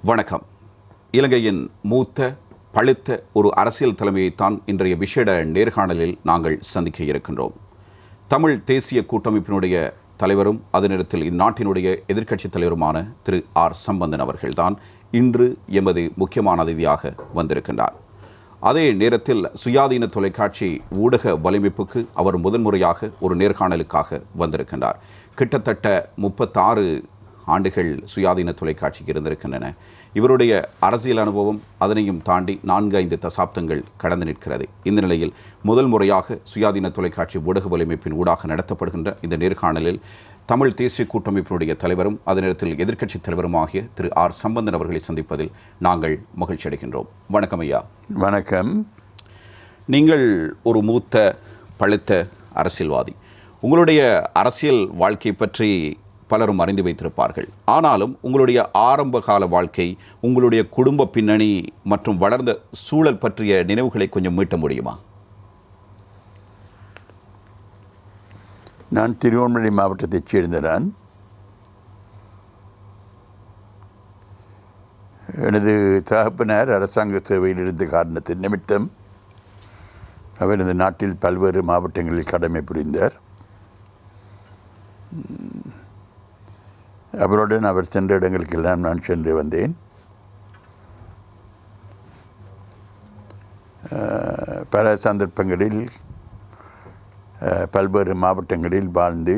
வணக்கம். இலங்கையின் மூத்த பழுத்த ஒரு அரசியல் தலைமையைத்தான் இன்றைய விசேட நேர்காணலில் நாங்கள் சந்திக்க இருக்கின்றோம். தமிழ் தேசிய கூட்டமைப்பினுடைய தலைவரும் அதே நேரத்தில் இந்நாட்டினுடைய எதிர்க்கட்சித் தலைவருமான திரு ஆர் சம்பந்தன் அவர்கள்தான் இன்று எமது முக்கியமான அதிதியாக வந்திருக்கின்றார். அதே நேரத்தில் சுயாதீன தொலைக்காட்சி ஊடக வலைமைப்புக்கு அவர் முதன்முறையாக ஒரு நேர்காணலுக்காக வந்திருக்கின்றார். கிட்டத்தட்ட 36 ஆண்டுகள் சுயாதீன தொலைக்காட்சிக்கு இருந்திருக்கின்றன. இவருடைய அரசியல் அனுபவம் அதனையும் தாண்டி 4-5 தசாப்தங்கள் கடந்து நிற்கிறது. இந்த நிலையில் முதல் முறையாக சுயாதீன தொலைக்காட்சி ஊடக வலைமைப்பின் ஊடாக நடத்தப்படுகின்ற இந்த நேர்காணலில் தமிழ் தேசிய கூட்டமைப்பினுடைய தலைவரும் அதே நேரத்தில் எதிர்க்கட்சித் தலைவருமாகிய திரு ஆர் சம்பந்தன் அவர்களை சந்திப்பதில் நாங்கள் மகிழ்ச்சி அடைகின்றோம். வணக்கம் ஐயா. வணக்கம். நீங்கள் ஒரு மூத்த பழுத்த அரசியல்வாதி. உங்களுடைய அரசியல் வாழ்க்கை பற்றி பலரும் அறிந்து வைத்திருப்பார்கள். ஆனாலும் உங்களுடைய ஆரம்ப கால வாழ்க்கை, உங்களுடைய குடும்ப பின்னணி மற்றும் வளர்ந்த சூழல் பற்றிய நினைவுகளை கொஞ்சம் மீட்ட முடியுமா? நான் திருவண்ணாமலை மாவட்டத்தைச் சேர்ந்தவன். எனது தகப்பனார் அரசாங்க சேவையில் இருந்த காரணத்தின் நிமித்தம் அவர் இந்த நாட்டில் பல்வேறு மாவட்டங்களில் கடமை புரிந்தார். அவருடன் அவர் சென்ற இடங்களுக்கெல்லாம் நான் சென்று வந்தேன். பல சந்தர்ப்பங்களில் பல்வேறு மாவட்டங்களில் வாழ்ந்து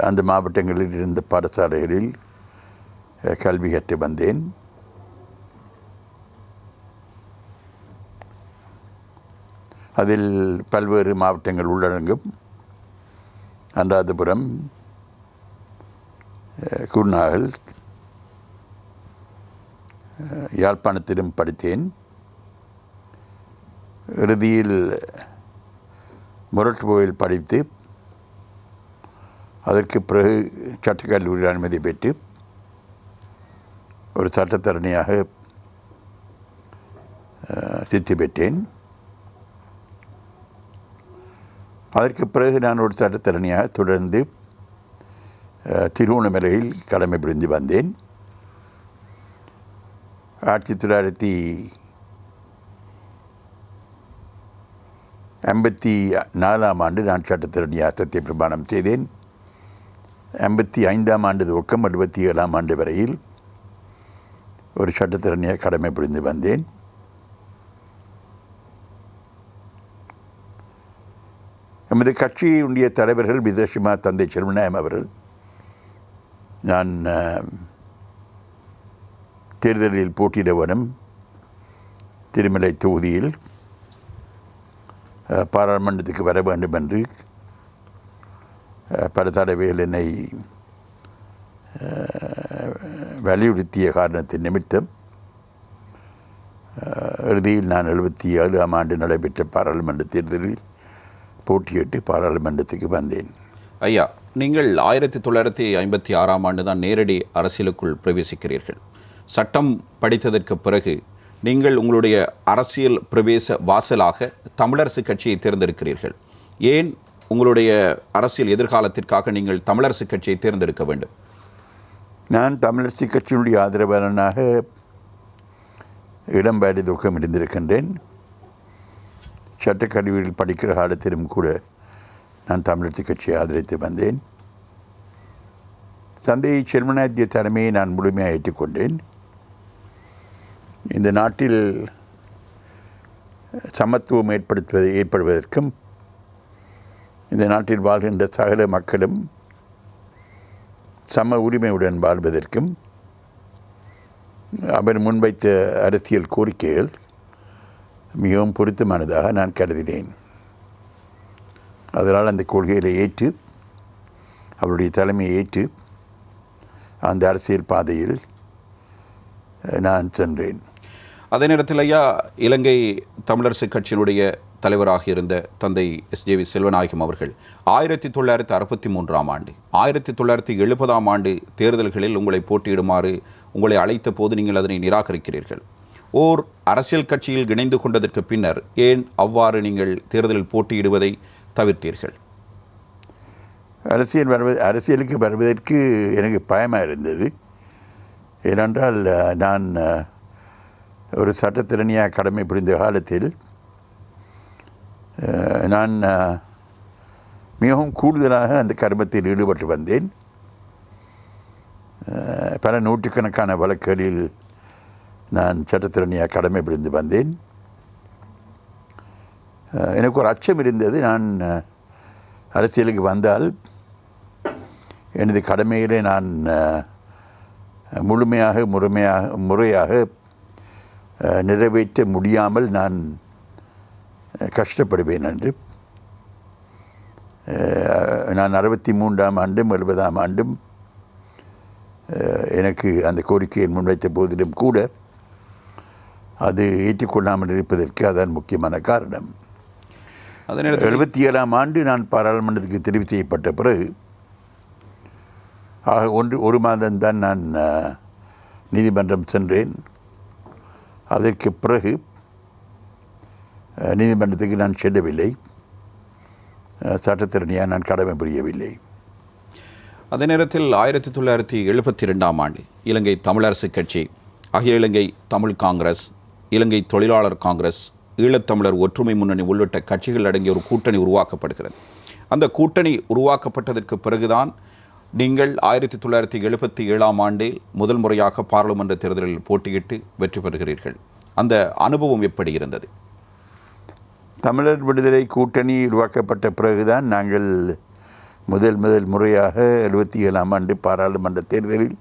அந்த மாவட்டங்களில் இருந்த பாடசாலைகளில் கல்வி கற்று வந்தேன். அதில் பல்வேறு மாவட்டங்கள் உள்ளடங்கும். அனுராதபுரம், குருநாகல், யாழ்ப்பாணத்திலும் படித்தேன். இறுதியில் முரட்டுப்போயில் படித்து அதற்கு பிறகு சட்டக்கல்லூரியில் அனுமதி பெற்று ஒரு சட்டத்தரணியாக சித்தி பெற்றேன். அதற்கு பிறகு நான் ஒரு சட்டத்தரணியாக தொடர்ந்து திருவண்ணாமலையில் கடமை புரிந்து வந்தேன். 1954 ஆண்டு நான் சட்டத்தரணியாக சத்திய பிரமாணம் செய்தேன். 1955 ஆண்டு துவக்கம் 1977 ஆண்டு வரையில் ஒரு சட்டத்தரணியாக கடமை புரிந்து வந்தேன். நமது கட்சியினுடைய தலைவர்கள் விசேஷமாக தந்தை செல்வநாயகம் அவர்கள் நான் தேர்தலில் போட்டியிட வரும் திருமலை தொகுதியில் பாராளுமன்றத்துக்கு வர வேண்டும் என்று பல தடவைகள் என்னை வலியுறுத்திய காரணத்தின் நிமித்தம் இறுதியில் நான் 77 ஆண்டு நடைபெற்ற பாராளுமன்ற தேர்தலில் போட்டியிட்டு பாராளுமன்றத்துக்கு வந்தேன். ஐயா, நீங்கள் 1956 ஆண்டு தான் நேரடி அரசியலுக்குள் பிரவேசிக்கிறீர்கள். சட்டம் படித்ததற்கு பிறகு நீங்கள் உங்களுடைய அரசியல் பிரவேச வாசலாக தமிழரசு கட்சியை தேர்ந்தெடுக்கிறீர்கள். ஏன் உங்களுடைய அரசியல் எதிர்காலத்திற்காக நீங்கள் தமிழரசு கட்சியை தேர்ந்தெடுக்க வேண்டும்? நான் தமிழரசு கட்சியினுடைய ஆதரவாளனாக இடம்பெயர்ந்து துக்கம் இருந்திருக்கின்றேன். சட்டக்கல்லூரியில் படிக்கிற காலத்திலும் கூட நான் தமிழரசு கட்சியை ஆதரித்து வந்தேன். தந்தை செல்வநாயகத்திய தலைமையை நான் முழுமையாக ஏற்றுக்கொண்டேன். இந்த நாட்டில் சமத்துவம் ஏற்படுவதற்கும் இந்த நாட்டில் வாழ்கின்ற சகல மக்களும் சம உரிமையுடன் வாழ்வதற்கும் அவர் முன்வைத்த அரசியல் கோரிக்கைகள் மிகவும் பொருத்தமானதாக நான் கருதினேன். அதனால் அந்த கொள்கைகளை ஏற்று அவருடைய தலைமையை ஏற்று அந்த அரசியல் பாதையில் நான் சென்றேன். அதே நேரத்தில் ஐயா, இலங்கை தமிழரசு கட்சியினுடைய தலைவராக இருந்த தந்தை எஸ்.ஜே.வி. செல்வநாயகம் அவர்கள் 1963 ஆண்டு 1970 ஆண்டு தேர்தல்களில் உங்களை போட்டியிடுமாறு உங்களை அழைத்த போது நீங்கள் அதனை நிராகரிக்கிறீர்கள். ஓர் அரசியல் கட்சியில் இணைந்து கொண்டதற்கு பின்னர் ஏன் அவ்வாறு நீங்கள் தேர்தலில் போட்டியிடுவதை தவிர்த்தீர்கள்? அரசியலுக்கு வருவதற்கு எனக்கு பயமாக இருந்தது. ஏனென்றால் நான் ஒரு சட்டத்திறனியாக கடமை புரிந்த காலத்தில் நான் மிகவும் கூடுதலாக அந்த கர்மத்தில் ஈடுபட்டு வந்தேன். பல நூற்றுக்கணக்கான வழக்குகளில் நான் சட்டத்திறனியாக கடமை புரிந்து வந்தேன். எனக்கு ஒரு அச்சம் இருந்தது, நான் அரசியலுக்கு வந்தால் எனது கடமைகளை நான் முறையாக நிறைவேற்ற முடியாமல் நான் கஷ்டப்படுவேன் என்று. நான் 63ஆம் ஆண்டும் 70ஆம் ஆண்டும் எனக்கு அந்த கோரிக்கையை முன்வைத்த போதிலும் கூட அது ஏற்றுக்கொள்ளாமல் இருப்பதற்கு அதான் முக்கியமான காரணம். 77ஆம் ஆண்டு நான் பாராளுமன்றத்துக்கு தெரிவு செய்யப்பட்ட பிறகு ஒரு மாதம்தான் நான் நீதிமன்றம் சென்றேன். அதற்கு பிறகு நீதிமன்றத்துக்கு நான் செல்லவில்லை, சட்டத்திறனியாக நான் கடமை புரியவில்லை. அதே நேரத்தில் 1972ஆம் ஆண்டு இலங்கை தமிழரசு கட்சி, அகில இலங்கை தமிழ் காங்கிரஸ், இலங்கை தொழிலாளர் காங்கிரஸ், ஈழத்தமிழர் ஒற்றுமை முன்னணி உள்ளிட்ட கட்சிகள் அடங்கிய ஒரு கூட்டணி உருவாக்கப்படுகிறது. அந்த கூட்டணி உருவாக்கப்பட்டதற்கு பிறகுதான் நீங்கள் 1977ஆம் ஆண்டில் முதல் முறையாக பாராளுமன்ற தேர்தலில் போட்டியிட்டு வெற்றி பெறுகிறீர்கள். அந்த அனுபவம் எப்படி இருந்தது? தமிழர் விடுதலை கூட்டணி உருவாக்கப்பட்ட பிறகுதான் நாங்கள் முதல் முறையாக 77ஆம் ஆண்டு பாராளுமன்ற தேர்தலில்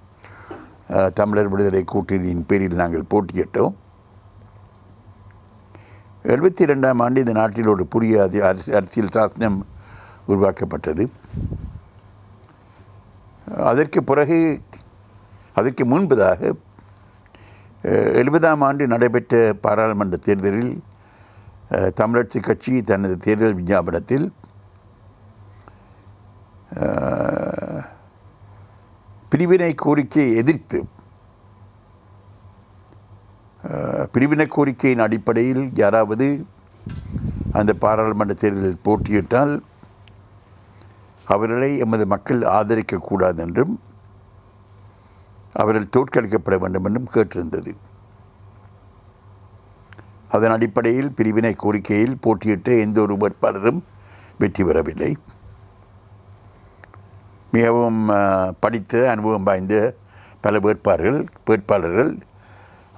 தமிழர் விடுதலை கூட்டணியின் பேரில் நாங்கள் போட்டியிட்டோம். 72ஆம் ஆண்டு இந்த நாட்டில் ஒரு புதிய அரசியல் சாசனம் உருவாக்கப்பட்டது. அதற்கு முன்பதாக 70ஆம் ஆண்டு நடைபெற்ற பாராளுமன்ற தேர்தலில் தமிழரசு கட்சி தனது தேர்தல் விஞ்ஞாபனத்தில் பிரிவினை கோரிக்கையை எதிர்த்து, பிரிவினை கோரிக்கையின் அடிப்படையில் யாராவது அந்த பாராளுமன்ற தேர்தலில் போட்டியிட்டால் அவர்களை எமது மக்கள் ஆதரிக்கக்கூடாது என்றும் அவர்கள் தோற்கடிக்கப்பட வேண்டும் என்றும் கேட்டிருந்தது. அதன் அடிப்படையில் பிரிவினை கோரிக்கையில் போட்டியிட்ட எந்த ஒரு வேட்பாளரும் வெற்றி பெறவில்லை. மிகவும் படித்த அனுபவம் வாய்ந்த பல வேட்பாளர்கள்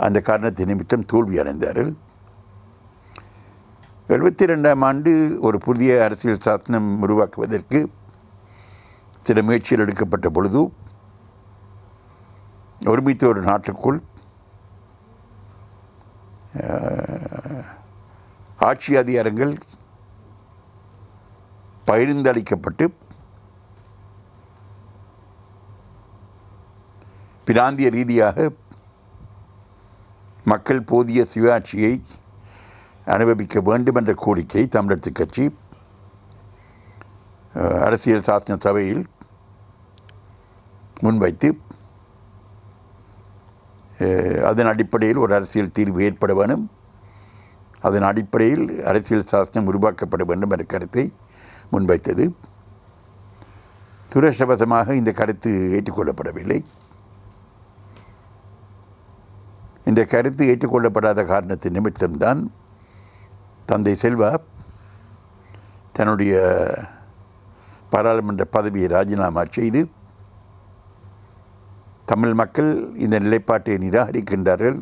அந்த காரணத்தின் நிமித்தம் தோல்வி அடைந்தார்கள். 72ஆம் ஆண்டு ஒரு புதிய அரசியல் சாசனம் உருவாக்குவதற்கு சில முயற்சிகள் எடுக்கப்பட்ட பொழுது ஒருமித்த ஒரு நாட்டுக்குள் ஆட்சி அதிகாரங்கள் பகிர்ந்தளிக்கப்பட்டு பிராந்திய ரீதியாக மக்கள் போதிய சுயாட்சியை அனுபவிக்க வேண்டும் என்ற கோரிக்கை தமிழரசு கட்சி அரசியல் சாசன சபையில் முன்வைத்து அதன் அடிப்படையில் ஒரு அரசியல் தீர்வு ஏற்பட வேண்டும், அதன் அடிப்படையில் அரசியல் சாசனம் உருவாக்கப்பட வேண்டும் என்ற கருத்தை முன்வைத்தது. துரதிர்ஷ்டவசமாக இந்த கருத்து ஏற்றுக்கொள்ளப்படவில்லை. இந்த கருத்து ஏற்றுக்கொள்ளப்படாத காரணத்தின் நிமித்தம்தான் தந்தை செல்வா தன்னுடைய பாராளுமன்ற பதவியை ராஜினாமா செய்து தமிழ் மக்கள் இந்த நிலைப்பாட்டை நிராகரிக்கின்றார்கள்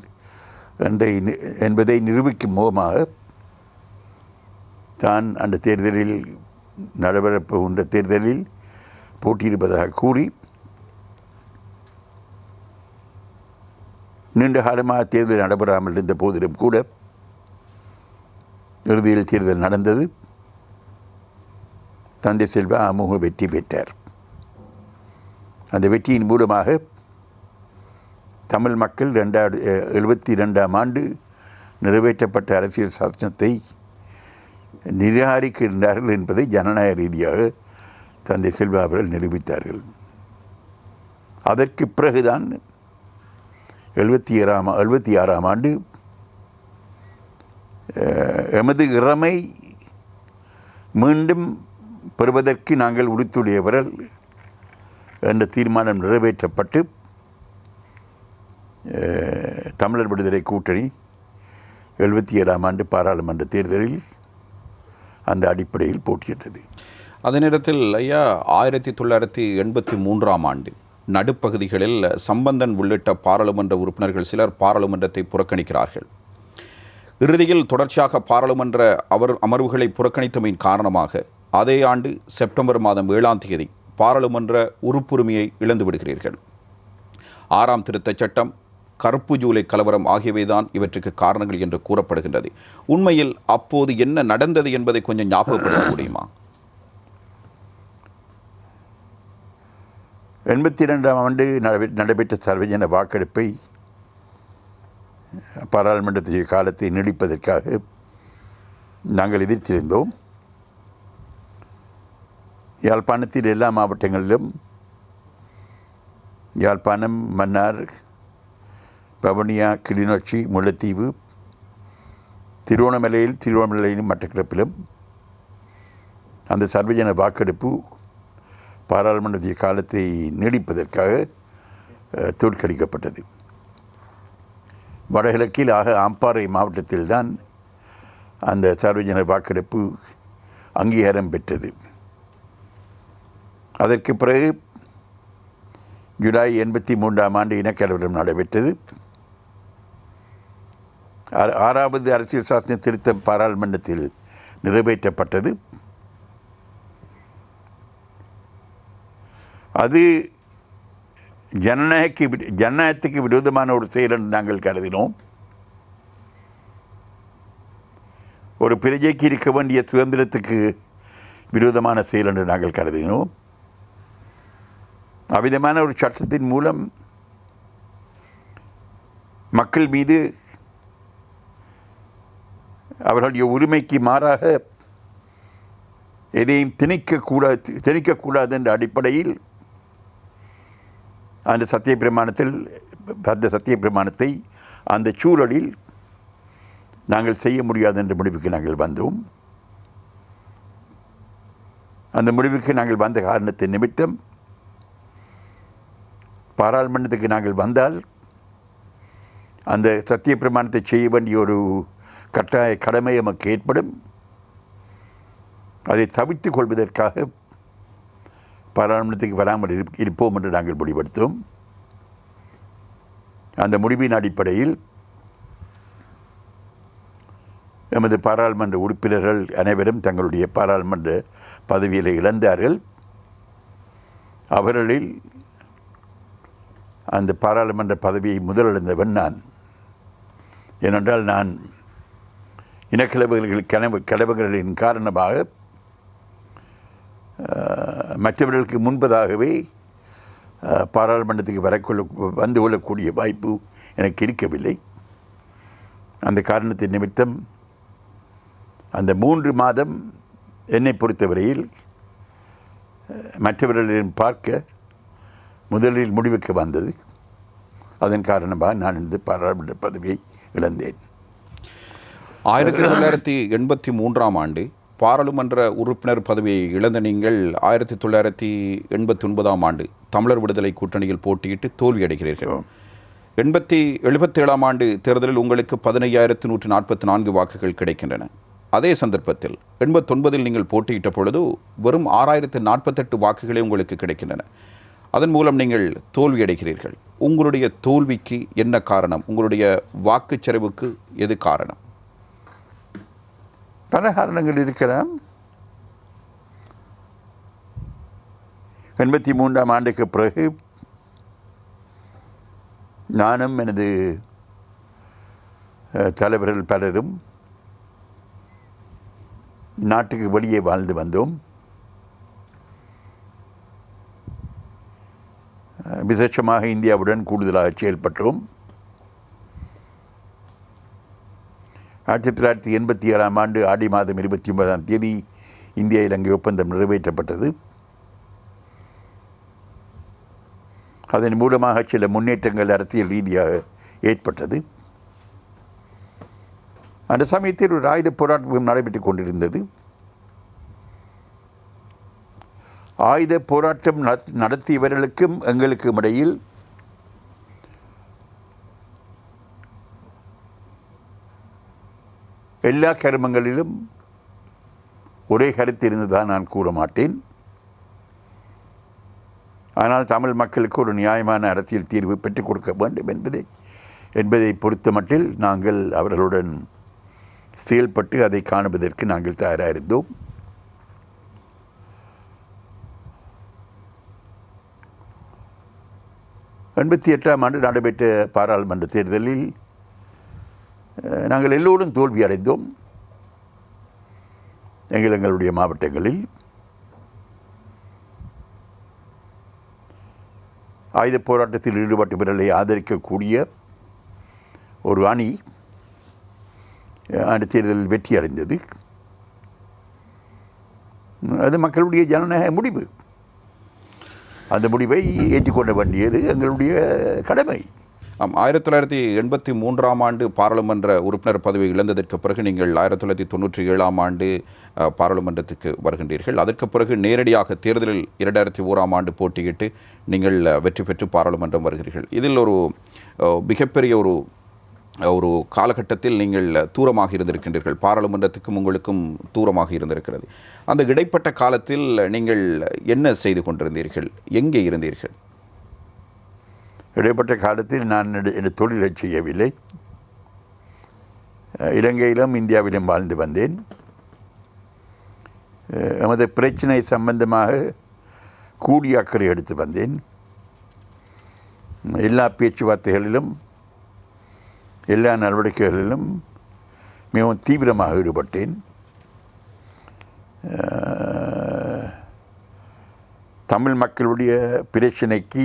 என்பதை நிரூபிக்கும் முகமாக தான் அந்த தேர்தலில் நடைபெறப்போகின்ற தேர்தலில் போட்டியிடுவதாக கூறி நீண்ட காலமாக தேர்தல் நடைபெறாமல் இருந்த போதிலும் கூட இறுதியில் தேர்தல் நடந்தது. தந்தை செல்வா அமோக வெற்றி பெற்றார். அந்த வெற்றியின் மூலமாக தமிழ் மக்கள் 72ஆம் ஆண்டு நிறைவேற்றப்பட்ட அரசியல் சாசனத்தை நிராகரிக்கின்றார்கள் என்பதை ஜனநாயக ரீதியாக தந்தை செல்வா அவர்கள் நிரூபித்தார்கள். அதற்கு பிறகுதான் 76ஆம் ஆண்டு எமது இறமை மீண்டும் பெறுவதற்கு நாங்கள் உறுத்துடையவர்கள் என்ற தீர்மானம் நிறைவேற்றப்பட்டு தமிழர் விடுதலை கூட்டணி 77ஆம் ஆண்டு பாராளுமன்ற தேர்தலில் அந்த அடிப்படையில் போட்டியிட்டது. அதே நேரத்தில் ஐயா 1983ஆம் ஆண்டு நடுப்பகுதிகளில் சம்பந்தன் உள்ளிட்ட பாராளுமன்ற உறுப்பினர்கள் சிலர் பாராளுமன்றத்தை புறக்கணிக்கிறார்கள். இறுதியில் தொடர்ச்சியாக பாராளுமன்ற அமர்வுகளை புறக்கணித்தமையின் காரணமாக அதே ஆண்டு செப்டம்பர் மாதம் 7ஆம் தேதி பாராளுமன்ற உறுப்புரிமையை இழந்து விடுகிறீர்கள். 6ஆம் திருத்தச் சட்டம், கருப்பு ஜூலை கலவரம் ஆகியவைதான் இவற்றுக்கு காரணங்கள் என்று கூறப்படுகின்றது. உண்மையில் அப்போது என்ன நடந்தது என்பதை கொஞ்சம் ஞாபகப்படுத்த முடியுமா? 82ஆம் ஆண்டு நடைபெற்ற சர்வஜன வாக்கெடுப்பை பாராளுமன்றத்தின் காலத்தை நீடிப்பதற்காக நாங்கள் எதிர்த்திருந்தோம். யாழ்ப்பாணத்தில் எல்லா மாவட்டங்களிலும் யாழ்ப்பாணம், மன்னார், வவுனியா, கிளிநொச்சி, முல்லைத்தீவு, திருவண்ணாமலையிலும் மட்டக்களப்பிலும் அந்த சர்வஜன வாக்கெடுப்பு பாராளுமன்ற காலத்தை நீடிப்பதற்காக தோற்கடிக்கப்பட்டது. வடகிழக்கில் அம்பாறை மாவட்டத்தில்தான் அந்த சர்வஜன வாக்கெடுப்பு அங்கீகாரம் பெற்றது. அதற்கு பிறகு ஜூலை 83ஆம் ஆண்டு இனக்கலவரம் நடைபெற்றது. 6வது அரசியல் சாசன திருத்தம் பாராளுமன்றத்தில் நிறைவேற்றப்பட்டது. அது ஜனநாயகத்துக்கு விரோதமான ஒரு செயல் என்று நாங்கள் கருதினோம். ஒரு பிரஜைக்கு இருக்க வேண்டிய சுதந்திரத்துக்கு விரோதமான செயல் என்று நாங்கள் கருதினோம். அவ்விதமான ஒரு சட்டத்தின் மூலம் மக்கள் மீது அவர்களுடைய உரிமைக்கு மாறாக எதையும் திணிக்கக்கூடாது என்ற அடிப்படையில் அந்த சத்தியப்பிரமாணத்தை அந்த சூழலில் நாங்கள் செய்ய முடியாது என்ற முடிவுக்கு நாங்கள் வந்தோம். அந்த முடிவுக்கு நாங்கள் வந்த காரணத்தின் நிமித்தம் பாராளுமன்றத்துக்கு நாங்கள் வந்தால் அந்த சத்தியப்பிரமாணத்தை செய்ய வேண்டிய ஒரு கட்டாய கடமை நமக்கு ஏற்படும். அதை தவிர்த்துக் கொள்வதற்காக பாராளுமன்றத்துக்கு வராமல் இருப்போம் என்று நாங்கள் முடிவெடுத்தோம். அந்த முடிவின் அடிப்படையில் எமது பாராளுமன்ற உறுப்பினர்கள் அனைவரும் தங்களுடைய பாராளுமன்ற பதவிகளை இழந்தார்கள். அவர்களில் அந்த பாராளுமன்ற பதவியை முதலிழந்தவன் நான். ஏனென்றால் நான் இனக்கலவரங்களின் காரணமாக மற்றவர்களுக்கு முன்பதாகவே பாராளுமன்றத்துக்கு வந்து கொள்ளக்கூடிய வாய்ப்பு எனக்கு இருக்கவில்லை. அந்த காரணத்தின் நிமித்தம் அந்த 3 மாதம் என்னை பொறுத்தவரையில் மற்றவர்களிடம் பார்க்க முதலில் முடிவுக்கு வந்தது. அதன் காரணமாக நான் இந்த பாராளுமன்ற பதவியை இழந்தேன். 1983ஆம் ஆண்டு பாராளுமன்ற உறுப்பினர் பதவியை இழந்த நீங்கள் 1989ஆம் ஆண்டு தமிழர் விடுதலை கூட்டணியில் போட்டியிட்டு தோல்வியடைகிறீர்கள். 77ஆம் ஆண்டு தேர்தலில் உங்களுக்கு 15,144 வாக்குகள் கிடைக்கின்றன. அதே சந்தர்ப்பத்தில் 89இல் நீங்கள் போட்டியிட்ட பொழுது வெறும் 6,048 வாக்குகளே உங்களுக்கு கிடைக்கின்றன. அதன் மூலம் நீங்கள் தோல்வியடைகிறீர்கள். உங்களுடைய தோல்விக்கு என்ன காரணம்? உங்களுடைய வாக்குச்சரிவுக்கு எது காரணம்? பல காரணங்கள் இருக்கலாம். 83ஆம் ஆண்டுக்கு பிறகு நானும் எனது தலைவர்கள் பலரும் நாட்டுக்கு வெளியே வாழ்ந்து வந்தோம். விசேஷமாக இந்தியாவுடன் கூடுதலாக செயல்பட்டோம். 1987ஆம் ஆண்டு ஆடி மாதம் 29ஆம் தேதி இந்தியா இலங்கை ஒப்பந்தம் நிறைவேற்றப்பட்டது. அதன் மூலமாக சில முன்னேற்றங்கள் அரசியல் ரீதியாக ஏற்பட்டது. அந்த சமயத்தில் ஒரு ஆயுத போராட்டம் நடைபெற்றுக் கொண்டிருந்தது. ஆயுத போராட்டம் நடத்தியவர்களுக்கும் எங்களுக்கும் இடையில் எல்லா கருமங்களிலும் ஒரே கருத்து இருந்ததாக நான் கூற மாட்டேன். ஆனால் தமிழ் மக்களுக்கு ஒரு நியாயமான அரசியல் தீர்வு பெற்றுக் கொடுக்க வேண்டும் என்பதை பொறுத்த மட்டில் நாங்கள் அவர்களுடன் செயல்பட்டு அதை காணுவதற்கு நாங்கள் தயாராக இருந்தோம். ஆண்டு நடைபெற்ற பாராளுமன்ற தேர்தலில் நாங்கள் எல்லோரும் தோல்வி அடைந்தோம். எங்களுடைய மாவட்டங்களில் ஆயுத போராட்டத்தில் ஈடுபட்டவர்களை ஆதரிக்கக்கூடிய ஒரு அணி அந்த தேர்தலில் வெற்றி அடைந்தது. அது மக்களுடைய ஜனநாயக முடிவு. அந்த முடிவை ஏற்றுக்கொள்ள வேண்டியது எங்களுடைய கடமை. 1983 ஆண்டு பாராளுமன்ற உறுப்பினர் பதவி இழந்ததற்கு பிறகு நீங்கள் 1997 ஆண்டு பாராளுமன்றத்துக்கு வருகின்றீர்கள். அதற்கு பிறகு நேரடியாக தேர்தலில் 2001 ஆண்டு போட்டியிட்டு நீங்கள் வெற்றி பெற்று பாராளுமன்றம் வருகிறீர்கள். இதில் ஒரு மிகப்பெரிய ஒரு காலகட்டத்தில் நீங்கள் தூரமாக இருந்திருக்கின்றீர்கள். பாராளுமன்றத்துக்கும் உங்களுக்கும் தூரமாக இருந்திருக்கிறது. அந்த இடைப்பட்ட காலத்தில் நீங்கள் என்ன செய்து கொண்டிருந்தீர்கள்? எங்கே இருந்தீர்கள்? இடைப்பட்ட காலத்தில் நான் என் தொழிலை செய்யவில்லை. இலங்கையிலும் இந்தியாவிலும் வாழ்ந்து வந்தேன். எமது பிரச்சனை சம்பந்தமாக கூடிய அக்கறை எடுத்து வந்தேன். எல்லா பேச்சுவார்த்தைகளிலும் எல்லா நடவடிக்கைகளிலும் மிகவும் தீவிரமாக ஈடுபட்டேன். தமிழ் மக்களுடைய பிரச்சனைக்கு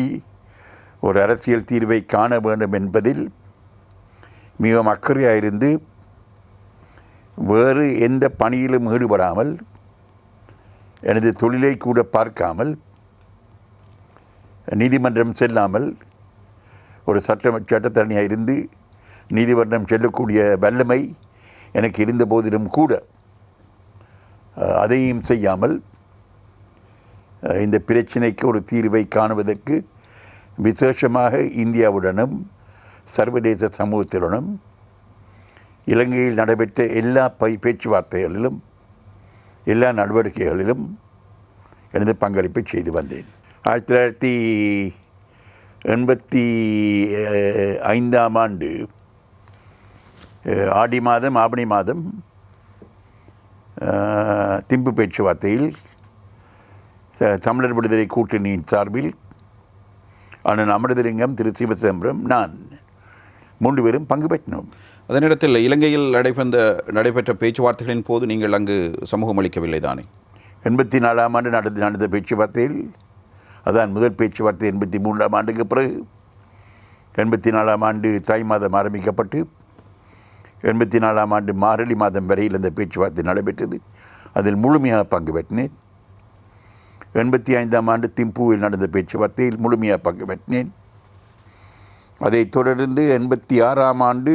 ஒரு அரசியல் தீர்வை காண வேண்டும் என்பதில் மிகவும் அக்கறையாக இருந்து வேறு எந்த பணியிலும் ஈடுபடாமல் எனது தொழிலை கூட பார்க்காமல் நீதிமன்றம் செல்லாமல் ஒரு சட்டத்தரணியாக இருந்து நீதிமன்றம் செல்லக்கூடிய வல்லமை எனக்கு இருந்த போதிலும் கூட அதையும் செய்யாமல் இந்த பிரச்சனைக்கு ஒரு தீர்வை காணுவதற்கு விசேஷமாக இந்தியாவுடனும் சர்வதேச சமூகத்துடனும் இலங்கையில் நடைபெற்ற எல்லா பேச்சுவார்த்தைகளிலும் எல்லா நடவடிக்கைகளிலும் எனது பங்களிப்பை செய்து வந்தேன். 1985 ஆண்டு ஆடி மாதம் ஆவணி மாதம் திம்பு பேச்சுவார்த்தையில் தமிழர் விடுதலை கூட்டணியின் சார்பில் அண்ணன் அமிர்தலிங்கம், திரு சிவசிதம்பரம், நான் 3 பேரும் பங்கு பெற்றினோம். அதே நேரத்தில் இலங்கையில் நடைபெற்ற பேச்சுவார்த்தைகளின் போது நீங்கள் அங்கு சமூகம் அளிக்கவில்லை தானே? 84 ஆண்டு நடந்த பேச்சுவார்த்தையில், அதான் முதல் பேச்சுவார்த்தை 83 ஆண்டுக்கு பிறகு 84 ஆண்டு தை மாதம் ஆரம்பிக்கப்பட்டு 84 ஆண்டு மார்கழி மாதம் வரையில் அந்த பேச்சுவார்த்தை நடைபெற்றது. அதில் முழுமையாக பங்கு பெற்றினேன். 85 ஆண்டு திம்புவில் நடந்த பேச்சுவார்த்தையில் முழுமையாக பங்கு பெற்றினேன். அதைத் தொடர்ந்து 86 ஆண்டு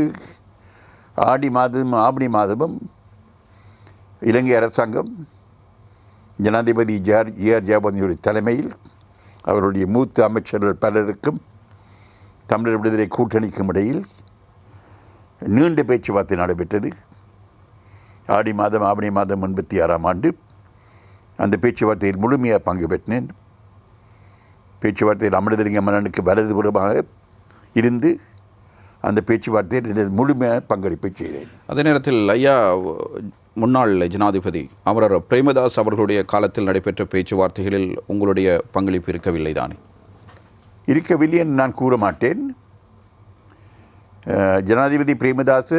ஆடி மாதமும் ஆவணி மாதமும் இலங்கை அரசாங்கம் ஜனாதிபதி ஜே.ஆர். ஜெயவர்தனனுடைய தலைமையில் அவருடைய மூத்த அமைச்சர்கள் பலருக்கும் தமிழர் விடுதலை கூட்டணிக்கும் இடையில் நீண்ட பேச்சுவார்த்தை நடைபெற்றது. ஆடி மாதம் ஆவணி மாதம் 86 ஆண்டு அந்த பேச்சுவார்த்தையில் முழுமையாக பங்கு பெற்றினேன். பேச்சுவார்த்தையில் அமிர்தலிங்கம் மன்னனுக்கு வலதுபுறமாக இருந்து அந்த பேச்சுவார்த்தையில் முழுமையாக பங்களிப்பை செய்தேன். அதே நேரத்தில் ஐயா முன்னாள் ஜனாதிபதி அமரர் பிரேமதாஸ் அவர்களுடைய காலத்தில் நடைபெற்ற பேச்சுவார்த்தைகளில் உங்களுடைய பங்களிப்பு இருக்கவில்லை தானே? இருக்கவில்லை என்று நான் கூற மாட்டேன். ஜனாதிபதி பிரேமதாஸ்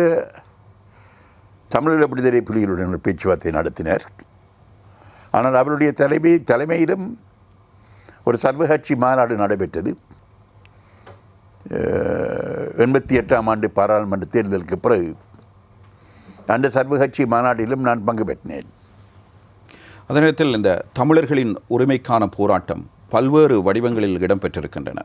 தமிழீழ விடுதலை புலிகளுடன் பேச்சுவார்த்தை நடத்தினார். ஆனால் அவருடைய தலைமையிலும் ஒரு சர்வகட்சி மாநாடு நடைபெற்றது. 88 ஆண்டு பாராளுமன்ற தேர்தலுக்கு பிறகு அந்த சர்வகட்சி மாநாட்டிலும் நான் பங்கு பெற்றினேன். அதே நேரத்தில் இந்த தமிழர்களின் உரிமைக்கான போராட்டம் பல்வேறு வடிவங்களில் இடம்பெற்றிருக்கின்றன.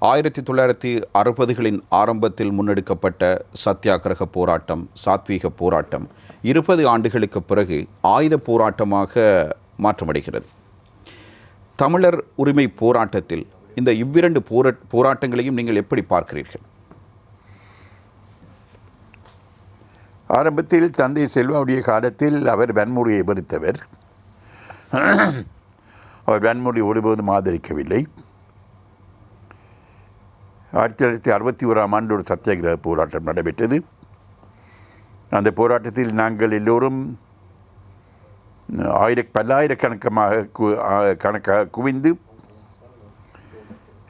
1960களின் ஆரம்பத்தில் முன்னெடுக்கப்பட்ட சத்தியாகிரக போராட்டம், சாத்வீக போராட்டம் 20 ஆண்டுகளுக்கு பிறகு ஆயுத போராட்டமாக மாற்றமடைகிறது. தமிழர் உரிமை போராட்டத்தில் இந்த இவ்விரண்டு போராட்டங்களையும் நீங்கள் எப்படி பார்க்கிறீர்கள்? ஆரம்பத்தில் தந்தை செல்வாவுடைய காலத்தில் அவர் வன்முறையை வெறுத்தவர். அவர் வன்முறை ஒருபோதும் ஆதரிக்கவில்லை. 1961ஆம் ஆண்டு ஒரு சத்தியாகிரக போராட்டம் நடைபெற்றது. அந்த போராட்டத்தில் நாங்கள் எல்லோரும் பல்லாயிரக்கணக்காக குவிந்து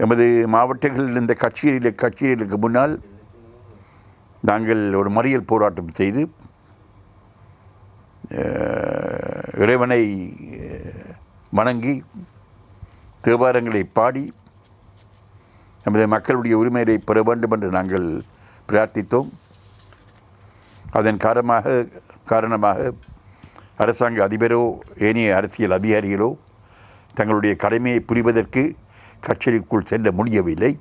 எமது மாவட்டங்களில் இந்த கட்சிகளுக்கு முன்னால் நாங்கள் ஒரு மறியல் போராட்டம் செய்து இறைவனை வணங்கி தேவாரங்களை பாடி நமது மக்களுடைய உரிமையை பெற வேண்டும் என்று நாங்கள் பிரார்த்தித்தோம். அதன் காரணமாக அரசாங்க அதிபரோ ஏனைய அரசியல் அதிகாரிகளோ தங்களுடைய கடமையை புரிவதற்கு கட்சிக்குள் செல்ல முடியவில்லை.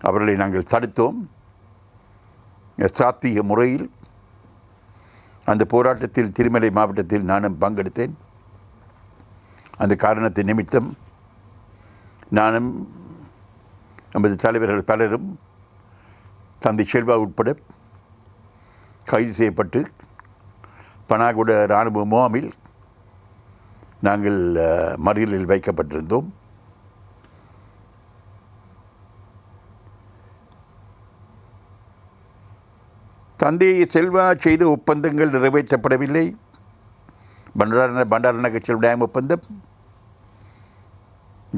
அவர்களை நாங்கள் தடுத்தோம். சாத்வீக முறையில் அந்த போராட்டத்தில் திருமலை மாவட்டத்தில் நானும் பங்கெடுத்தேன். அந்த காரணத்தின் நிமித்தம் நானும் நமது தலைவர்கள் பலரும் தந்தை செல்வா உட்பட கைது செய்யப்பட்டு பனாகுட இராணுவ முகாமில் நாங்கள் மறியலில் வைக்கப்பட்டிருந்தோம். தந்தை செல்வா செய்த ஒப்பந்தங்கள் நிறைவேற்றப்படவில்லை. பண்டாரநாயக்கச்சல் டேம் ஒப்பந்தம்,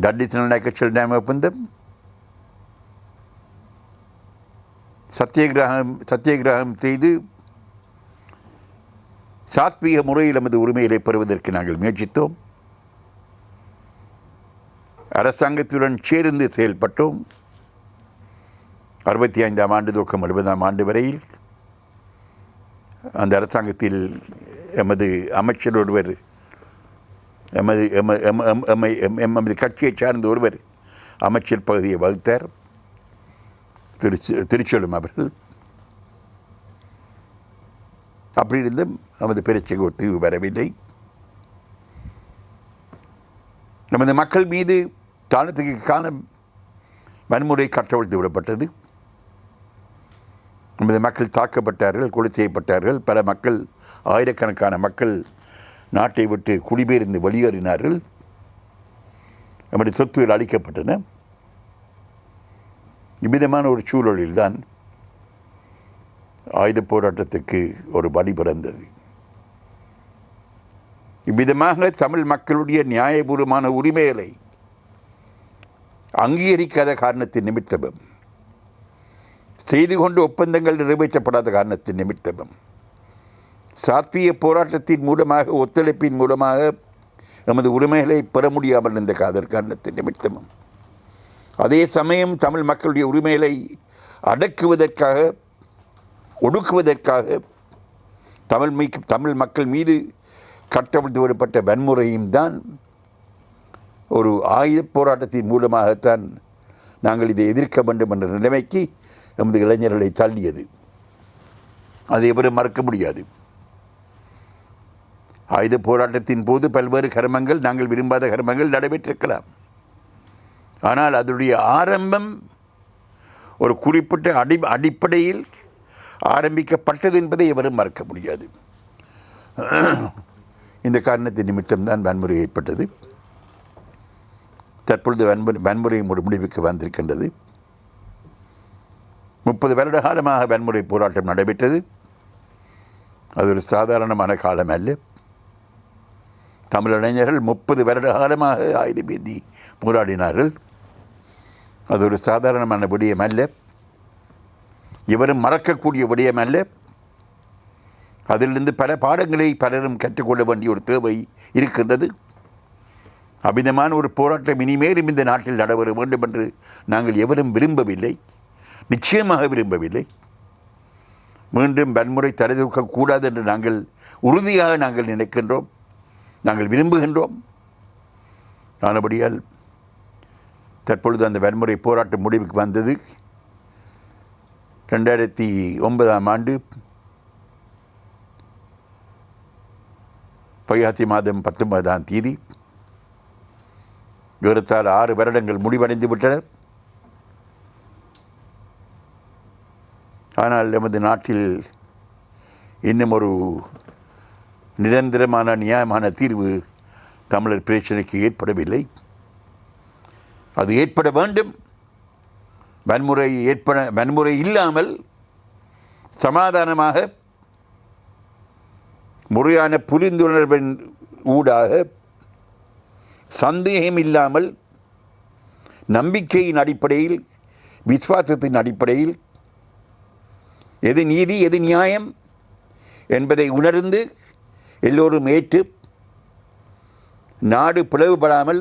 தண்டிசநாயக்கச்சல் டேம் ஒப்பந்தம், சத்தியகிரகம் செய்து சாத்வீக முறையில் நமது உரிமைகளை பெறுவதற்கு நாங்கள் முயற்சித்தோம். அரசாங்கத்துடன் சேர்ந்து செயல்பட்டோம். 65ஆம் ஆண்டு துவக்கம் 70ஆம் ஆண்டு வரையில் அந்த அரசாங்கத்தில் எமது அமைச்சர் ஒருவர், எமது கட்சியை சார்ந்த ஒருவர் அமைச்சர் பகுதியை வகுத்தார், திருச்செல்லும் அவர்கள். அப்படி இருந்தும் நமது பிரச்சனைக்கு ஒரு தீர்வு வரவில்லை. நமது மக்கள் மீது தானத்துக்கு காலம் வன்முறை கட்டவிழ்த்து விடப்பட்டது. நமது மக்கள் தாக்கப்பட்டார்கள், கொலை செய்யப்பட்டார்கள். பல மக்கள், ஆயிரக்கணக்கான மக்கள் நாட்டை விட்டு குடிபெயர்ந்து வெளியேறினார்கள். நம்முடைய சொத்துகள் அளிக்கப்பட்டன. இவ்விதமான ஒரு சூழலில்தான் ஆயுத போராட்டத்துக்கு ஒரு வழி பிறந்தது. இவ்விதமாக தமிழ் மக்களுடைய நியாயபூர்வமான உரிமைகளை அங்கீகரிக்காத காரணத்தின் நிமித்தமும், செய்து கொண்ட ஒப்பந்தங்கள் நிறைவேற்றப்படாத காரணத்தின் நிமித்தமும், சாத்வீக போராட்டத்தின் மூலமாக, ஒத்துழைப்பின் மூலமாக நமது உரிமைகளை பெற முடியாமல் இருந்த காரணத்தின் நிமித்தமும், அதே சமயம் தமிழ் மக்களுடைய உரிமைகளை அடக்குவதற்காக, ஒடுக்குவதற்காக தமிழ் மக்கள் மீது கட்டவிழ்த்து விடப்பட்ட வன்முறையும் தான் ஒரு ஆயுத போராட்டத்தின் மூலமாகத்தான் நாங்கள் இதை எதிர்க்க வேண்டும் என்ற நிலைமைக்கு நமது இளைஞர்களை தள்ளியது. அதை எவரும் மறக்க முடியாது. ஆயுத போராட்டத்தின் போது பல்வேறு கர்மங்கள், நாங்கள் விரும்பாத கர்மங்கள் நடைபெற்றிருக்கலாம். ஆனால் அதனுடைய ஆரம்பம் ஒரு குறிப்பிட்ட அடிப்படையில் ஆரம்பிக்கப்பட்டது என்பதை எவரும் மறக்க முடியாது. இந்த காரணத்தின் நிமித்தம்தான் வன்முறை ஏற்பட்டது. தற்பொழுது வன்முறை ஒரு முடிவுக்கு வந்திருக்கின்றது. 30 வருட காலமாக வன்முறை போராட்டம் நடைபெற்றது. அது ஒரு சாதாரணமான காலம் அல்ல. தமிழ் இளைஞர்கள் 30 வருட காலமாக ஆயுதமேந்தி போராடினார்கள். அது ஒரு சாதாரணமான விடயம் அல்ல. இவரும் மறக்கக்கூடிய விடயம் அல்ல. அதிலிருந்து பல பாடங்களை பலரும் கற்றுக்கொள்ள வேண்டிய ஒரு தேவை இருக்கின்றது. அபிதமான ஒரு போராட்டம் இனிமேலும் இந்த நாட்டில் நடைபெற வேண்டும் என்று நாங்கள் எவரும் விரும்பவில்லை, நிச்சயமாக விரும்பவில்லை. மீண்டும் வன்முறை தடுக்கக்கூடாது என்று நாங்கள் உறுதியாக நினைக்கின்றோம், நாங்கள் விரும்புகின்றோம். ஆனபடியால் தற்பொழுது அந்த வன்முறை போராட்டம் முடிவுக்கு வந்தது. 2009ஆம் ஆண்டு வைகாசி மாதம் 19ஆம் தேதி ஏறத்தாழ 6 வருடங்கள் முடிவடைந்து விட்டன. ஆனால் நமது நாட்டில் இன்னும் ஒரு நிரந்தரமான நியாயமான தீர்வு தமிழர் பிரச்சனைக்கு ஏற்படவில்லை. அது ஏற்பட வேண்டும். வன்முறை இல்லாமல் சமாதானமாக முறையான புரிந்துணர்வின் ஊடாக சந்தேகம் இல்லாமல் நம்பிக்கையின் அடிப்படையில் விசுவாசத்தின் அடிப்படையில் எது நீதி எது நியாயம் என்பதை உணர்ந்து எல்லோரும் ஏற்று நாடு பிளவுபடாமல்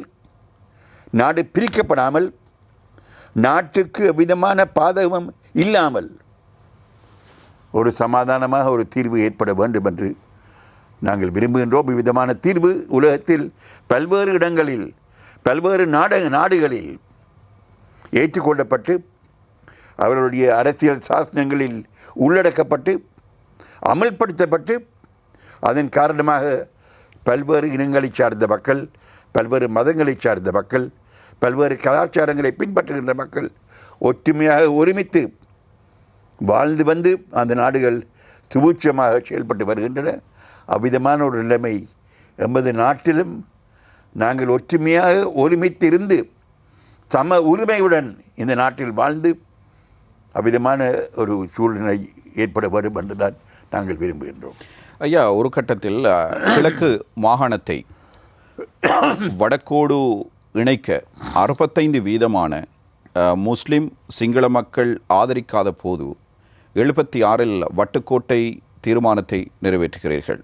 நாடு பிரிக்கப்படாமல் நாட்டுக்கு எவ்விதமான பாதகமும் இல்லாமல் ஒரு சமாதானமாக ஒரு தீர்வு ஏற்பட வேண்டும் என்று நாங்கள் விரும்புகின்றோம். இவ்விதமான தீர்வு உலகத்தில் பல்வேறு இடங்களில் பல்வேறு நாடுகளில் ஏற்றுக்கொள்ளப்பட்டு அவர்களுடைய அரசியல் சாசனங்களில் உள்ளடக்கப்பட்டு அமல்படுத்தப்பட்டு அதன் காரணமாக பல்வேறு இனங்களை சார்ந்த மக்கள், பல்வேறு மதங்களை சார்ந்த மக்கள், பல்வேறு கலாச்சாரங்களை பின்பற்றுகின்ற மக்கள் ஒற்றுமையாக ஒருமித்து வாழ்ந்து வந்து அந்த நாடுகள் சுபூட்சமாக செயல்பட்டு வருகின்றன. அவ்விதமான ஒரு நிலைமை எமது நாட்டிலும் நாங்கள் ஒற்றுமையாக ஒருமித்து இருந்து சம உரிமையுடன் இந்த நாட்டில் வாழ்ந்து அவ்விதமான ஒரு சூழ்நிலை ஏற்பட வேண்டும் என்றுதான் நாங்கள் விரும்புகின்றோம். ஐயா, ஒரு கட்டத்தில் கிழக்கு மாகாணத்தை வடக்கோடு இணைக்க 65% முஸ்லிம் சிங்கள மக்கள் ஆதரிக்காத போது 76 வட்டுக்கோட்டை தீர்மானத்தை நிறைவேற்றுகிறீர்கள்.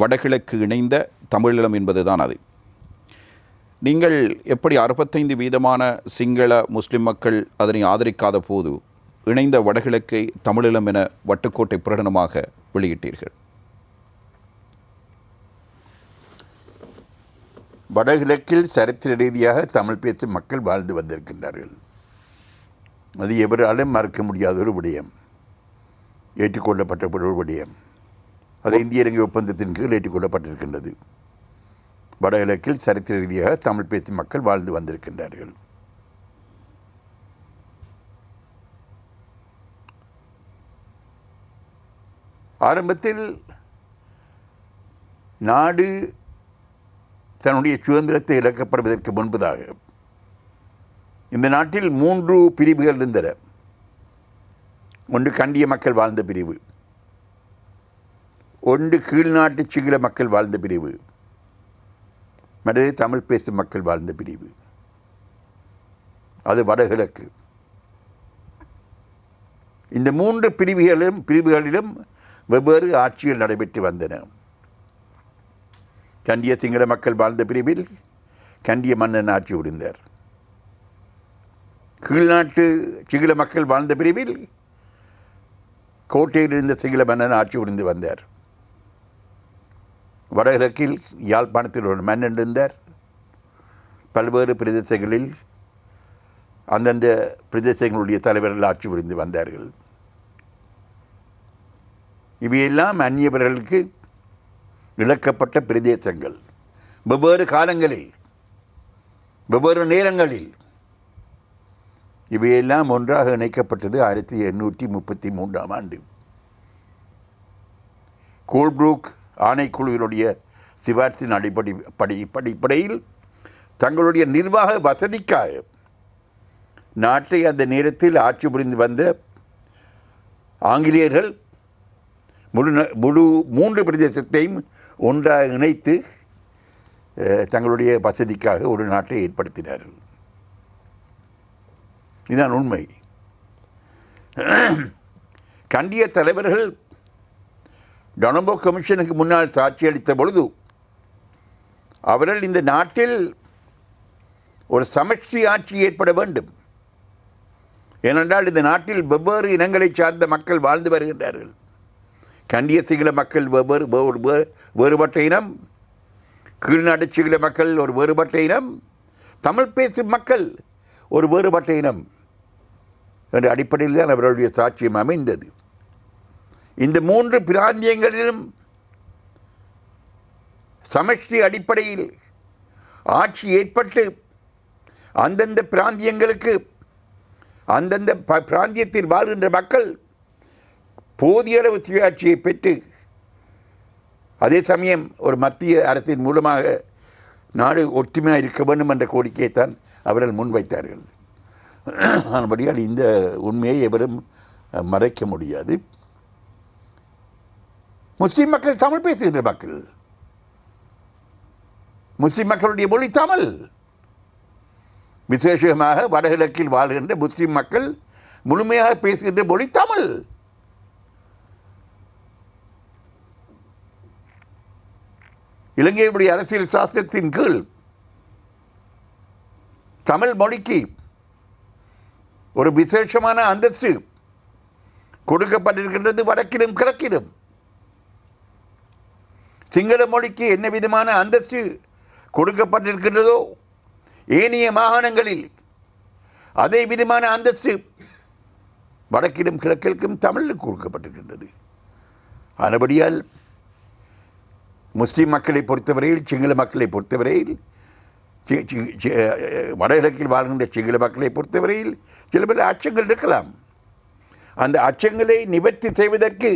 வடகிழக்கு இணைந்த தமிழீழம் என்பதுதான் அது. நீங்கள் எப்படி 65% சிங்கள முஸ்லிம் மக்கள் அதனை ஆதரிக்காத போது இணைந்த வடகிழக்கை தமிழீழம் என வட்டுக்கோட்டை பிரகடனமாக வெளியிட்டீர்கள்? வடகிழக்கில் சரித்திர ரீதியாக தமிழ் பேசும் மக்கள் வாழ்ந்து வந்திருக்கின்றார்கள். அது எவராலும் மறக்க முடியாத ஒரு விடயம், ஏற்றுக்கொள்ளப்பட்ட ஒரு விடயம். அது இந்திய இலங்கை ஒப்பந்தத்தின் கீழ் ஏற்றுக்கொள்ளப்பட்டிருக்கின்றது. வடகிழக்கில் சரித்திர ரீதியாக தமிழ் பேசும் மக்கள் வாழ்ந்து வந்திருக்கின்றார்கள். ஆரம்பத்தில் நாடு தன்னுடைய சுதந்திரத்தை இழக்கப்படுவதற்கு முன்பதாக இந்த நாட்டில் 3 பிரிவுகள் இருந்தன. ஒன்று கண்டிய மக்கள் வாழ்ந்த பிரிவு, ஒன்று கீழ்நாட்டு சிங்கள மக்கள் வாழ்ந்த பிரிவு, மற்றது தமிழ் பேசும் மக்கள் வாழ்ந்த பிரிவு. அது வடகிழக்கு. இந்த 3 பிரிவுகளிலும் வெவ்வேறு ஆட்சிகள் நடைபெற்று வந்தன. கண்டிய சிங்கள மக்கள் வாழ்ந்த பிரிவில் கண்டிய மன்னன் ஆட்சி புரிந்தார். கீழ்நாட்டு சிங்கள மக்கள் வாழ்ந்த பிரிவில் கோட்டையில் இருந்த சிங்கள மன்னன் ஆட்சி புரிந்து வந்தார். வடகிழக்கில் யாழ்ப்பாணத்தில் ஒரு மன்னன் இருந்தார். பல்வேறு பிரதேசங்களில் அந்தந்த பிரதேசங்களுடைய தலைவர்கள் ஆட்சி புரிந்து வந்தார்கள். இவையெல்லாம் அந்நியவர்களுக்கு இழக்கப்பட்ட பிரதேசங்கள். வெவ்வேறு காலங்களில் வெவ்வேறு நேரங்களில் இவையெல்லாம் ஒன்றாக இணைக்கப்பட்டது 1833ஆம் ஆண்டு. கோல்ப்ரூக் ஆணைக்குழுவினுடைய சிபாரிசின் அடிப்படையில் தங்களுடைய நிர்வாக வசதிக்காக நாட்டை அந்த நேரத்தில் ஆட்சி புரிந்து வந்த ஆங்கிலேயர்கள் முழு 3 பிரதேசத்தையும் ஒன்றாக இணைத்து தங்களுடைய வசதிக்காக ஒரு நாட்டை ஏற்படுத்தினார்கள். இதுதான் உண்மை. கண்டிய தலைவர்கள் டொனம்போ கமிஷனுக்கு முன்னால் சாட்சியளித்த பொழுது அவர்கள் இந்த நாட்டில் ஒரு சமஷ்டி ஆட்சி ஏற்பட வேண்டும். ஏனென்றால் இந்த நாட்டில் வெவ்வேறு இனங்களை சார்ந்த மக்கள் வாழ்ந்து வருகின்றார்கள். கண்டிய சிங்கள மக்கள் வேறுபட்ட இனம், கீழ்நாட்டு சிங்கள மக்கள் ஒரு வேறுபட்ட இனம், தமிழ் பேசும் மக்கள் ஒரு வேறுபட்ட இனம் என்ற அடிப்படையில் தான் அவர்களுடைய சாட்சியம் அமைந்தது. இந்த 3 பிராந்தியங்களிலும் சமஷ்டி அடிப்படையில் ஆட்சி ஏற்பட்டு அந்தந்த பிராந்தியங்களுக்கு அந்தந்த பிராந்தியத்தில் வாழ்கின்ற மக்கள் போதிய அளவு சுயாட்சியை பெற்று அதே சமயம் ஒரு மத்திய அரசின் மூலமாக நாடு ஒற்றுமையாக இருக்க வேண்டும் என்ற கோரிக்கையைத்தான் அவர்கள் முன்வைத்தார்கள். ஆனபடியால் இந்த உண்மையை எவரும் மறைக்க முடியாது. முஸ்லிம் மக்கள் தமிழ் பேசுகின்ற மக்கள், முஸ்லிம் மக்களுடைய மொழி தமிழ். விசேஷமாக வடகிழக்கில் வாழ்கின்ற முஸ்லிம் மக்கள் முழுமையாக பேசுகின்ற மொழி தமிழ். இலங்கையுடைய அரசியல் சாஸ்திரத்தின் கீழ் தமிழ் மொழிக்கு ஒரு விசேஷமான அந்தஸ்து கொடுக்கப்பட்டிருக்கின்றது வடக்கிலும் கிழக்கிலும். சிங்கள மொழிக்கு என்ன விதமான அந்தஸ்து கொடுக்கப்பட்டிருக்கின்றதோ ஏனைய மாகாணங்களில் அதே விதமான அந்தஸ்து வடக்கிலும் கிழக்கிற்கும் தமிழுக்கு கொடுக்கப்பட்டிருக்கின்றது. ஆனபடியால் முஸ்லிம் மக்களை பொறுத்தவரையில், சிங்கள மக்களை பொறுத்தவரையில், வடகிழக்கில் வாழ்கின்ற சிங்கள மக்களை பொறுத்தவரையில் சில பல அச்சங்கள் இருக்கலாம். அந்த அச்சங்களை நிவர்த்தி செய்வதற்கு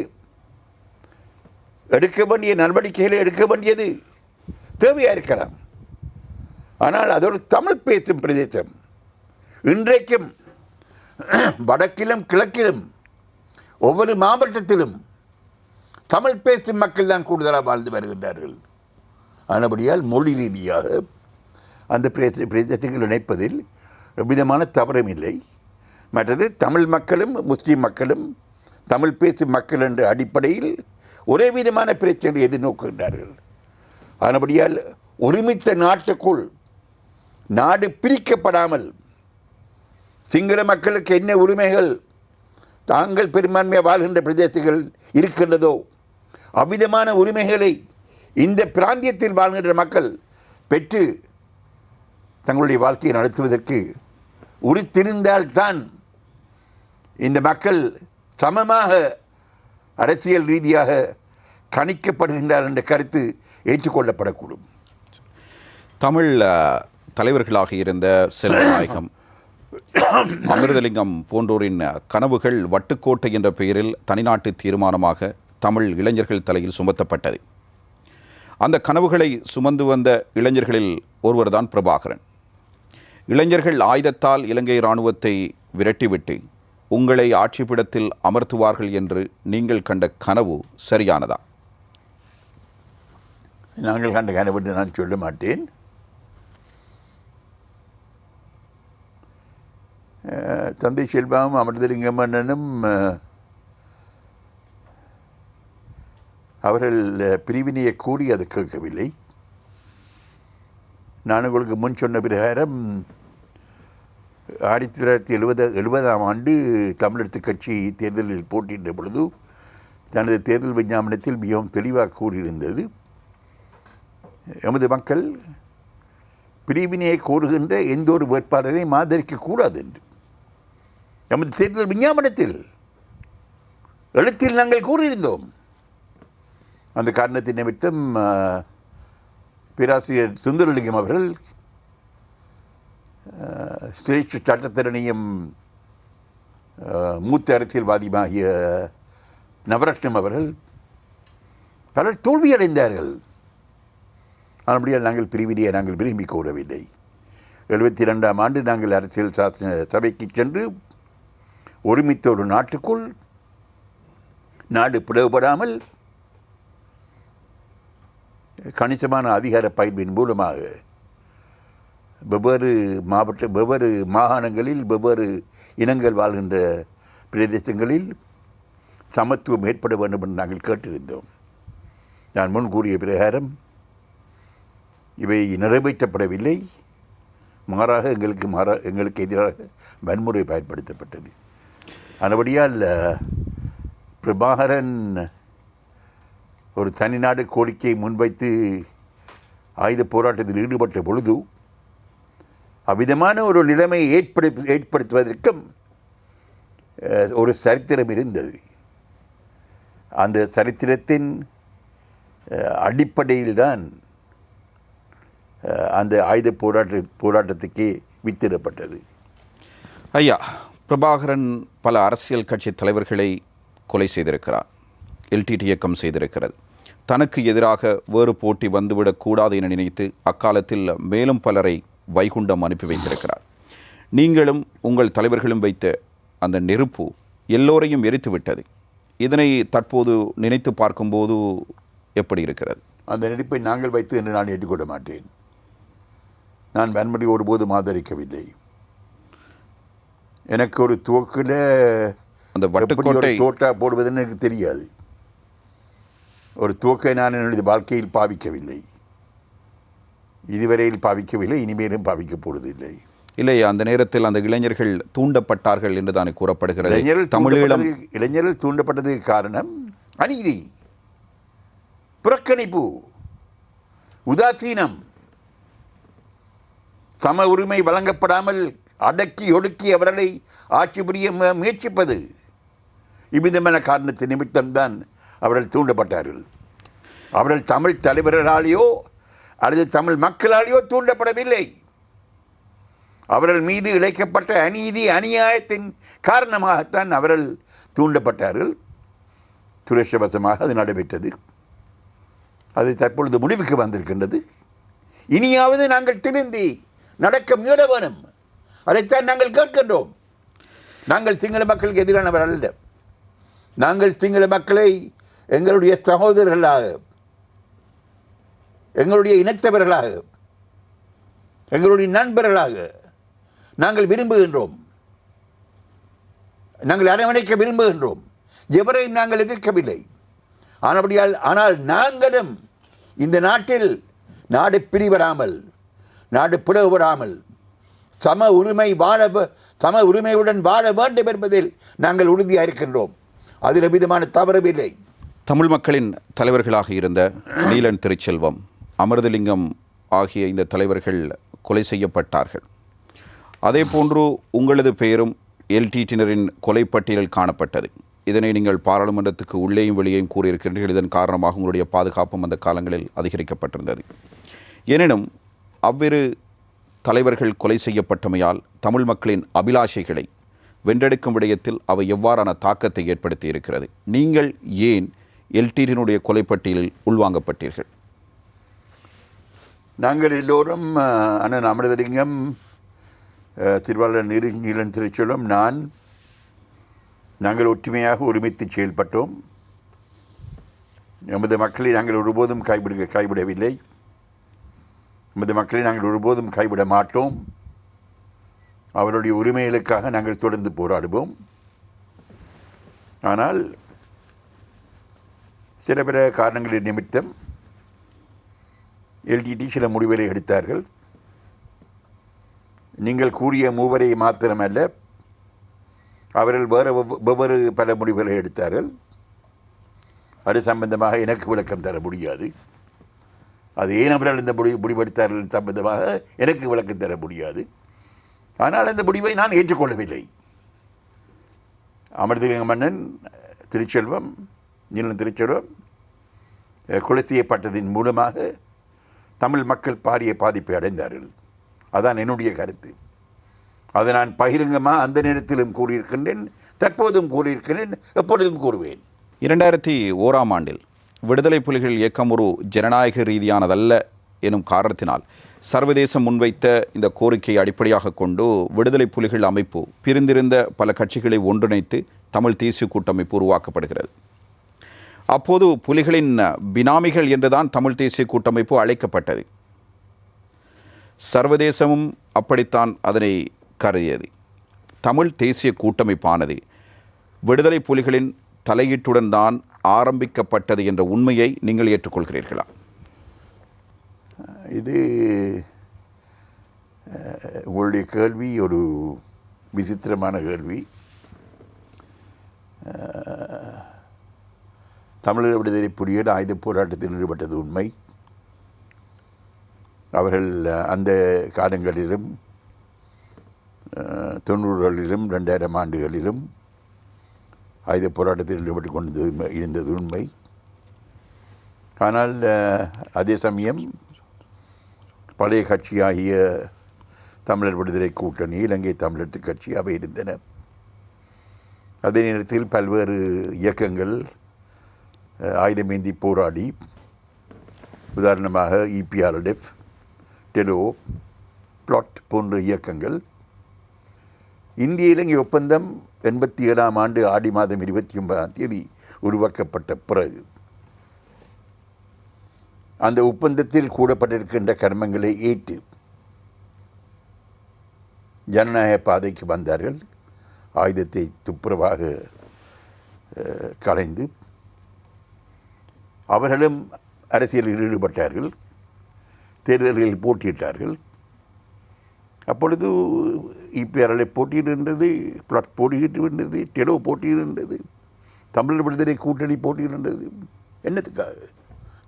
எடுக்க வேண்டிய நடவடிக்கைகளை எடுக்க வேண்டியது தேவையாக இருக்கலாம். ஆனால் அது ஒரு தமிழ் பேசும் பிரதேசம். இன்றைக்கும் வடக்கிலும் கிழக்கிலும் ஒவ்வொரு மாவட்டத்திலும் தமிழ் பேசும் மக்கள் தான் கூடுதலாக வாழ்ந்து வருகின்றார்கள். ஆனபடியால் மொழி ரீதியாக அந்த பிரதேசங்கள் இணைப்பதில் எவ்விதமான தவறும் இல்லை. மற்றது தமிழ் மக்களும் முஸ்லீம் மக்களும் தமிழ் பேசும் மக்கள் என்ற அடிப்படையில் ஒரே விதமான பிரச்சனைகளை எதிர்நோக்குகின்றார்கள். ஆனபடியால் ஒருமித்த நாட்டுக்குள் நாடு பிரிக்கப்படாமல் சிங்கள மக்களுக்கு என்ன உரிமைகள் தாங்கள் பெரும்பான்மையாக வாழ்கின்ற பிரதேசங்கள் இருக்கின்றதோ அவ்விதமான உரிமைகளை இந்த பிராந்தியத்தில் வாழ்கின்ற மக்கள் பெற்று தங்களுடைய வாழ்க்கையை நடத்துவதற்கு உறுத்திருந்தால்தான் இந்த மக்கள் சமமாக அரசியல் ரீதியாக கணிக்கப்படுகின்றார் என்ற கருத்து ஏற்றுக்கொள்ளப்படக்கூடும். தமிழ் தலைவர்களாக இருந்த செல்வநாயகம், அமிர்தலிங்கம் போன்றோரின் கனவுகள் வட்டுக்கோட்டை என்ற பெயரில் தனிநாட்டு தீர்மானமாக தமிழ் இளைஞர்கள் தலையில் சுமத்தப்பட்டது. அந்த கனவுகளை சுமந்து வந்த இளைஞர்களில் ஒருவர்தான் பிரபாகரன். இளைஞர்கள் ஆயுதத்தால் இலங்கை இராணுவத்தை விரட்டிவிட்டு உங்களை ஆட்சிப்பிடத்தில் அமர்த்துவார்கள் என்று நீங்கள் கண்ட கனவு சரியானதா? நாங்கள் கண்ட கனவு என்று நான் சொல்ல மாட்டேன். தந்தை செல்வாவும் அமிர்தலிங்கம் அண்ணனும் அவர்கள் பிரிவினையை கூறி அது கேட்கவில்லை. நான் உங்களுக்கு முன் சொன்ன பிரகாரம் 1970ஆம் ஆண்டு தமிழரசு கட்சி தேர்தலில் போட்டியிட்ட பொழுது தனது தேர்தல் விஞ்ஞாபனத்தில் மிகவும் தெளிவாக கூறியிருந்தது, எமது மக்கள் பிரிவினையை கோருகின்ற எந்த ஒரு வேட்பாளரை ஆதரிக்கக்கூடாது என்று எமது தேர்தல் விஞ்ஞாபனத்தில் எழுத்தில் நாங்கள் கூறியிருந்தோம். அந்த காரணத்தின் நிமித்தம் பேராசிரியர் சுந்தரலிங்கம் அவர்கள், சிரேஷ்ட சட்டத்திறனியும் மூத்த அரசியல்வாதியுமாகிய நவரத்னம் அவர்கள் பலர் தோல்வியடைந்தார்கள். ஆனபடியால் நாங்கள் பிரிவினையை நாங்கள் விரும்பி கோரவில்லை. 72ஆம் ஆண்டு நாங்கள் அரசியல் சபைக்கு சென்று ஒருமித்த ஒரு நாட்டுக்குள் நாடு பிளவுபடாமல் கணிசமான அதிகார பயிர்வின் மூலமாக வெவ்வேறு மாகாணங்களில் வெவ்வேறு இனங்கள் வாழ்கின்ற பிரதேசங்களில் சமத்துவம் ஏற்பட வேண்டும் என்று நாங்கள் கேட்டிருந்தோம். நான் முன் கூறிய பிரகாரம் இவை நிறைவேற்றப்படவில்லை. மாறாக எங்களுக்கு எதிராக வன்முறை பயன்படுத்தப்பட்டது. அதுபடியால் பிரபாகரன் ஒரு தனிநாடு கோரிக்கையை முன்வைத்து ஆயுத போராட்டத்தில் ஈடுபட்ட பொழுது அவ்விதமான ஒரு நிலைமையை ஏற்படுத்துவதற்கும் ஒரு சரித்திரம் இருந்தது. அந்த சரித்திரத்தின் அடிப்படையில்தான் அந்த ஆயுத போராட்டத்துக்கே வித்திடப்பட்டது. ஐயா, பிரபாகரன் பல அரசியல் கட்சி தலைவர்களை கொலை செய்திருக்கிறார். எல்டிடி இயக்கம் செய்திருக்கிறது. தனக்கு எதிராக வேறு போட்டி வந்துவிடக்கூடாது என நினைத்து அக்காலத்தில் மேலும் பலரை வைகுண்டம் அனுப்பி வைத்திருக்கிறார். நீங்களும் உங்கள் தலைவர்களும் வைத்த அந்த நெருப்பு எல்லோரையும் எரித்து விட்டது. இதனை தற்போது நினைத்து பார்க்கும்போது எப்படி இருக்கிறது? அந்த நெருப்பை நாங்கள் வைத்து என்று நான் ஏற்றுக்கொள்ள மாட்டேன். நான் வன்முறை ஒருபோதும் ஆதரிக்கவில்லை. எனக்கு ஒரு துவக்கில் அந்த வட்டுக்கோட்டை தோட்டா போடுவதுன்னு எனக்கு தெரியாது. ஒரு துவக்கை நான் என்னுடைய வாழ்க்கையில் பாவிக்கவில்லை, இதுவரையில் பாவிக்கவில்லை, இனிமேலும் பாவிக்கப் போவதில்லை. இல்லை, அந்த நேரத்தில் அந்த இளைஞர்கள் தூண்டப்பட்டார்கள் என்று தானே கூறப்படுகிறது. இளைஞர்கள் தூண்டப்பட்டதுக்கு காரணம் அநீதி, புறக்கணிப்பு, உதாசீனம், சம உரிமை வழங்கப்படாமல் அடக்கி ஒடுக்கி அவர்களை ஆட்சி புரிய முயற்சிப்பது. இவ்விதமான காரணத்தின் நிமித்தம்தான் அவர்கள் தூண்டப்பட்டார்கள். அவர்கள் தமிழ் தலைவர்களாலேயோ அல்லது தமிழ் மக்களாலேயோ தூண்டப்படவில்லை. அவர்கள் மீது இழைக்கப்பட்ட அநீதி அநியாயத்தின் காரணமாகத்தான் அவர்கள் தூண்டப்பட்டார்கள். துரஷ்டவசமாக அது நடைபெற்றது. அது தற்பொழுது முடிவுக்கு வந்திருக்கின்றது. இனியாவது நாங்கள் திருந்தி நடக்க முயல வேணும். அதைத்தான் நாங்கள் கேட்கின்றோம். நாங்கள் சிங்கள மக்களுக்கு எதிரானவர் அல்ல. நாங்கள் சிங்கள மக்களை எங்களுடைய சகோதரர்களாக, எங்களுடைய இனத்தவர்களாக, எங்களுடைய நண்பர்களாக நாங்கள் விரும்புகின்றோம். நாங்கள் அரவணைக்க விரும்புகின்றோம். எவரையும் நாங்கள் எதிர்க்கவில்லை. ஆனால் நாங்களும் இந்த நாட்டில் நாடு பிரிவராமல், நாடு பிளவுபடாமல் சம உரிமையுடன் வாழ வேண்டும் என்பதில் நாங்கள் உறுதியாக இருக்கின்றோம். அதில் விதமான தவறவில்லை. தமிழ் மக்களின் தலைவர்களாக இருந்த நீலன் திருச்செல்வம், அமிர்தலிங்கம் ஆகிய இந்த தலைவர்கள் கொலை செய்யப்பட்டார்கள். அதே போன்று உங்களது பெயரும் எல்டிடியினரின் கொலைப்பட்டியலில் காணப்பட்டது. இதனை நீங்கள் பாராளுமன்றத்துக்கு உள்ளேயும் வெளியேயும் கூறியிருக்கிறீர்கள். இதன் காரணமாக உங்களுடைய பாதுகாப்பும் அந்த காலங்களில் அதிகரிக்கப்பட்டிருந்தது. எனினும் அவ்விரு தலைவர்கள் கொலை செய்யப்பட்டமையால் தமிழ் மக்களின் அபிலாஷைகளை வென்றெடுக்கும் விடயத்தில் அவை எவ்வாறான தாக்கத்தை ஏற்படுத்தி இருக்கிறது? நீங்கள் ஏன் எல்டிடியினுடைய கொலைப்பட்டியலில் உள்வாங்கப்பட்டீர்கள்? நாங்கள் எல்லோரும் அண்ணன் அமிர்தலிங்கம், திருவாளர் நீலன் திருச்செல்வம், நாங்கள் ஒற்றுமையாக ஒருமித்து செயல்பட்டோம். நமது மக்களை நாங்கள் ஒருபோதும் கைவிடவில்லை. நமது மக்களை நாங்கள் ஒருபோதும் கைவிட மாட்டோம். அவருடைய உரிமைகளுக்காக நாங்கள் தொடர்ந்து போராடுவோம். ஆனால் சில பிற காரணங்களின் நிமித்தம் எல்டிடி சில முடிவுகளை எடுத்தார்கள். நீங்கள் கூறிய மூவரை மாத்திரமல்ல, அவர்கள் வெவ்வேறு பல முடிவுகளை எடுத்தார்கள். அது சம்பந்தமாக எனக்கு விளக்கம் தர முடியாது. அது ஏன் அவர்கள் இந்த முடிவெடுத்தார்கள் சம்பந்தமாக எனக்கு விளக்கம் தர முடியாது. ஆனால் அந்த முடிவை நான் ஏற்றுக்கொள்ளவில்லை. அமிர்தலிங்க மன்னன் திருச்செல்வம், நீலன் திருச்செல்வம் கொலை செய்யப்பட்டதின் மூலமாக தமிழ் மக்கள் பாரிய பாதிப்பை அடைந்தார்கள். அதான் என்னுடைய கருத்து. அதை நான் பகிரங்கமாக அந்த நேரத்திலும் கூறியிருக்கின்றேன், தற்போதும் கூறியிருக்கிறேன், எப்பொழுதும் கூறுவேன். 2001ஆம் ஆண்டில் விடுதலை புலிகள் இயக்கம் ஒரு ஜனநாயக ரீதியானதல்ல எனும் காரணத்தினால் சர்வதேசம் முன்வைத்த இந்த கோரிக்கையை அடிப்படையாக கொண்டு விடுதலை புலிகள் அமைப்பு பிரிந்திருந்த பல கட்சிகளை ஒன்றிணைத்து தமிழ் தேசிய கூட்டமைப்பு உருவாக்கப்படுகிறது. அப்போது புலிகளின் பினாமிகள் என்றுதான் தமிழ் தேசிய கூட்டமைப்பு அழைக்கப்பட்டது. சர்வதேசமும் அப்படித்தான் அதனை கருதியது. தமிழ் தேசிய கூட்டமைப்பானது விடுதலை புலிகளின் தலையீட்டுடன் தான் ஆரம்பிக்கப்பட்டது என்ற உண்மையை நீங்கள் ஏற்றுக்கொள்கிறீர்களா? இது உங்களுடைய கேள்வி ஒரு விசித்திரமான கேள்வி. தமிழர் விடுதலை புலிகள் ஆயுத போராட்டத்தில் ஈடுபட்டது உண்மை. அவர்கள் அந்த காலங்களிலும் 90களிலும் 2000 ஆண்டுகளிலும் ஆயுத போராட்டத்தில் ஈடுபட்டு கொண்டு இருந்தது உண்மை. ஆனால் அதே சமயம் பழைய கட்சியாகிய தமிழர் விடுதலை கூட்டணி, இலங்கை தமிழர் கட்சி அவை இருந்தன. அதே நேரத்தில் பல்வேறு இயக்கங்கள் ஆயுதமேந்தி போராடி, உதாரணமாக EPRDF, டெலோ, பிளாட் போன்ற இயக்கங்கள் இந்திய இலங்கை ஒப்பந்தம் 87ஆம் ஆண்டு ஆடி மாதம் 29ஆம் தேதி உருவாக்கப்பட்ட பிறகு அந்த ஒப்பந்தத்தில் கூடப்பட்டிருக்கின்ற கர்மங்களை ஏற்று ஜனநாயக பாதைக்கு வந்தார்கள். ஆயுதத்தை துப்புரவாக களைந்து அவர்களும் அரசியலில் ஈடுபட்டார்கள், தேர்தல்களில் போட்டியிட்டார்கள். அப்பொழுது EPRDF போட்டியிடுகின்றது, பிளாட் போட்டியிடுகின்றது, டெலோ போட்டியிடுகின்றது, தமிழர் விடுதலை கூட்டணி போட்டியிடுகின்றது. என்னத்துக்காக?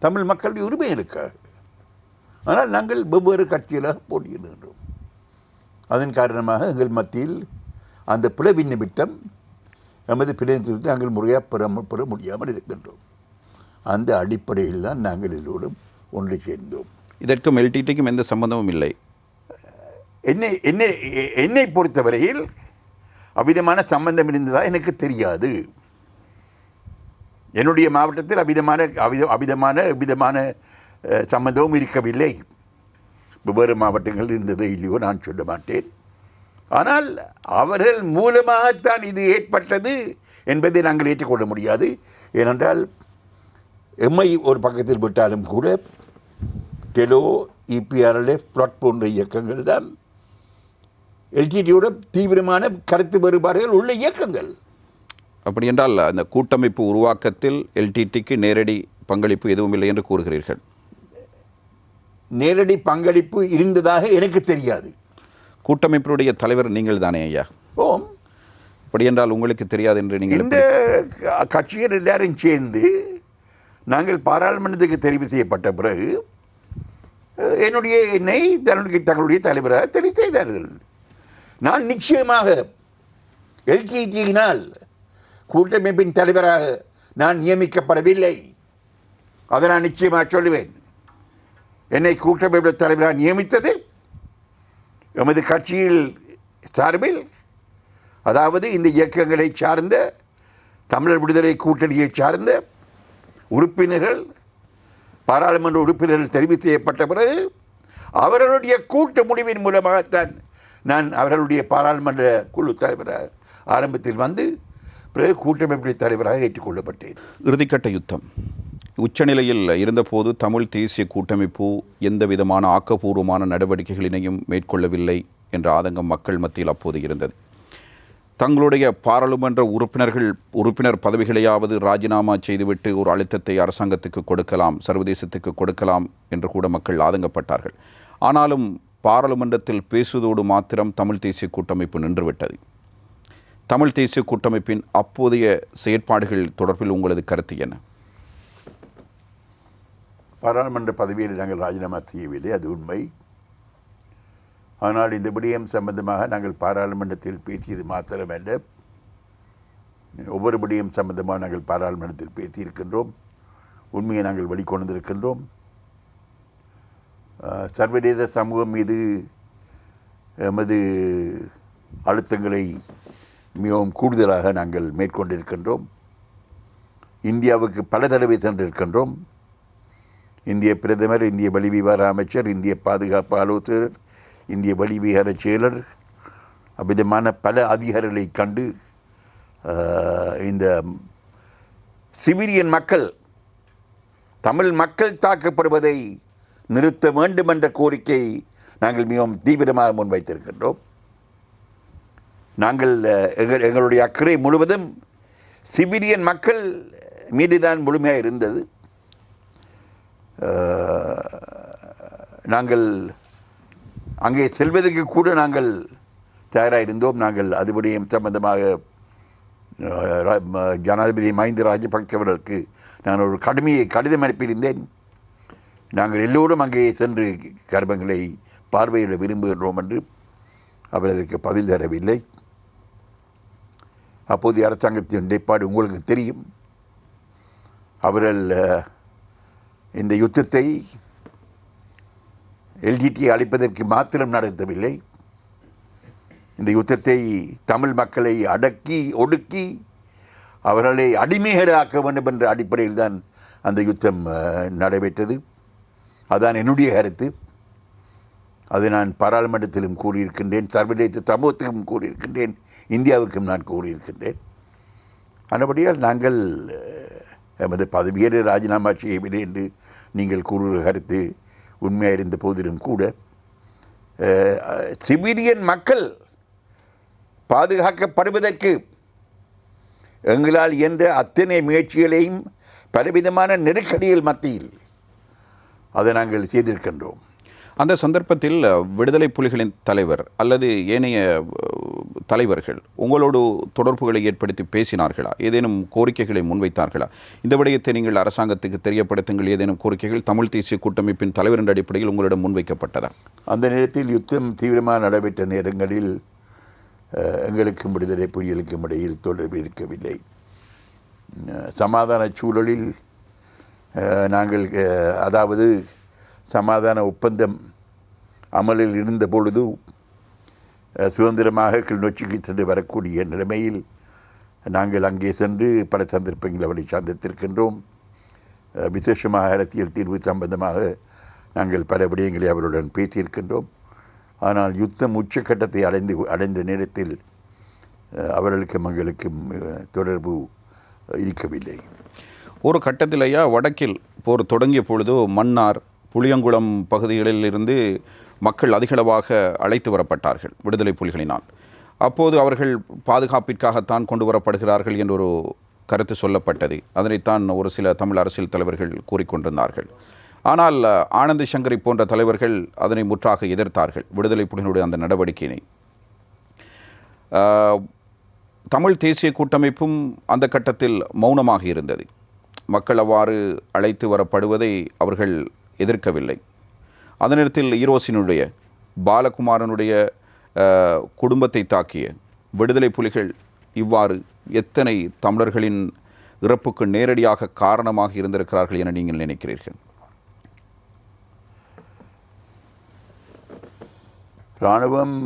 தமிழ் மக்களுடைய உரிமைகளுக்காக. ஆனால் நாங்கள் வெவ்வேறு கட்சிகளாக போட்டியிடுகின்றோம். அதன் காரணமாக எங்கள் மத்தியில் அந்த பிளவின் நிமித்தம் நமது பிரதிநிதித்துவத்தை நாங்கள் முறையாக பெற முடியாமல் இருக்கின்றோம். அந்த அடிப்படையில் தான் நாங்கள் எல்லோரும் ஒன்று சேர்ந்தோம். இதற்கும் LTTக்கும் எந்த சம்பந்தமும் இல்லை. என்னை பொறுத்தவரையில் அவ்விதமான சம்பந்தம் இருந்ததா எனக்கு தெரியாது. என்னுடைய மாவட்டத்தில் அவ்விதமான சம்பந்தமும் இருக்கவில்லை. வெவ்வேறு மாவட்டங்கள் இருந்ததோ இல்லையோ நான் சொல்ல மாட்டேன். ஆனால் அவர்கள் மூலமாகத்தான் இது ஏற்பட்டது என்பதை நாங்கள் ஏற்றுக்கொள்ள முடியாது. ஏனென்றால் எம்ஐ ஒரு பக்கத்தில் விட்டாலும் கூட டெலோ, EPRDF, பிளாட் போன்ற இயக்கங்கள் தான் LTTயோட தீவிரமான கருத்து வேறுபாடுகள் உள்ள இயக்கங்கள். அப்படி என்றால் அந்த கூட்டமைப்பு உருவாக்கத்தில் LTTக்கு நேரடி பங்களிப்பு எதுவும் இல்லை என்று கூறுகிறீர்கள். நேரடி பங்களிப்பு இருந்ததாக எனக்கு தெரியாது. கூட்டமைப்பினுடைய தலைவர் நீங்கள் தானே ஐயா? ஓம். அப்படி என்றால் உங்களுக்கு தெரியாது என்று நீங்கள் இந்த கட்சிகள் எல்லாரும் சேர்ந்து நாங்கள் பாராளுமன்றத்துக்கு தெரிவு செய்யப்பட்ட பிறகு என்னை தங்களுடைய தலைவராக தெரிவு செய்தார்கள். நான் நிச்சயமாக LTTயினால் கூட்டமைப்பின் தலைவராக நான் நியமிக்கப்படவில்லை. அதை நான் நிச்சயமாக சொல்லுவேன். என்னை கூட்டமைப்பு தலைவராக நியமித்தது எமது கட்சியில் சார்பில், அதாவது இந்த இயக்கங்களை சார்ந்த தமிழர் விடுதலை கூட்டணியை சார்ந்த உறுப்பினர்கள், பாராளுமன்ற உறுப்பினர்கள் தெரிவு செய்யப்பட்ட பிறகு அவர்களுடைய கூட்டு முடிவின் மூலமாகத்தான் நான் அவர்களுடைய பாராளுமன்ற குழு தலைவராக ஆரம்பத்தில் வந்து பிறகு கூட்டமைப்பு தலைவராக ஏற்றுக்கொள்ளப்பட்டேன். இறுதிக்கட்ட யுத்தம் உச்சநிலையில் இருந்தபோது தமிழ் தேசிய கூட்டமைப்பு எந்த விதமான ஆக்கப்பூர்வமான நடவடிக்கைகளினையும் மேற்கொள்ளவில்லை என்ற ஆதங்கம் மக்கள் மத்தியில் அப்போது இருந்தது. தங்களுடைய பாராளுமன்ற உறுப்பினர் பதவிகளையாவது ராஜினாமா செய்துவிட்டு ஒரு அழுத்தத்தை அரசாங்கத்துக்கு கொடுக்கலாம், சர்வதேசத்துக்கு கொடுக்கலாம் என்று கூட மக்கள் ஆதங்கப்பட்டார்கள். ஆனாலும் பாராளுமன்றத்தில் பேசுவதோடு மாத்திரம் தமிழ் தேசிய கூட்டமைப்பு நின்றுவிட்டது. தமிழ் தேசிய கூட்டமைப்பின் அப்போதைய செயற்பாடுகள் தொடர்பில் உங்களது கருத்து என்ன? பாராளுமன்ற பதவியில் நாங்கள் ராஜினாமா செய்யவில்லை, அது உண்மை. ஆனால் இந்த விடயம் சம்பந்தமாக நாங்கள் பாராளுமன்றத்தில் பேசியது மாத்திரமல்ல, ஒவ்வொரு விடயம் சம்பந்தமாக நாங்கள் பாராளுமன்றத்தில் பேசியிருக்கின்றோம். உண்மையை நாங்கள் வெளிக்கொண்டிருக்கின்றோம். சர்வதேச சமூகம் மீது எமது அழுத்தங்களை மிகவும் கூடுதலாக நாங்கள் மேற்கொண்டிருக்கின்றோம். இந்தியாவுக்கு பல தடவை சென்றிருக்கின்றோம். இந்திய பிரதமர், இந்திய வெளிவிவகார அமைச்சர், இந்திய பாதுகாப்பு ஆலோசகர், இந்திய வெளிவிவகார செயலர், அவ்விதமான பல அதிகாரிகளை கண்டு இந்த சிவிலியன் மக்கள், தமிழ் மக்கள் தாக்கப்படுவதை நிறுத்த வேண்டும் என்ற கோரிக்கை நாங்கள் மிகவும் தீவிரமாக முன்வைத்திருக்கின்றோம். நாங்கள் எங்களுடைய அக்கறை முழுவதும் சிவிலியன் மக்கள் மீதுதான் முழுமையாக இருந்தது. நாங்கள் அங்கே செல்வதற்கு கூட நாங்கள் தயாராக இருந்தோம். நாங்கள் அதுபடியும் சம்பந்தமாக ஜனாதிபதி மஹிந்த ராஜபக்ச அவர்களுக்கு நான் ஒரு கடிதம் அனுப்பியிருந்தேன். நாங்கள் எல்லோரும் அங்கே சென்று கர்மங்களை பார்வையிட விரும்புகின்றோம் என்று. அவர் அதற்கு பதில் தரவில்லை. அப்போதைய அரசாங்கத்தின் நிலைப்பாடு உங்களுக்கு தெரியும். அவர்கள் இந்த யுத்தத்தை LTT அளிப்பதற்கு மாத்திரம் நடத்தவில்லை, இந்த யுத்தத்தை தமிழ் மக்களை அடக்கி ஒடுக்கி அவர்களை அடிமைகளாக்க வேண்டும் என்ற அடிப்படையில் தான் அந்த யுத்தம் நடைபெற்றது. அதுதான் என்னுடைய கருத்து. அதை நான் பாராளுமன்றத்திலும் கூறியிருக்கின்றேன், சர்வதேச சமூகத்துக்கும் கூறியிருக்கின்றேன், இந்தியாவுக்கும் நான் கூறியிருக்கின்றேன். ஆனபடியால் நாங்கள் எமது பதவியை ராஜினாமா செய்யவில்லை என்று நீங்கள் கூறுகிற கருத்து உண்மையாக இருந்த போதிலும் கூட சிவிலியன் மக்கள் பாதுகாக்கப்படுவதற்கு எங்களால் இயன்ற அத்தனை முயற்சிகளையும் பலவிதமான நெருக்கடிகள் மத்தியில் அதை நாங்கள் செய்திருக்கின்றோம். அந்த சந்தர்ப்பத்தில் விடுதலை புலிகளின் தலைவர் அல்லது ஏனைய தலைவர்கள் உங்களோடு தொடர்புகளை ஏற்படுத்தி பேசினார்களா? ஏதேனும் கோரிக்கைகளை முன்வைத்தார்களா? இந்த விடயத்தை நீங்கள் அரசாங்கத்துக்கு தெரியப்படுத்துங்கள், ஏதேனும் கோரிக்கைகள் தமிழ் தேசிய கூட்டமைப்பின் தலைவர் என்ற அடிப்படையில் உங்களிடம் முன்வைக்கப்பட்டதா? அந்த நேரத்தில் யுத்தம் தீவிரமாக நடைபெற்ற நேரங்களில் எங்களுக்கும் விடுதலை புலிகளுக்கும் இடையில் தொடர்பு இருக்கவில்லை. சமாதான சூழலில் நாங்கள் அதாவது சமாதான ஒப்பந்தம் அமலில் இருந்த பொழுது சுதந்திரமாக கிளிநொச்சிக்கு சென்று வரக்கூடிய நிலைமையில் நாங்கள் அங்கே சென்று பல சந்தர்ப்பங்கள் அவரை சந்தித்திருக்கின்றோம். விசேஷமாக அரசியல் தீர்வு சம்பந்தமாக நாங்கள் பல விடயங்களை அவருடன் பேசியிருக்கின்றோம். ஆனால் யுத்தம் உச்சக்கட்டத்தை அடைந்த நேரத்தில் அவர்களுக்கும் எங்களுக்கும் தொடர்பு இருக்கவில்லை. ஒரு கட்டத்திலேயா வடக்கில் போர் தொடங்கிய பொழுது மன்னார் புளியங்குளம் பகுதிகளில் இருந்து மக்கள் அதிகளவாக அழைத்து வரப்பட்டார்கள் விடுதலை புலிகளினால். அப்போது அவர்கள் பாதுகாப்பிற்காகத்தான் கொண்டு வரப்படுகிறார்கள் என்ற ஒரு கருத்து சொல்லப்பட்டது. அதனைத்தான் ஒரு சில தமிழ் அரசியல் தலைவர்கள் கூறிக்கொண்டிருந்தார்கள். ஆனால் ஆனந்த் சங்கரி போன்ற தலைவர்கள் அதனை முற்றாக எதிர்த்தார்கள், விடுதலை புலிகளுடைய அந்த நடவடிக்கையினை. தமிழ் தேசிய கூட்டமைப்பும் அந்த கட்டத்தில் மௌனமாக இருந்தது. மக்கள் அவ்வாறு அழைத்து வரப்படுவதை அவர்கள் எதிர்க்கவில்லை. அந்த நேரத்தில் ஈரோசினுடைய பாலகுமாரனுடைய குடும்பத்தை தாக்கிய விடுதலை புலிகள் இவ்வாறு எத்தனை தமிழர்களின் இறப்புக்கு நேரடியாக காரணமாக இருந்திருக்கிறார்கள் என நீங்கள் நினைக்கிறீர்கள்? இராணுவம்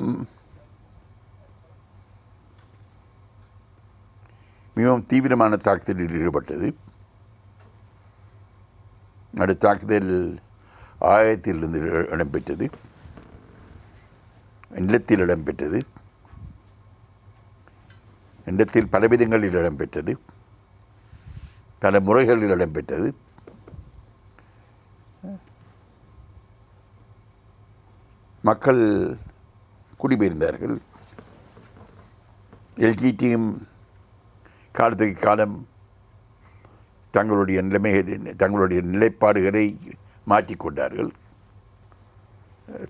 மிகவும் தீவிரமான தாக்குதலில் ஈடுபட்டது. அந்த தாக்குதல் ஆயத்திலிருந்து இடம்பெற்றது, நிலத்தில் இடம்பெற்றது, நிலத்தில் பலவிதங்களில் இடம்பெற்றது, பல முறைகளில் இடம்பெற்றது. மக்கள் குடிபெயர்ந்தார்கள். எல்டிடியும் காலத்துக்கு காலம் தங்களுடைய நிலைப்பாடுகளை மாற்றிக்கொண்டார்கள்.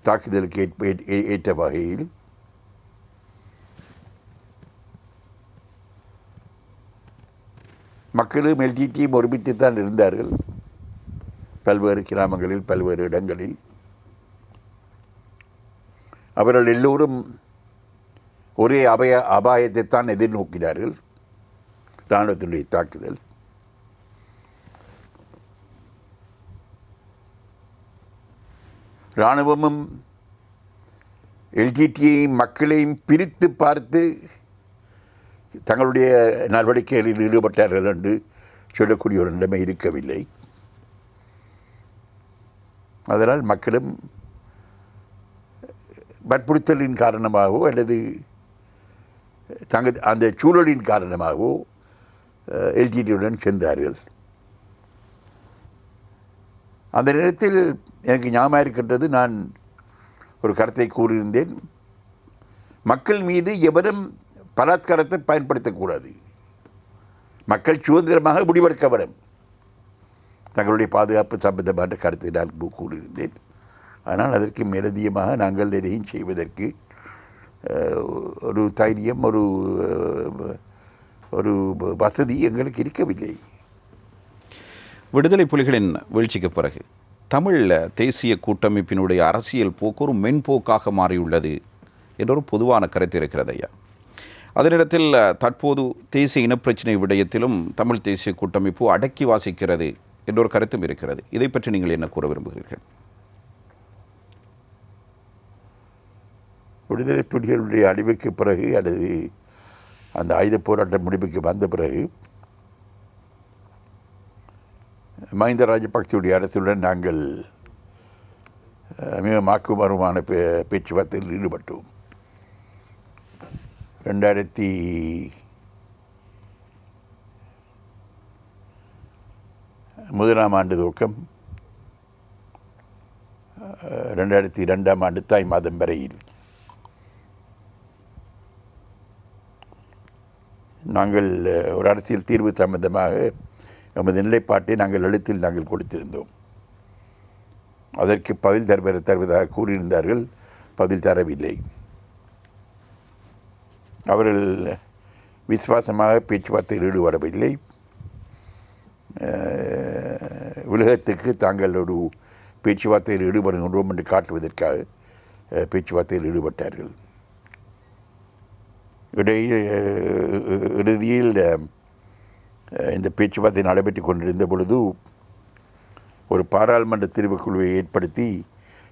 தாக்குதலுக்கு ஏற்ற வகையில் மக்களும் எல்டிடியும் ஒருமித்துத்தான் இருந்தார்கள். பல்வேறு கிராமங்களில் பல்வேறு இடங்களில் அவர்கள் எல்லோரும் ஒரே அபாயத்தை தான் எதிர்நோக்கினார்கள். இராணுவத்தினுடைய தாக்குதல் இராணுவமும் எல்டிடியையும் மக்களையும் பிரித்து பார்த்து தங்களுடைய நடவடிக்கைகளில் ஈடுபட்டார்கள் என்று சொல்லக்கூடிய ஒரு நிலைமை இருக்கவில்லை. அதனால் மக்களும் வற்புறுத்தலின் காரணமாகவோ அல்லது அந்த சூழலின் காரணமாகவோ எல்டிடியுடன் சென்றார்கள். அந்த நேரத்தில் எனக்கு ஞாபகம் இருக்கின்றது, நான் ஒரு கருத்தை கூறியிருந்தேன். மக்கள் மீது எவரும் பலாத்காரத்தை பயன்படுத்தக்கூடாது. மக்கள் சுதந்திரமாக முடிவெடுக்க வரும். தங்களுடைய பாதுகாப்பு சம்பந்தமான கருத்தை நான் கூறியிருந்தேன். ஆனால் அதற்கு மேலதிகமாக நாங்கள் எதையும் செய்வதற்கு ஒரு தைரியம், ஒரு வசதி எங்களுக்கு இருக்கவில்லை. விடுதலை புலிகளின் வீழ்ச்சிக்கு பிறகு தமிழ் தேசிய கூட்டமைப்பினுடைய அரசியல் போக்கு ஒரு மென்போக்காக மாறியுள்ளது என்றொரு பொதுவான கருத்து இருக்கிறது ஐயா. அதே நேரத்தில் தற்போது தேசிய இனப்பிரச்சினை விடயத்திலும் தமிழ் தேசிய கூட்டமைப்பு அடக்கி வாசிக்கிறது என்றொரு கருத்தும் இருக்கிறது. இதை பற்றி நீங்கள் என்ன கூற விரும்புகிறீர்கள்? விடுதலை புலிகளுடைய அழிவுக்கு பிறகு அல்லது அந்த ஆயுத போராட்ட முடிவுக்கு வந்த பிறகு மஹிந்த ராஜபக்சவுடைய அரசுடன் நாங்கள் மிக மாக்குமாருமான பேச்சுவார்த்தையில் ஈடுபட்டோம். 2001 ஆண்டு துவக்கம் 2002 ஆண்டு தாய் மாதம் வரையில் நாங்கள் ஒரு அரசியல் தீர்வு சம்பந்தமாக நமது நிலைப்பாட்டை நாங்கள் எழுத்தில் நாங்கள் கொடுத்திருந்தோம். அதற்கு பதில் தருவதாக கூறியிருந்தார்கள். பதில் தரவில்லை. அவர்கள் விசுவாசமாக பேச்சுவார்த்தையில் ஈடுபடவில்லை. உலகத்துக்கு தாங்கள் ஒரு பேச்சுவார்த்தையில் ஈடுபடுகின்றோம் என்று காட்டுவதற்காக பேச்சுவார்த்தையில் ஈடுபட்டார்கள். இறுதியில் இந்த பேச்சுவார்த்தை நடைபெற்று கொண்டிருந்த பொழுது ஒரு பாராளுமன்ற தெரிவுக்குழுவை ஏற்படுத்தி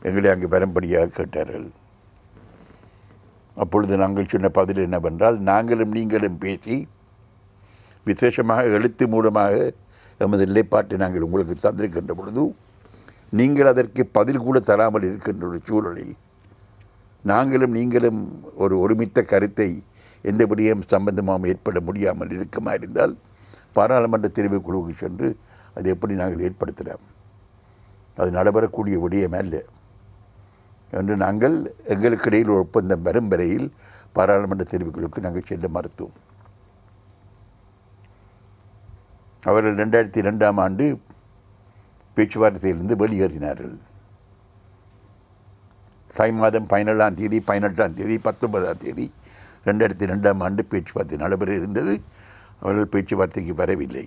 எங்களை அங்கு வரும்படியாக கேட்டார்கள். அப்பொழுது நாங்கள் சொன்ன பதில் என்னவென்றால், நாங்களும் நீங்களும் பேசி விசேஷமாக எழுத்து மூலமாக எமது நிலைப்பாட்டை நாங்கள் உங்களுக்கு தந்திருக்கின்ற பொழுது நீங்கள் அதற்கு பதில் கூட தராமல் இருக்கின்ற ஒரு சூழலில் நாங்களும் நீங்களும் ஒரு ஒருமித்த கருத்தை எந்த விடயம் சம்பந்தமாக ஏற்பட முடியாமல் இருக்குமா இருந்தால் பாராளுமன்ற தெரிவுக்குழுவுக்கு சென்று அதை எப்படி நாங்கள் ஏற்படுத்தலாம், அது நடைபெறக்கூடிய விடயம் அல்ல என்று நாங்கள் எங்களுக்கு இடையில் ஒரு ஒப்பந்தம் வரும் வரையில் பாராளுமன்ற தெரிவுகளுக்கு நாங்கள் செல்ல மறுத்தோம். அவர்கள் 2002 ஆண்டு பேச்சுவார்த்தையிலிருந்து வெளியேறினார்கள். தை மாதம் 17ஆம் தேதி 19ஆம் தேதி 2002 ஆண்டு பேச்சுவார்த்தை நடைபெற இருந்தது. அவர்கள் பேச்சுவார்த்தைக்கு வரவில்லை.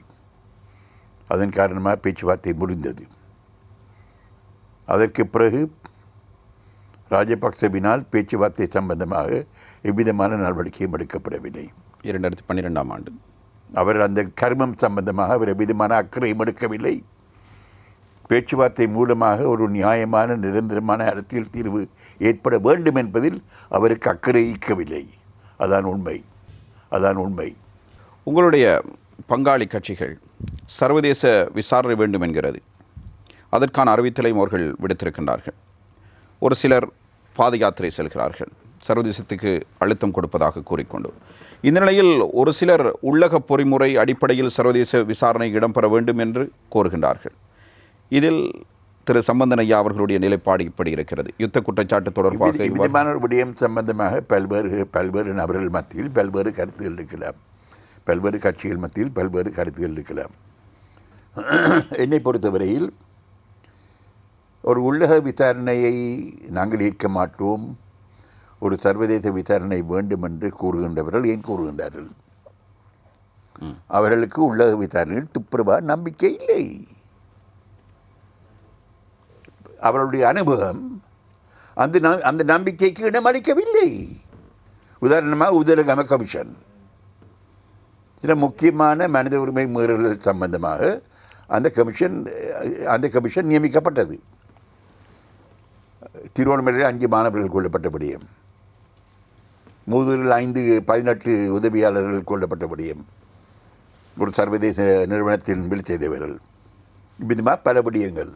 அதன் காரணமாக பேச்சுவார்த்தை முடிந்தது. அதற்கு பிறகு ராஜபக்சவினால் பேச்சுவார்த்தை சம்பந்தமாக எவ்விதமான நடவடிக்கையும் எடுக்கப்படவில்லை. 2012 ஆண்டு அவர் அந்த கர்மம் சம்பந்தமாக அவர் எவ்விதமான அக்கறையும் எடுக்கவில்லை. பேச்சுவார்த்தை மூலமாக ஒரு நியாயமான நிரந்தரமான அரசியல் தீர்வு ஏற்பட வேண்டும் என்பதில் அவருக்கு அக்கறை ஈர்க்கவில்லை. அதான் உண்மை. உங்களுடைய பங்காளி கட்சிகள் சர்வதேச விசாரணை வேண்டும் என்கிறது. அதற்கான அறிவித்தலையும் அவர்கள் விடுத்திருக்கின்றார்கள். ஒரு சிலர் பாத யாத்திரை செல்கிறார்கள், சர்வதேசத்துக்கு அழுத்தம் கொடுப்பதாக கூறிக்கொண்டு. இந்த நிலையில் ஒரு சிலர் உள்ளக பொறிமுறை அடிப்படையில் சர்வதேச விசாரணை இடம்பெற வேண்டும் என்று கோருகின்றார்கள். இதில் திரு சம்பந்தன் ஐயா அவர்களுடைய நிலைப்பாடு இப்படி இருக்கிறது. யுத்த குற்றச்சாட்டு தொடர்பாக விதமான விடயம் சம்பந்தமாக பல்வேறு நபர்கள் மத்தியில் பல்வேறு கருத்துகள் இருக்கலாம், பல்வேறு கட்சிகள் மத்தியில் பல்வேறு கருத்துகள் இருக்கலாம். என்னை பொறுத்தவரையில் ஒரு உள்ளக விசாரணையை நாங்கள் ஏற்க மாட்டோம், ஒரு சர்வதேச விசாரணை வேண்டும் என்று கூறுகின்றவர்கள் ஏன் கூறுகின்றார்கள்? அவர்களுக்கு உள்ளக விசாரணையில் துப்புரவா நம்பிக்கை இல்லை. அவர்களுடைய அனுபவம் அந்த நம்பிக்கைக்கு இடமளிக்கவில்லை. உதாரணமாக உதயகம கமிஷன் சில முக்கியமான மனித உரிமை மீறல்கள் சம்பந்தமாக அந்த கமிஷன் நியமிக்கப்பட்டது. திருவண்ணாமலையில் 5 மாணவர்கள் கொல்லப்பட்டபடியும், மூதூரில் 18 உதவியாளர்கள் கொல்லப்பட்டபடியும், ஒரு சர்வதேச நிறுவனத்தின் வீழ் செய்தவர்கள், விதமாக பல விடயங்கள்.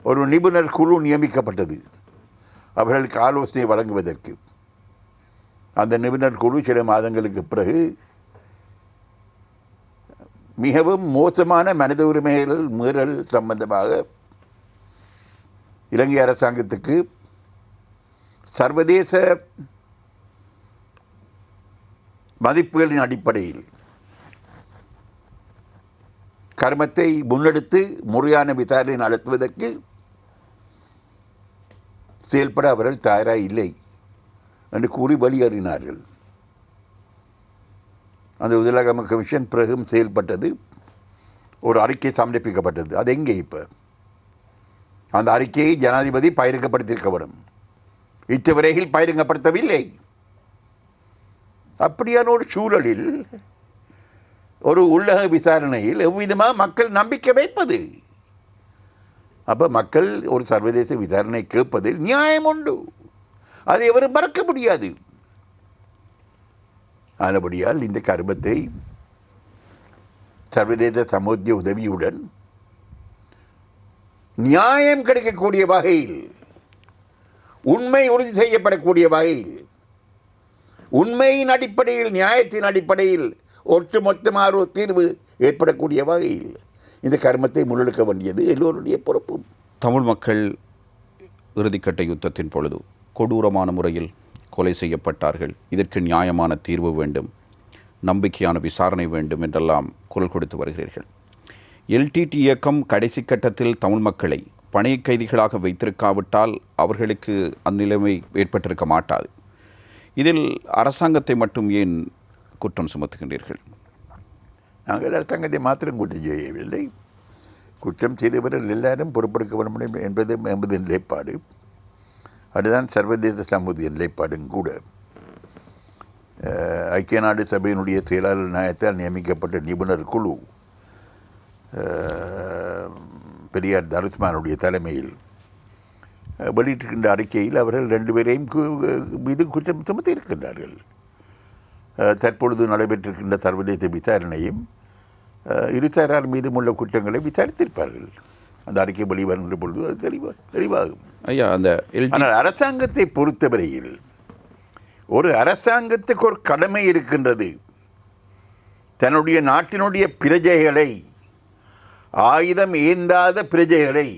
ஒரு நிபுணர் குழு நியமிக்கப்பட்டது அவர்களுக்கு ஆலோசனை வழங்குவதற்கு. அந்த நிபுணர் குழு சில மாதங்களுக்கு பிறகு மிகவும் மோசமான மனித உரிமைகள் மீறல் சம்பந்தமாக இலங்கை அரசாங்கத்துக்கு சர்வதேச மதிப்புகளின் அடிப்படையில் கர்மத்தை முன்னெடுத்து முறையான விசாரணை நடத்துவதற்கு செயல்பட அவர்கள் தயாராக இல்லை என்று கூறி வெளியேறினார்கள். அந்த உதயகம கமிஷன் பிறகும் செயல்பட்டது. ஒரு அறிக்கை சமர்ப்பிக்கப்பட்டது. அது எங்கே இப்போ? அந்த அறிக்கையை ஜனாதிபதி பகிரங்கப்படுத்தியிருக்க வேண்டும். இத்தவரையில் பகிரங்கப்படுத்தவில்லை. அப்படியான ஒரு சூழலில் ஒரு உள்ளக விசாரணையில் எவ்விதமாக மக்கள் நம்பிக்கை வைப்பது? அப்போ மக்கள் ஒரு சர்வதேச விசாரணை கேட்பதில் நியாயம் உண்டு. அதை எவரும் மறக்க முடியாது. ஆனபடியால் இந்த கர்மத்தை சர்வதேச சமூக உதவியுடன் நியாயம் கிடைக்கக்கூடிய வகையில், உண்மை உறுதி செய்யப்படக்கூடிய வகையில், உண்மையின் அடிப்படையில், நியாயத்தின் அடிப்படையில் ஒட்டுமொத்தமாக ஒரு தீர்வு ஏற்படக்கூடிய வகையில் இந்த கர்மத்தை முன்னெடுக்க வேண்டியது எல்லோருடைய பொறுப்பும். தமிழ் மக்கள் இறுதிக்கட்ட யுத்தத்தின் பொழுது கொடூரமான முறையில் கொலை செய்யப்பட்டார்கள். இதற்கு நியாயமான தீர்வு வேண்டும், நம்பிக்கையான விசாரணை வேண்டும் என்றெல்லாம் குரல் கொடுத்து வருகிறீர்கள். எல்டிடி இயக்கம் கடைசி கட்டத்தில் தமிழ் மக்களை பணைய கைதிகளாக வைத்திருக்காவிட்டால் அவர்களுக்கு அந்நிலைமை ஏற்பட்டிருக்க மாட்டாது. இதில் அரசாங்கத்தை மட்டும் ஏன் குற்றம் சுமத்துகின்றீர்கள்? நாங்கள் அரசாங்கத்தை மாத்திரம் குற்றம் செய்யவில்லை. குற்றம் செய்தவர்கள் எல்லாரும் பொறுப்பெடுக்க வேண்டும் என்பது நிலைப்பாடு. அதுதான் சர்வதேச சமூக நிலைப்பாடும் கூட. ஐக்கிய நாடு சபையினுடைய செயலாளர் நாயத்தால் நியமிக்கப்பட்ட நிபுணர் குழு பெரியார் தருஸ்மானுடைய தலைமையில் வெளியிட்டிருக்கின்ற அறிக்கையில் அவர்கள் 2 பேரையும் மீது குற்றம் சுமத்தி இருக்கின்றார்கள். தற்பொழுது நடைபெற்றிருக்கின்ற சர்வதேச விசாரணையும் இருசாரார் மீதும் உள்ள குற்றங்களை விசாரித்திருப்பார்கள். அந்த அறிக்கை வெளிவருகின்ற பொழுது அது தெளிவாகும். ஐயா, ஆனால் அரசாங்கத்தை பொறுத்தவரையில் ஒரு அரசாங்கத்துக்கு ஒரு கடமை இருக்கின்றது. தன்னுடைய நாட்டினுடைய பிரஜைகளை, ஆயுதம் ஏந்தாத பிரஜைகளை,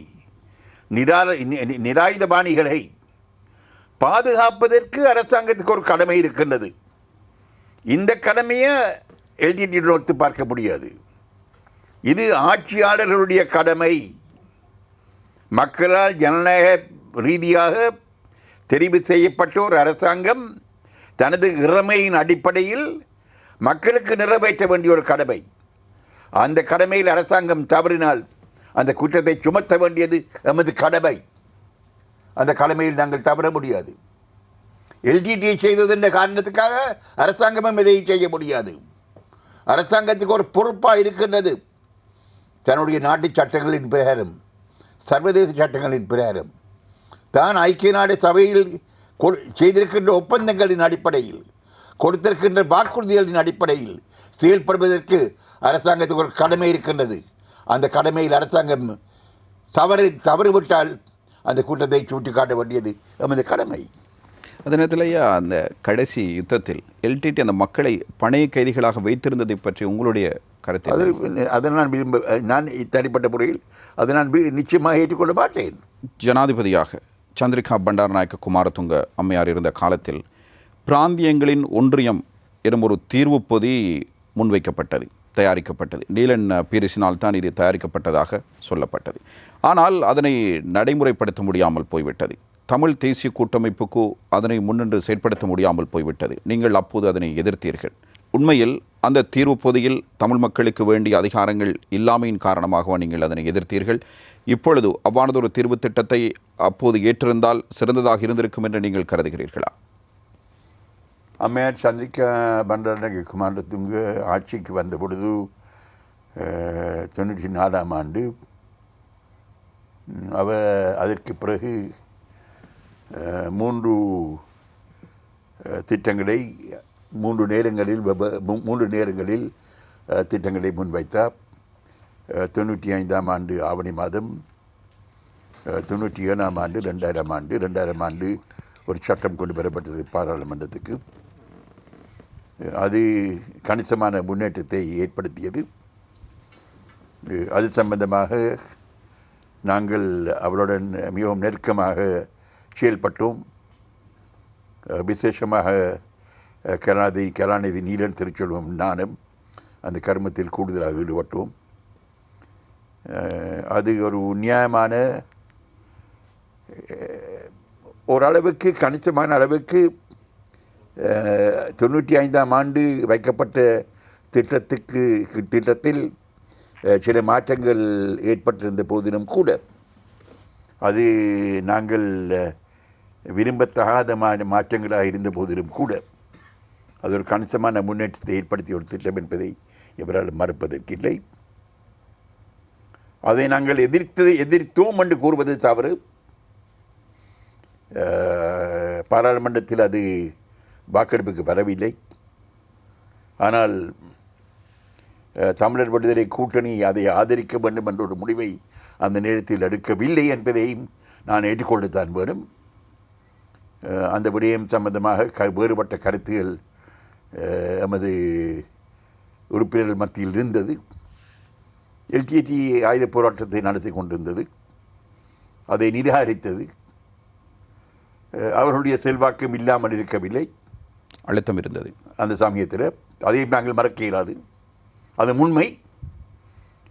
நிராயுதபாணிகளை பாதுகாப்பதற்கு அரசாங்கத்துக்கு ஒரு கடமை இருக்கின்றது. இந்த கடமையை எல்டிடியுடன் ஒத்து பார்க்க முடியாது. இது ஆட்சியாளர்களுடைய கடமை. மக்களால் ஜனநாயக ரீதியாக தெரிவு செய்யப்பட்ட ஒரு அரசாங்கம் தனது இறமையின் அடிப்படையில் மக்களுக்கு நிறைவேற்ற வேண்டிய ஒரு கடமை. அந்த கடமையில் அரசாங்கம் தவறினால் அந்த குற்றத்தை சுமத்த வேண்டியது எமது கடமை. அந்த கடமையில் நாங்கள் தவற முடியாது. எல்டிடியை செய்தது என்ற காரணத்துக்காக அரசாங்கமும் இதையும் செய்ய முடியாது. அரசாங்கத்துக்கு ஒரு பொறுப்பாக இருக்கின்றது. தன்னுடைய நாட்டு சட்டங்களின் பிரகாரம், சர்வதேச சட்டங்களின் பிரகாரம், தான் ஐக்கிய நாடு சபையில் செய்திருக்கின்ற ஒப்பந்தங்களின் அடிப்படையில், கொடுத்திருக்கின்ற வாக்குறுதிகளின் அடிப்படையில் செயல்படுவதற்கு அரசாங்கத்துக்கு ஒரு கடமை இருக்கின்றது. அந்த கடமையில் அரசாங்கம் தவறுவிட்டால் அந்த குற்றத்தை சுட்டிக்காட்ட வேண்டியது நமது கடமை. அதே நேரத்தில் அந்த கடைசி யுத்தத்தில் எல்டிடி அந்த மக்களை பணைய கைதிகளாக வைத்திருந்ததை பற்றி உங்களுடைய கருத்து? அதை நான் தனிப்பட்ட முறையில் அதை நான் நிச்சயமாக ஏற்றுக்கொள்ள மாட்டேன். ஜனாதிபதியாக சந்திரிகா பண்டாரநாயக்க குமாரதுங்க அம்மையார் இருந்த காலத்தில் பிராந்தியங்களின் ஒன்றியம் எனும் ஒரு தீர்வு பொதி முன்வைக்கப்பட்டது, தயாரிக்கப்பட்டது. நீலன் பீரிஸினால் தான் இது தயாரிக்கப்பட்டதாக சொல்லப்பட்டது. ஆனால் அதனை நடைமுறைப்படுத்த முடியாமல் போய்விட்டது. தமிழ் தேசிய கூட்டமைப்புக்கு அதனை முன்னின்று செயற்படுத்த முடியாமல் போய்விட்டது. நீங்கள் அப்போது அதனை எதிர்த்தீர்கள். உண்மையில் அந்த தீர்வு பொதியில் தமிழ் மக்களுக்கு வேண்டிய அதிகாரங்கள் இல்லாமையின் காரணமாக நீங்கள் அதனை எதிர்த்தீர்கள். இப்பொழுது அவ்வானதொரு தீர்வு திட்டத்தை அப்போது ஏற்றிருந்தால் சிறந்ததாக இருந்திருக்கும் என்று நீங்கள் கருதுகிறீர்களா? அம்மையார் சந்திரிகா பண்டாரநாயக்க குமாரதுங்க ஆட்சிக்கு வந்த பொழுது 94ஆம் ஆண்டு அதற்கு பிறகு 3 திட்டங்களை 3 நேரங்களில் திட்டங்களை முன்வைத்தார். 95ஆம் ஆண்டு ஆவணி மாதம், 97ஆம் ஆண்டு, 2000ஆம் ஆண்டு ஒரு சட்டம் கொண்டு வரப்பட்டது பாராளுமன்றத்துக்கு. அது கணிசமான முன்னேற்றத்தை ஏற்படுத்தியது. அது சம்பந்தமாக நாங்கள் அவருடன் மிகவும் நெருக்கமாக செயல்பட்டோம். விசேஷமாக கலாநிதி நீலன் திருச்செல்வம் நானும் அந்த கர்மத்தில் கூடுதலாக ஈடுபட்டோம். அது ஒரு நியாயமான, ஓரளவுக்கு கணிசமான அளவுக்கு 95ஆம் ஆண்டு வைக்கப்பட்ட திட்டத்தில் சில மாற்றங்கள் ஏற்பட்டிருந்த போதிலும் கூட, அது நாங்கள் விரும்பத்தகாத மாற்றங்களாக இருந்த போதிலும் கூட அது ஒரு கணிசமான முன்னேற்றத்தை ஏற்படுத்திய ஒரு திட்டம் என்பதை எவரால் மறுப்பதற்கில்லை. அதை நாங்கள் எதிர்த்தோம் என்று கூறுவது தவறு. பாராளுமன்றத்தில் அது வாக்கெடுப்புக்கு வரவில்லை. ஆனால் தமிழர் விடுதலை கூட்டணி அதை ஆதரிக்க வேண்டும் என்ற ஒரு முடிவை அந்த நேரத்தில் எடுக்கவில்லை என்பதையும் நான் ஏற்றுக்கொண்டுத்தான் வேணும். அந்த விடயம் சம்பந்தமாக வேறுபட்ட கருத்துகள் எமது உறுப்பினர்கள் மத்தியில் இருந்தது. எல்டிடி ஆயுத போராட்டத்தை நடத்தி கொண்டிருந்தது, அதை நிராகரித்தது. அவர்களுடைய செல்வாக்கும் இல்லாமல் இருக்கவில்லை, அழுத்தம் இருந்தது அந்த சமயத்தில். அதையும் நாங்கள் மறக்க இயலாது, அது உண்மை.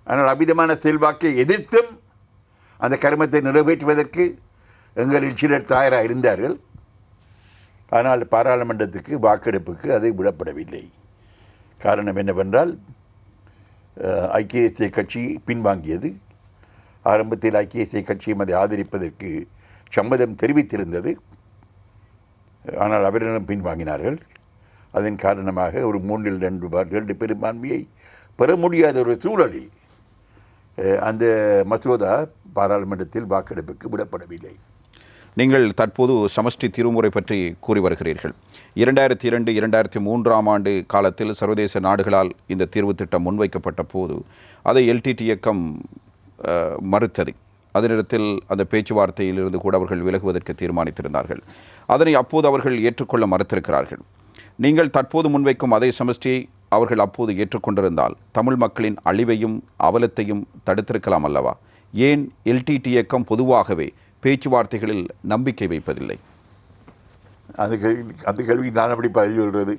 ஆனால் அபிதமான செல்வாக்கை எதிர்த்தும் அந்த கர்மத்தை நிறைவேற்றுவதற்கு எங்களில் சிலர் தயாராக இருந்தார்கள். ஆனால் பாராளுமன்றத்துக்கு வாக்கெடுப்புக்கு அது விடப்படவில்லை. காரணம் என்னவென்றால், ஐக்கிய தேசிய கட்சி பின்வாங்கியது. ஆரம்பத்தில் ஐக்கிய தேசிய கட்சியும் அதை ஆதரிப்பதற்கு சம்மதம் தெரிவித்திருந்தது. ஆனால் அவர்களும் பின்வாங்கினார்கள். அதன் காரணமாக ஒரு 3-2 பெரும்பான்மையை பெற முடியாத ஒரு சூழலில் அந்த மசோதா பாராளுமன்றத்தில் வாக்கெடுப்புக்கு விடப்படவில்லை. நீங்கள் தற்போது சமஷ்டி தீர்வுமுறை பற்றி கூறி வருகிறீர்கள். 2002, 2003 ஆண்டு காலத்தில் சர்வதேச நாடுகளால் இந்த தீர்வு திட்டம் முன்வைக்கப்பட்ட போது அதை எல்டிடி இயக்கம் மறுத்தது. அதே நேரத்தில் அந்த பேச்சுவார்த்தையிலிருந்து கூட அவர்கள் விலகுவதற்கு தீர்மானித்திருந்தார்கள். அதனை அப்போது அவர்கள் ஏற்றுக்கொள்ள மறுத்திருக்கிறார்கள். நீங்கள் தற்போது முன்வைக்கும் அதே சமஷ்டியை அவர்கள் அப்போது ஏற்றுக்கொண்டிருந்தால் தமிழ் மக்களின் அழிவையும் அவலத்தையும் தடுத்திருக்கலாம் அல்லவா? ஏன் எல்டிடி இயக்கம் பொதுவாகவே பேச்சுவார்த்தைகளில் நம்பிக்கை வைப்பதில்லை? அந்த கேள்வி நான் அப்படி பதில் சொல்கிறது.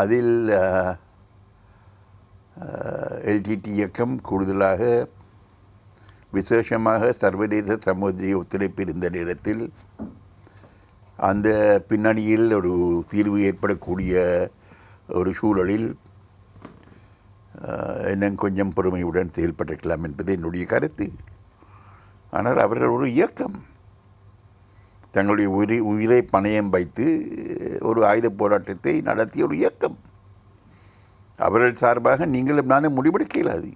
அதில் எல்டிடி இயக்கம் கூடுதலாக விசேஷமாக சர்வதேச சமூக ஒத்துழைப்பு இருந்த நேரத்தில் அந்த பின்னணியில் ஒரு தீர்வு ஏற்படக்கூடிய ஒரு சூழலில் இன்னும் கொஞ்சம் பொறுமையுடன் செயல்பட்டிருக்கலாம் என்பது என்னுடைய கருத்து. ஆனால் அவர்கள் ஒரு இயக்கம், தங்களுடைய உயிரை பணயம் வைத்து ஒரு ஆயுத போராட்டத்தை நடத்திய ஒரு இயக்கம். அவர்கள் சார்பாக நீங்களும் நானும் முடிவெடுக்க இயலாது.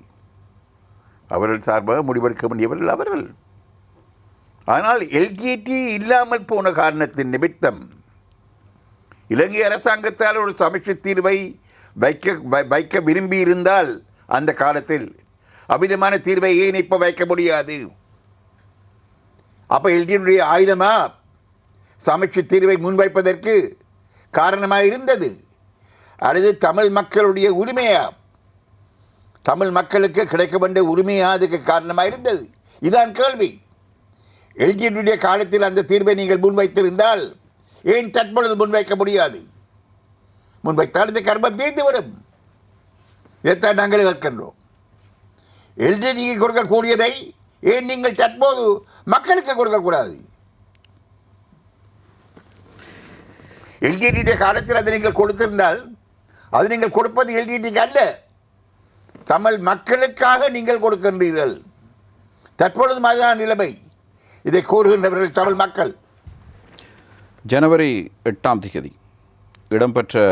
அவர்கள் சார்பாக முடிவெடுக்க வேண்டியவர்கள் அவர்கள். ஆனால் எல்டிடி இல்லாமல் போன காரணத்தின் நிமித்தம் இலங்கை அரசாங்கத்தால் ஒரு சமஷ்டி தீர்வை வைக்க விரும்பி இருந்தால் அந்த காலத்தில் அபிதமான தீர்வை ஏன் இப்போ வைக்க முடியாது? அப்போ எல்டிடியுடைய ஆயுதமா சமஷ்டி தீர்வை முன்வைப்பதற்கு காரணமாக இருந்தது? அல்லது தமிழ் மக்களுடைய உரிமையா, தமிழ் மக்களுக்கு கிடைக்க வேண்டிய உரிமையா அதுக்கு காரணமாக இருந்தது? இதான் கேள்வி. எல்டிடியுடைய காலத்தில் அந்த தீர்வை நீங்கள் முன்வைத்திருந்தால் ஏன் தற்பொழுது முன்வைக்க முடியாது? முன்வைத்தால் இந்த கர்மம் தீர்ந்துவிடும். இதைத்தான் நாங்கள் கேட்கின்றோம். எல்டிடிக்கு கொடுக்கக்கூடியதை ஏன் நீங்கள் தற்போது மக்களுக்கு கொடுக்கக்கூடாது? எல்டிடியுடைய காலத்தில் அதை நீங்கள் கொடுத்திருந்தால் அது நீங்கள் கொடுப்பது எல்டிடிக்கு அல்ல, தமிழ் மக்களுக்காக நீங்கள் கொடுக்கின்றீர்கள். தற்பொழுது அதுதான் நிலைமை. இதை கூறுகின்றவர்கள் தமிழ் மக்கள். ஜனவரி 8ஆம் தேதி இடம்பெற்ற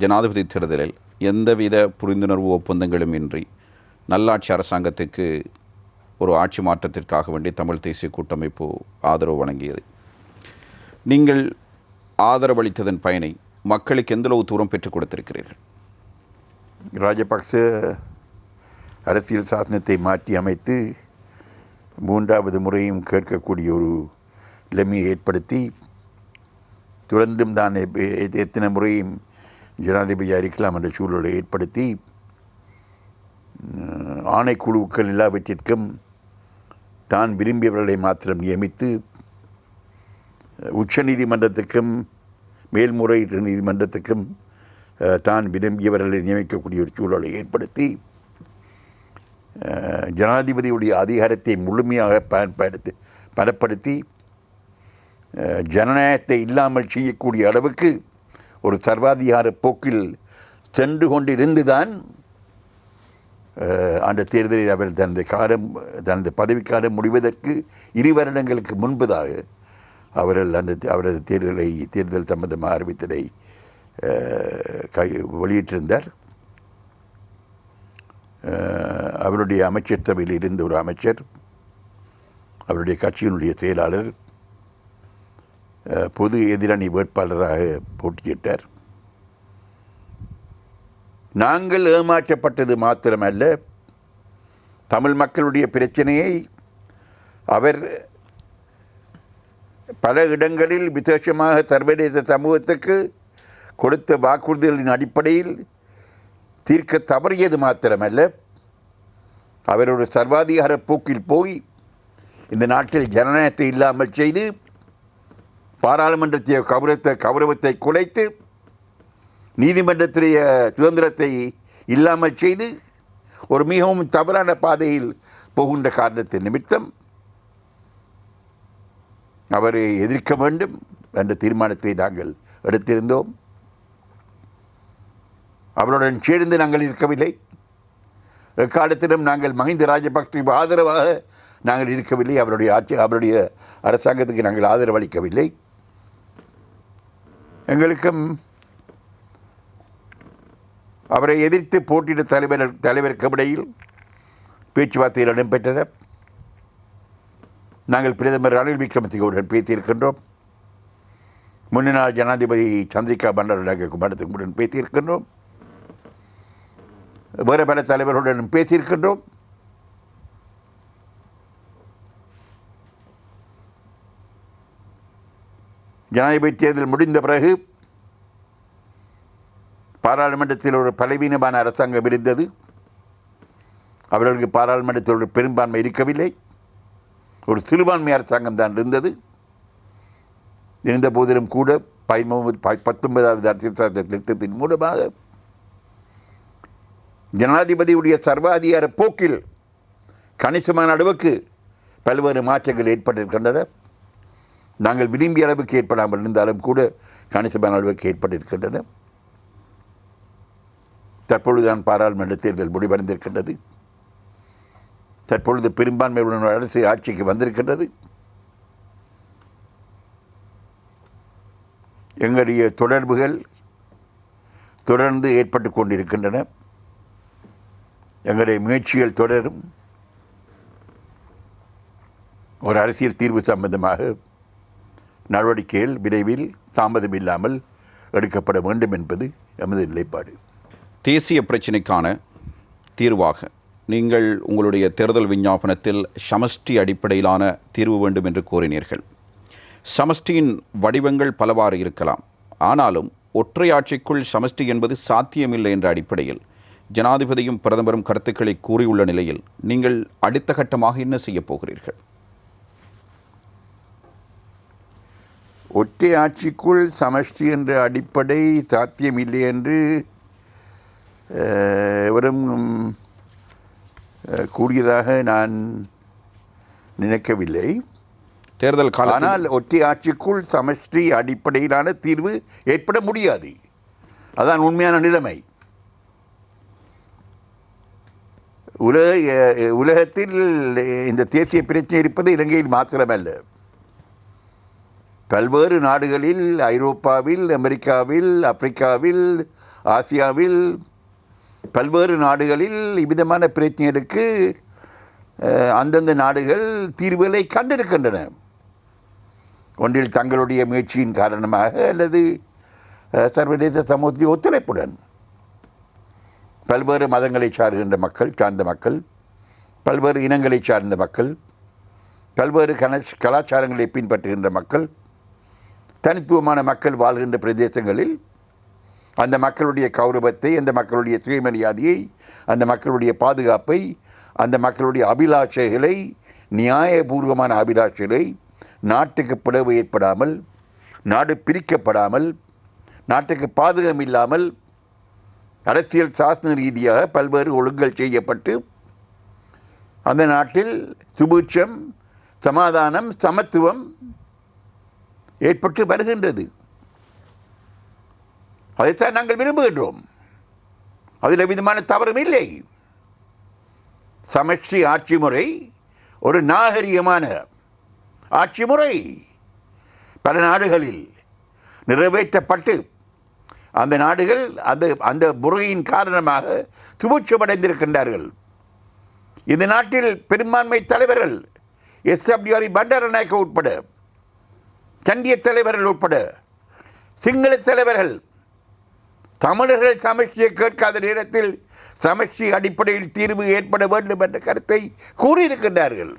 ஜனாதிபதி தேர்தலில் எந்தவித புரிந்துணர்வு ஒப்பந்தங்களும் இன்றி நல்லாட்சி அரசாங்கத்துக்கு ஒரு ஆட்சி மாற்றத்திற்காக வேண்டி தமிழ் தேசிய கூட்டமைப்பு ஆதரவு வழங்கியது. நீங்கள் ஆதரவளித்ததன் பயனை மக்களுக்கு எந்தளவு தூரம் பெற்றுக் கொடுத்திருக்கிறீர்கள்? ராஜபக்ச அரசியல் சாசனத்தை மாற்றி அமைத்து 3வது முறையும் கேட்கக்கூடிய ஒரு நிலைமையை ஏற்படுத்தி, தொடர்ந்தும் தான் எத்தனை முறையும் ஜனாதிபதியாக இருக்கலாம் என்ற சூழலை ஏற்படுத்தி, ஆணைக்குழுக்கள் எல்லாவற்றிற்கும் தான் விரும்பியவர்களை மாத்திரம் நியமித்து, உச்ச நீதிமன்றத்துக்கும் மேல்முறையீட்டு நீதிமன்றத்துக்கும் தான் விரும்பியவர்களை நியமிக்கக்கூடிய ஒரு சூழலை ஏற்படுத்தி, ஜனாதிபதியுடைய அதிகாரத்தை முழுமையாக பலப்படுத்தி ஜனநாயகத்தை இல்லாமல் செய்யக்கூடிய அளவுக்கு ஒரு சர்வாதிகார போக்கில் சென்று கொண்டிருந்துதான் அந்த தேர்தலில் அவர் தனது பதவிக்காலம் முடிவதற்கு 2 வருடங்களுக்கு முன்பதாக அவரது தேர்தல் சம்பந்தமாக அறிவித்ததை வெளியிட்டிருந்தார். அவருடைய அமைச்சரவையில் இருந்த ஒரு அமைச்சர், அவருடைய கட்சியினுடைய செயலாளர் பொது எதிரணி வேட்பாளராக போட்டியிட்டார். நாங்கள் ஏமாற்றப்பட்டது மாத்திரமல்ல, தமிழ் மக்களுடைய பிரச்சனையை அவர் பல இடங்களில் விசேஷமாக சர்வதேச சமூகத்துக்கு கொடுத்த வாக்குறுதிகளின் அடிப்படையில் தீர்க்க தவறியது மாத்திரமல்ல, அவர் ஒரு சர்வாதிகார போக்கில் போய் இந்த நாட்டில் ஜனநாயகத்தை இல்லாமல் செய்து பாராளுமன்றத்திய கௌரவத்தை குலைத்து நீதிமன்றத்திலேய சுதந்திரத்தை இல்லாமல் செய்து ஒரு மிகவும் தவறான பாதையில் போகின்ற காரணத்தின் நிமித்தம் அவரை எதிர்க்க வேண்டும் என்ற தீர்மானத்தை நாங்கள் எடுத்திருந்தோம். அவருடன் சேர்ந்து நாங்கள் இருக்கவில்லை. எக்காலத்திலும் நாங்கள் மஹிந்த ராஜபக்சேவுக்கு ஆதரவாக நாங்கள் இருக்கவில்லை. அவருடைய அரசாங்கத்துக்கு நாங்கள் ஆதரவு அளிக்கவில்லை. எங்களுக்கும் அவரை எதிர்த்து போட்டியிட்ட தலைவருக்கு இடையில் பேச்சுவார்த்தைகள் இடம்பெற்றன. நாங்கள் பிரதமர் ரணில் விக்ரமசிங்கவுடன் பேசியிருக்கின்றோம். முன்னாள் ஜனாதிபதி சந்திரிகா பண்டாரநாயகவுடன் பேசியிருக்கின்றோம். வேறு பல தலைவர்களுடன் பேசியிருக்கின்றோம். ஜனாதிபதி தேர்தல் முடிந்த பிறகு பாராளுமன்றத்தில் ஒரு பலவீனமான அரசாங்கம் இருந்தது. அவர்களுக்கு பாராளுமன்றத்தில் ஒரு பெரும்பான்மை இருக்கவில்லை. ஒரு சிறுபான்மை அரசாங்கம் தான் இருந்தது. இருந்த போதிலும் கூட 19வது அரசியல் சாசன திருத்தத்தின் மூலமாக ஜனாதிபதியுடைய சர்வாதிகார போக்கில் கணிசமான அளவுக்கு பல்வேறு மாற்றங்கள் ஏற்பட்டிருக்கின்றன. நாங்கள் விரும்பிய அளவுக்கு ஏற்படாமல் இருந்தாலும் கூட கணிசமான அளவுக்கு ஏற்பட்டிருக்கின்றன. தற்பொழுதுதான் பாராளுமன்ற தேர்தல் முடிவடைந்திருக்கின்றது. தற்பொழுது பெரும்பான்மையுடன் அரசு ஆட்சிக்கு வந்திருக்கின்றது. எங்களுடைய தொடர்புகள் தொடர்ந்து ஏற்பட்டு கொண்டிருக்கின்றன. எங்களுடைய முயற்சிகள் தொடரும். ஒரு அரசியல் தீர்வு சம்பந்தமாக நடவடிக்கைகள் விரைவில் தாமதமில்லாமல் எடுக்கப்பட வேண்டும் என்பது எமது நிலைப்பாடு. தேசிய பிரச்சினைக்கான தீர்வாக நீங்கள் உங்களுடைய தேர்தல் விஞ்ஞாபனத்தில் சமஷ்டி அடிப்படையிலான தீர்வு வேண்டும் என்று கோரினீர்கள். சமஷ்டியின் வடிவங்கள் பலவாறு இருக்கலாம். ஆனாலும் ஒற்றை ஆட்சிக்குள் சமஷ்டி என்பது சாத்தியமில்லை என்ற அடிப்படையில் ஜனாதிபதியும் பிரதமரும் கருத்துக்களை கூறியுள்ள நிலையில் நீங்கள் அடுத்த கட்டமாக என்ன செய்ய போகிறீர்கள்? ஒற்றை ஆட்சிக்குள் சமஷ்டி என்ற அடிப்படை சாத்தியமில்லை என்று எவரும் கூறியதாக நான் நினைக்கவில்லை. தேர்தல் காலம் ஆனால் ஒற்றை ஆட்சிக்குள் சமஷ்டி அடிப்படையிலான தீர்வு ஏற்பட முடியாது. அதான் உண்மையான நிலைமை. உலகத்தில் இந்த தேசிய பிரச்சனை இருப்பது இலங்கையில் மாத்திரமல்ல. பல்வேறு நாடுகளில், ஐரோப்பாவில், அமெரிக்காவில், ஆப்பிரிக்காவில், ஆசியாவில் பல்வேறு நாடுகளில் இவ்விதமான பிரச்சனைகளுக்கு அந்தந்த நாடுகள் தீர்வுகளை கண்டிருக்கின்றன. ஒன்றில் தங்களுடைய முயற்சியின் காரணமாக அல்லது சர்வதேச சமூகத்தின் ஒத்துழைப்புடன் பல்வேறு மதங்களை சார்ந்த மக்கள், பல்வேறு இனங்களை சார்ந்த மக்கள், பல்வேறு கலாச்சாரங்களை பின்பற்றுகின்ற மக்கள், தனித்துவமான மக்கள் வாழ்கின்ற பிரதேசங்களில் அந்த மக்களுடைய கௌரவத்தை, அந்த மக்களுடைய சுயமரியாதையை, அந்த மக்களுடைய பாதுகாப்பை, அந்த மக்களுடைய அபிலாஷைகளை, நியாயபூர்வமான அபிலாஷைகளை, நாட்டுக்கு பிளவு ஏற்படாமல், நாடு பிரிக்கப்படாமல், நாட்டுக்கு பாதுகாப்பு இல்லாமல் அரசியல் சாசன ரீதியாக பல்வேறு ஒழுங்குகள் செய்யப்பட்டு அந்த நாட்டில் சுபீட்சம், சமாதானம், சமத்துவம் ஏற்பட்டு வருகின்றது. அதைத்தான் நாங்கள் விரும்புகின்றோம். அதில் விதமான தவறும் இல்லை. சமஷ்டி ஆட்சி முறை ஒரு நாகரிகமான ஆட்சி முறை பல நாடுகளில் நிறைவேற்றப்பட்டு அந்த நாடுகள் அந்த முறையின் காரணமாக சுபீட்சமடைந்திருக்கின்றார்கள். இந்த நாட்டில் பெரும்பான்மை தலைவர்கள் எஸ்டபிள்யூஆர் பண்டாரநாயக்க உட்பட கண்டிய தலைவர்கள் உட்பட சிங்கள தலைவர்கள் தமிழர்கள் சமஷ்டியை கேட்காத நேரத்தில் சமஷ்டி அடிப்படையில் தீர்வு ஏற்பட வேண்டும் என்ற கருத்தை கூறியிருக்கின்றார்கள்.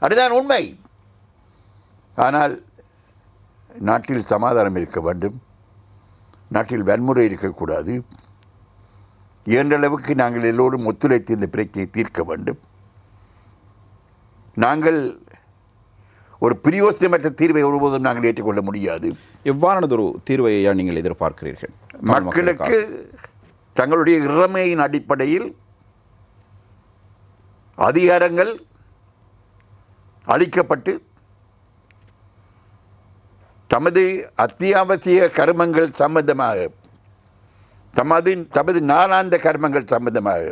அதுதான் உண்மை. ஆனால் நாட்டில் சமாதானம் இருக்க வேண்டும், நாட்டில் வன்முறை இருக்கக்கூடாது. இயன்றளவுக்கு நாங்கள் எல்லோரும் ஒத்துழைத்து இந்த பிரச்சனையை தீர்க்க வேண்டும். நாங்கள் ஒரு பிரயோசனமற்ற தீர்வை ஒருபோதும் நாங்கள் ஏற்றுக்கொள்ள முடியாது. எவ்வாறானதொரு தீர்வையா நீங்கள் எதிர்பார்க்கிறீர்கள்? மக்களுக்கு தங்களுடைய இறமையின் அடிப்படையில் அதிகாரங்கள் அளிக்கப்பட்டு தமது அத்தியாவசிய கர்மங்கள் சம்பந்தமாக, தமது நாளாந்த கர்மங்கள் சம்பந்தமாக,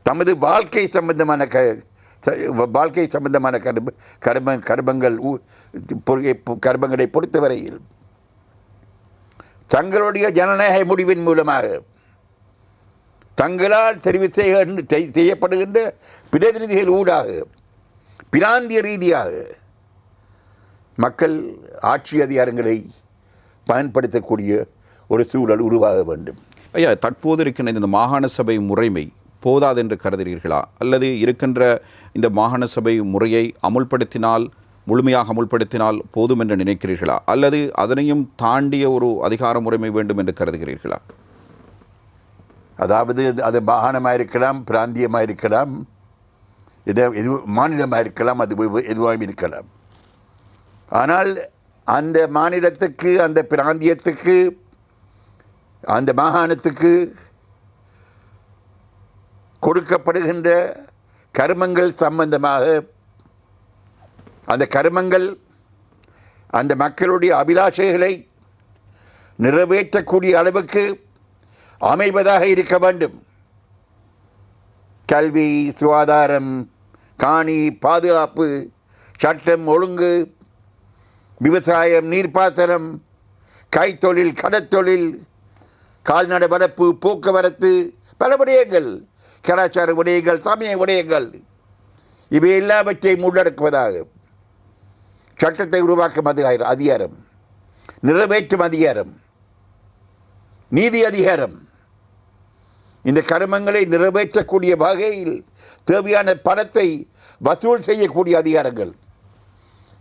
தமது வாழ்க்கை சம்பந்தமான கர்மங்களை பொறுத்தவரையில் தங்களுடைய ஜனநாயக முடிவின் மூலமாக தங்களால் தெரிவு செய்யப்படுகின்ற பிரதிநிதிகள் ஊடாக பிராந்திய ரீதியாக மக்கள் ஆட்சி அதிகாரங்களை பயன்படுத்தக்கூடிய ஒரு சூழல் உருவாக வேண்டும். ஐயா, தற்போது இருக்கின்ற இந்த மாகாண சபை முறைமை போதாது என்று கருதுகிறீர்களா? அல்லது இருக்கின்ற இந்த மாகாண சபை முறையை முழுமையாக அமுல்படுத்தினால் போதும் என்று நினைக்கிறீர்களா? அல்லது அதனையும் தாண்டிய ஒரு அதிகார முறைமை வேண்டும் என்று கருதுகிறீர்களா? அதாவது அது மாகாணமாக இருக்கலாம், பிராந்தியமாக இருக்கலாம், மாநிலமாக இருக்கலாம், அது எதுவாகவும் இருக்கலாம். ஆனால் அந்த மாநிலத்துக்கு, அந்த பிராந்தியத்துக்கு, அந்த மாகாணத்துக்கு கொடுக்கப்படுகின்ற கர்மங்கள் சம்பந்தமாக அந்த கர்மங்கள் அந்த மக்களுடைய அபிலாஷைகளை நிறைவேற்றக்கூடிய அளவுக்கு அமைவதாக இருக்க வேண்டும். கல்வி, சுகாதாரம், காணி, பாதுகாப்பு, சட்டம் ஒழுங்கு, விவசாயம், நீர்ப்பாசனம், கைத்தொழில், கடற்தொழில், கால்நடை வளர்ப்பு, போக்குவரத்து, பல விடயங்கள், கலாச்சார விடயங்கள், சமய விடயங்கள், இவை எல்லாவற்றையும் உள்ளடக்குவதாக சட்டத்தை உருவாக்கும் அதிகாரம், நிறைவேற்றும் அதிகாரம், நீதி அதிகாரம், இந்த கர்மங்களை நிறைவேற்றக்கூடிய வகையில் தேவையான பணத்தை வசூல் செய்யக்கூடிய அதிகாரங்கள்,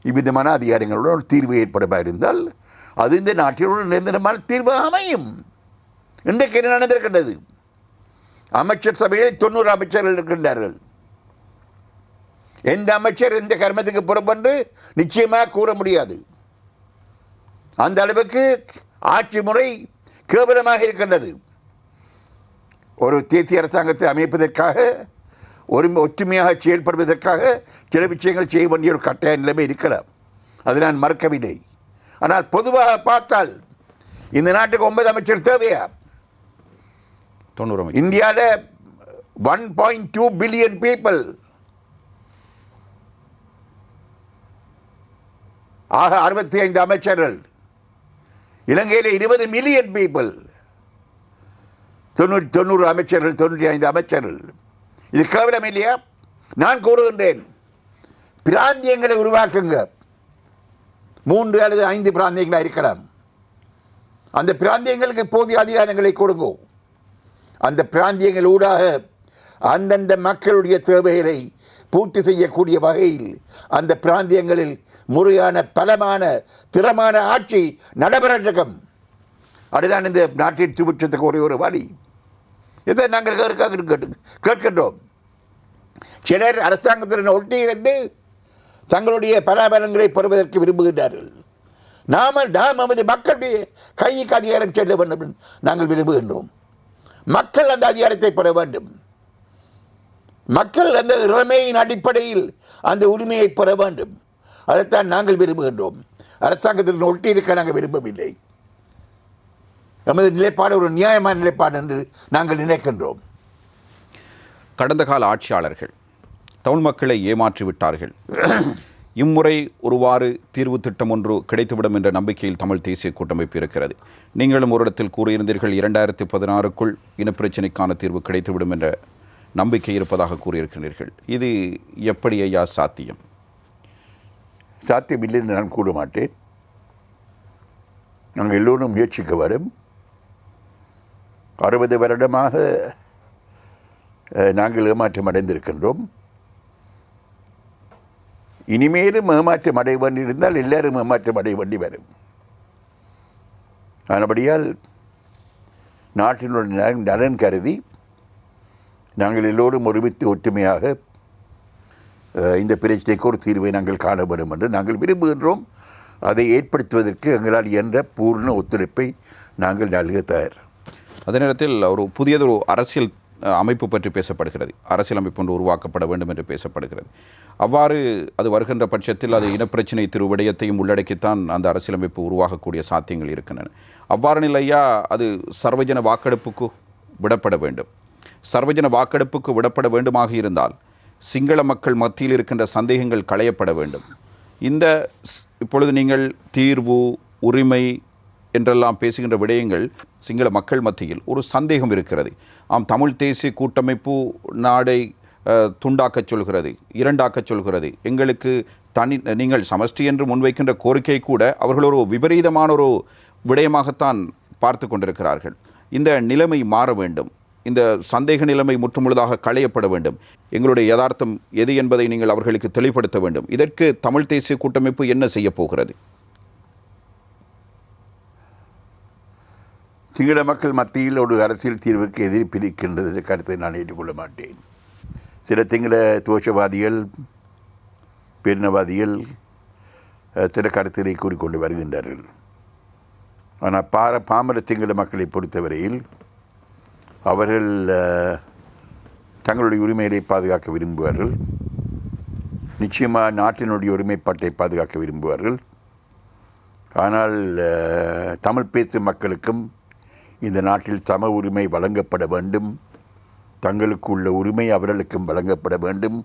இவ்விதமான அதிகாரங்களுடன் தீர்வு ஏற்படுமாக இருந்தால் அது இந்த நாட்டில் ஒரு நிரந்தரமான தீர்வு அமையும். இன்றைக்கு என்ன நடந்திருக்கின்றது? அமைச்சர் சபையில் 90 அமைச்சர்கள் இருக்கின்றார்கள். எந்த அமைச்சர் எந்த கர்மத்துக்கு புறப்பட்டு நிச்சயமாக கூற முடியாது. அந்த அளவுக்கு ஆட்சி முறை கேவலமாக இருக்கின்றது. ஒரு தேசிய அரசாங்கத்தை அமைப்பதற்காக, ஒற்றுமையாக செயல்படுவதற்காக சில விஷயங்கள் செய்ய வேண்டிய ஒரு கட்டாய நிலைமை இருக்கலாம். அதை நான் மறக்கவில்லை. ஆனால் பொதுவாக பார்த்தால் இந்த நாட்டுக்கு 9 அமைச்சர் தேவையா? இந்தியாவில் 1.2 பில்லியன் பீப்புள், ஆக 65 அமைச்சர்கள். இலங்கையில் 20 மில்லியன் பீப்புள், 90 அமைச்சர்கள், 95 அமைச்சர்கள். இது கேவலம் இல்லையா? நான் கூறுகின்றேன், பிராந்தியங்களை உருவாக்குங்க. 3 அல்லது 5 பிராந்தியங்களாக இருக்கலாம். அந்த பிராந்தியங்களுக்கு போதிய அதிகாரங்களை கொடுங்க. அந்த பிராந்தியங்கள் ஊடாக அந்தந்த மக்களுடைய தேவைகளை பூர்த்தி செய்யக்கூடிய வகையில் அந்த பிராந்தியங்களில் முறையான பலமான திறமான ஆட்சி நடைபெறட்டும். அதுதான் இந்த நாட்டின் சுபிட்சத்துக்கு ஒரு வழி. இதை நாங்கள் கேட்கின்றோம். சிலர் அரசாங்கத்தில் ஒட்டியிருந்து தங்களுடைய பலாபலங்களை பெறுவதற்கு விரும்புகின்றார்கள். நாம் நமது மக்களுடைய கைக்கு அதிகாரம் செல்ல வேண்டும் நாங்கள் விரும்புகின்றோம். மக்கள் அந்த அதிகாரத்தை பெற வேண்டும். மக்கள் அந்த இறமையின் அடிப்படையில் அந்த உரிமையை பெற வேண்டும். அதைத்தான் நாங்கள் விரும்புகின்றோம். அரசாங்கத்தில் ஒட்டியிருக்க நாங்கள் விரும்பவில்லை. நமது நிலைப்பாடு ஒரு நியாயமான நிலைப்பாடு என்று நாங்கள் நினைக்கின்றோம். கடந்த கால ஆட்சியாளர்கள் தமிழ் மக்களை ஏமாற்றி விட்டார்கள். இம்முறை ஒருவாறு தீர்வு திட்டம் ஒன்று கிடைத்துவிடும் என்ற நம்பிக்கையில் தமிழ் தேசிய கூட்டமைப்பு இருக்கிறது. நீங்களும் ஒரு இடத்தில் கூறியிருந்தீர்கள் 2016க்குள் இனப்பிரச்சினைக்கான தீர்வு கிடைத்துவிடும் என்ற நம்பிக்கை இருப்பதாக கூறியிருக்கிறீர்கள். இது எப்படி ஐயா சாத்தியம்? சாத்தியமில்லை என்று நான் கூற மாட்டேன். நாங்கள் எல்லோரும் முயற்சிக்க வரும். 60 வருடமாக நாங்கள் ஏமாற்றம் அடைந்திருக்கின்றோம். இனிமேலும் ஏமாற்றம் அடைய வேண்டியிருந்தால் எல்லாரும் ஏமாற்றம் அடைய வேண்டி வரும். ஆனபடியால் நாட்டினுடைய நலன் கருதி நாங்கள் எல்லோரும் ஒருமித்து ஒற்றுமையாக இந்த பிரச்சனைக்கு ஒரு தீர்வை நாங்கள் காண வேண்டும் என்று நாங்கள் விரும்புகின்றோம். அதை ஏற்படுத்துவதற்கு எங்களால் இயன்ற பூர்ண ஒத்துழைப்பை நாங்கள் நல்க தயார். அதே நேரத்தில் ஒரு புதியதொரு அரசியல் அமைப்பு பற்றி பேசப்படுகிறது. அரசியலமைப்பு ஒன்று உருவாக்கப்பட வேண்டும் என்று பேசப்படுகிறது. அவ்வாறு அது வருகின்ற பட்சத்தில் அது இனப்பிரச்சினை திருவிடயத்தையும் உள்ளடக்கித்தான் அந்த அரசியலமைப்பு உருவாகக்கூடிய சாத்தியங்கள் இருக்கின்றன. அவ்வாறு நிலையா அது சர்வஜன வாக்கெடுப்புக்கு விடப்பட வேண்டும். சர்வஜன வாக்கெடுப்புக்கு விடப்பட வேண்டுமாக இருந்தால் சிங்கள மக்கள் மத்தியில் இருக்கின்ற சந்தேகங்கள் களையப்பட வேண்டும். இந்த இப்பொழுது நீங்கள் தீர்வு, உரிமை என்றெல்லாம் பேசுகின்ற விடயங்கள் சிங்கள மக்கள் மத்தியில் ஒரு சந்தேகம் இருக்கிறது. தமிழ் தேசிய கூட்டமைப்பு நாடை துண்டாக்கச் சொல்கிறது, இரண்டாக்கச் சொல்கிறது. எங்களுக்கு நீங்கள் சமஷ்டி என்று முன்வைக்கின்ற கோரிக்கை கூட அவர்கள் ஒரு விபரீதமான ஒரு விடயமாகத்தான் பார்த்து கொண்டிருக்கிறார்கள். இந்த நிலைமை மாற வேண்டும். இந்த சந்தேக நிலைமை முற்றுமுழுதாக களையப்பட வேண்டும். எங்களுடைய யதார்த்தம் எது என்பதை நீங்கள் அவர்களுக்கு தெளிவுபடுத்த வேண்டும். இதற்கு தமிழ் தேசிய கூட்டமைப்பு என்ன செய்ய போகிறது? சிங்கள மக்கள் மத்தியில் ஒரு அரசியல் தீர்வுக்கு எதிர்ப்பிருக்கின்றது கருத்தை நான் ஏற்றுக்கொள்ள மாட்டேன். சில சிங்கள தோஷவாதிகள், பேரினவாதிகள் சில கருத்துக்களை கூறிக்கொண்டு வருகின்றார்கள். ஆனால் பாமர சிங்கள மக்களை பொறுத்தவரையில் அவர்கள் தங்களுடைய உரிமைகளை பாதுகாக்க விரும்புவார்கள். நிச்சயமாக நாட்டினுடைய ஒருமைப்பாட்டை பாதுகாக்க விரும்புவார்கள். ஆனால் தமிழ் பேசும் மக்களுக்கும் இந்த நாட்டில் சம உரிமை வழங்கப்பட வேண்டும், தங்களுக்கு உள்ள உரிமை அவர்களுக்கும் வழங்கப்பட வேண்டும்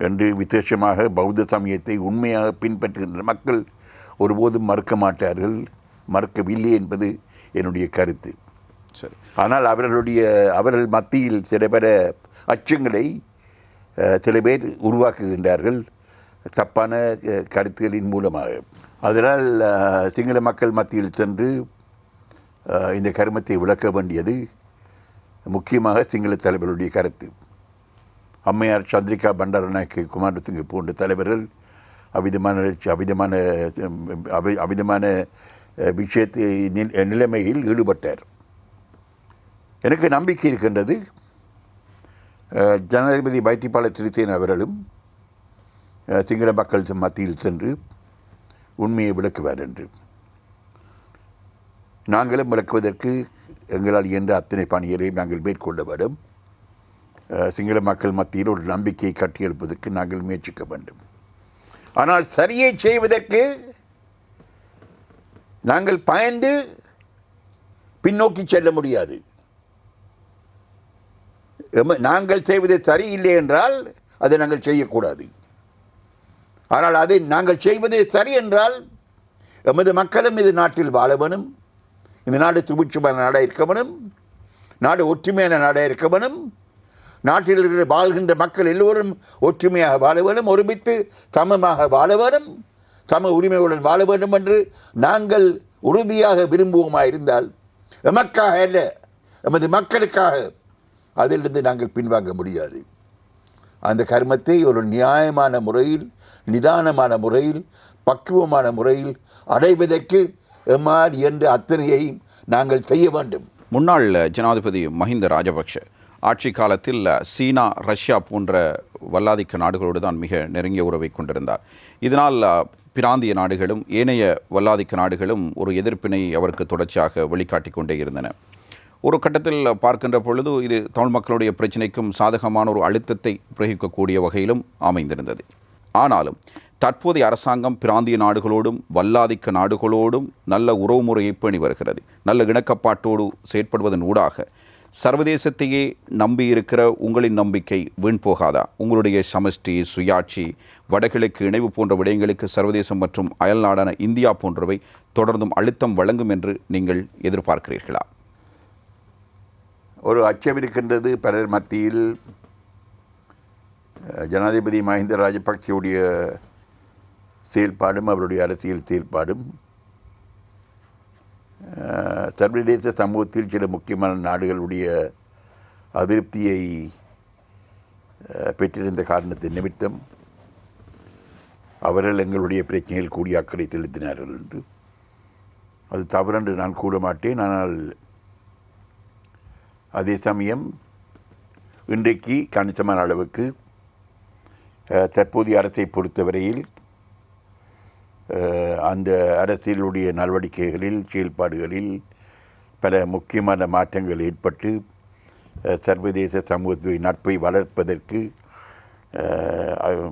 என்று விசேஷமாக பௌத்த சமயத்தை உண்மையாக பின்பற்றுகின்ற மக்கள் ஒருபோதும் மறுக்க மாட்டார்கள், மறுக்கவில்லை என்பது என்னுடைய கருத்து. சரி. ஆனால் அவர்கள் மத்தியில் சில பல அச்சங்களை சில பேர் உருவாக்குகின்றார்கள் தப்பான கருத்துகளின் மூலமாக. அதனால் சிங்கள மக்கள் மத்தியில் சென்று இந்த கருமத்தை விளக்க வேண்டியது முக்கியமாக சிங்கள தலைவர்களுடைய கருத்து. அம்மையார் சந்திரிகா பண்டாரநாயக்கு, குமாரசிங்க போன்ற தலைவர்கள் அவிதமான விஷயத்தை நிலைமையில் ஈடுபட்டார். எனக்கு நம்பிக்கை இருக்கின்றது ஜனாதிபதி மைத்திரிபால சிறிசேன அவர்களும் சிங்கள மக்கள் மத்தியில் சென்று உண்மையை விளக்குவார் என்று. நாங்களும் விளக்குவதற்கு எங்களால் இயன்ற அத்தனை பணிகளை நாங்கள் மேற்கொள்ள வேண்டும். சிங்கள மக்கள் மத்தியில் ஒரு நம்பிக்கையை கட்டியெழுப்பதற்கு நாங்கள் முயற்சிக்க வேண்டும். ஆனால் சரியை செய்வதற்கு நாங்கள் பயந்து பின்னோக்கி செல்ல முடியாது. நாங்கள் செய்வது சரியில்லை என்றால் அதை நாங்கள் செய்யக்கூடாது. ஆனால் அதை நாங்கள் செய்வது சரி என்றால் எமது மக்களும் இது நாட்டில் வாழ வேணும், இந்த நாடு சுபிட்சமான நாடாக இருக்க வேணும், நாடு ஒற்றுமையான நாடாக இருக்க வேணும், நாட்டில் வாழ்கின்ற மக்கள் எல்லோரும் ஒற்றுமையாக வாழ வேண்டும், ஒருமித்து சமமாக வாழ வேண்டும், சம உரிமையுடன் வாழ வேண்டும் என்று நாங்கள் உறுதியாக விரும்புவோமாக இருந்தால் எமக்காக அல்ல, எமது மக்களுக்காக அதிலிருந்து நாங்கள் பின்வாங்க முடியாது. அந்த கர்மத்தை ஒரு நியாயமான முறையில், நிதானமான முறையில், பக்குவமான முறையில் அடைவதற்கு எம்மால் என்ற அத்தனையையும் நாங்கள் செய்ய வேண்டும். முன்னாள் ஜனாதிபதி மஹிந்த ராஜபக்ஷ ஆட்சி காலத்தில் சீனா, ரஷ்யா போன்ற வல்லாதிக்க நாடுகளோடு தான் மிக நெருங்கிய உறவை கொண்டிருந்தார். இதனால் பிராந்திய நாடுகளும் ஏனைய வல்லாதிக்க நாடுகளும் ஒரு எதிர்ப்பினை அவருக்கு தொடர்ச்சியாக வெளிக்காட்டி கொண்டே இருந்தன. ஒரு கட்டத்தில் பார்க்கின்ற பொழுது இது தமிழ் மக்களுடைய பிரச்சினைக்கும் சாதகமான ஒரு அழுத்தத்தை பிரயோகிக்கக்கூடிய வகையிலும் அமைந்திருந்தது. ஆனாலும் தற்போதைய அரசாங்கம் பிராந்திய நாடுகளோடும் வல்லாதிக்க நாடுகளோடும் நல்ல உறவுமுறையை பேணி வருகிறது. நல்ல இணக்கப்பாட்டோடு செயற்படுவதன் ஊடாக சர்வதேசத்தையே நம்பியிருக்கிற உங்களின் நம்பிக்கை வீண் போகாதா? உங்களுடைய சமஷ்டி, சுயாட்சி, வடகிழக்கு இணைவு போன்ற விடயங்களுக்கு சர்வதேசம் மற்றும் அயல்நாடான இந்தியா போன்றவை தொடர்ந்தும் அழுத்தம் வழங்கும் என்று நீங்கள் எதிர்பார்க்கிறீர்களா? ஒரு அச்சம் இருக்கின்றது பலர் மத்தியில். ஜனாதிபதி மஹிந்த ராஜபக்சேவுடைய செயல்பாடும் அவருடைய அரசியல் செயல்பாடும் சர்வதேச சமூகத்தில் சில முக்கியமான நாடுகளுடைய அதிருப்தியை பெற்றிருந்த காரணத்தின் நிமித்தம் அவர்கள் எங்களுடைய பிரச்சனையில் கூடிய அக்கறை செலுத்தினார்கள் என்று அது தவறென்று நான் கூற மாட்டேன். ஆனால் அதே சமயம் இன்றைக்கு கணிசமான அளவுக்கு தற்போதைய அரசை பொறுத்தவரையில் அந்த அரசியலுடைய நடவடிக்கைகளில் செயல்பாடுகளில் பல முக்கியமான மாற்றங்கள் ஏற்பட்டு சர்வதேச சமூகத்துடைய நட்பை வளர்ப்பதற்கு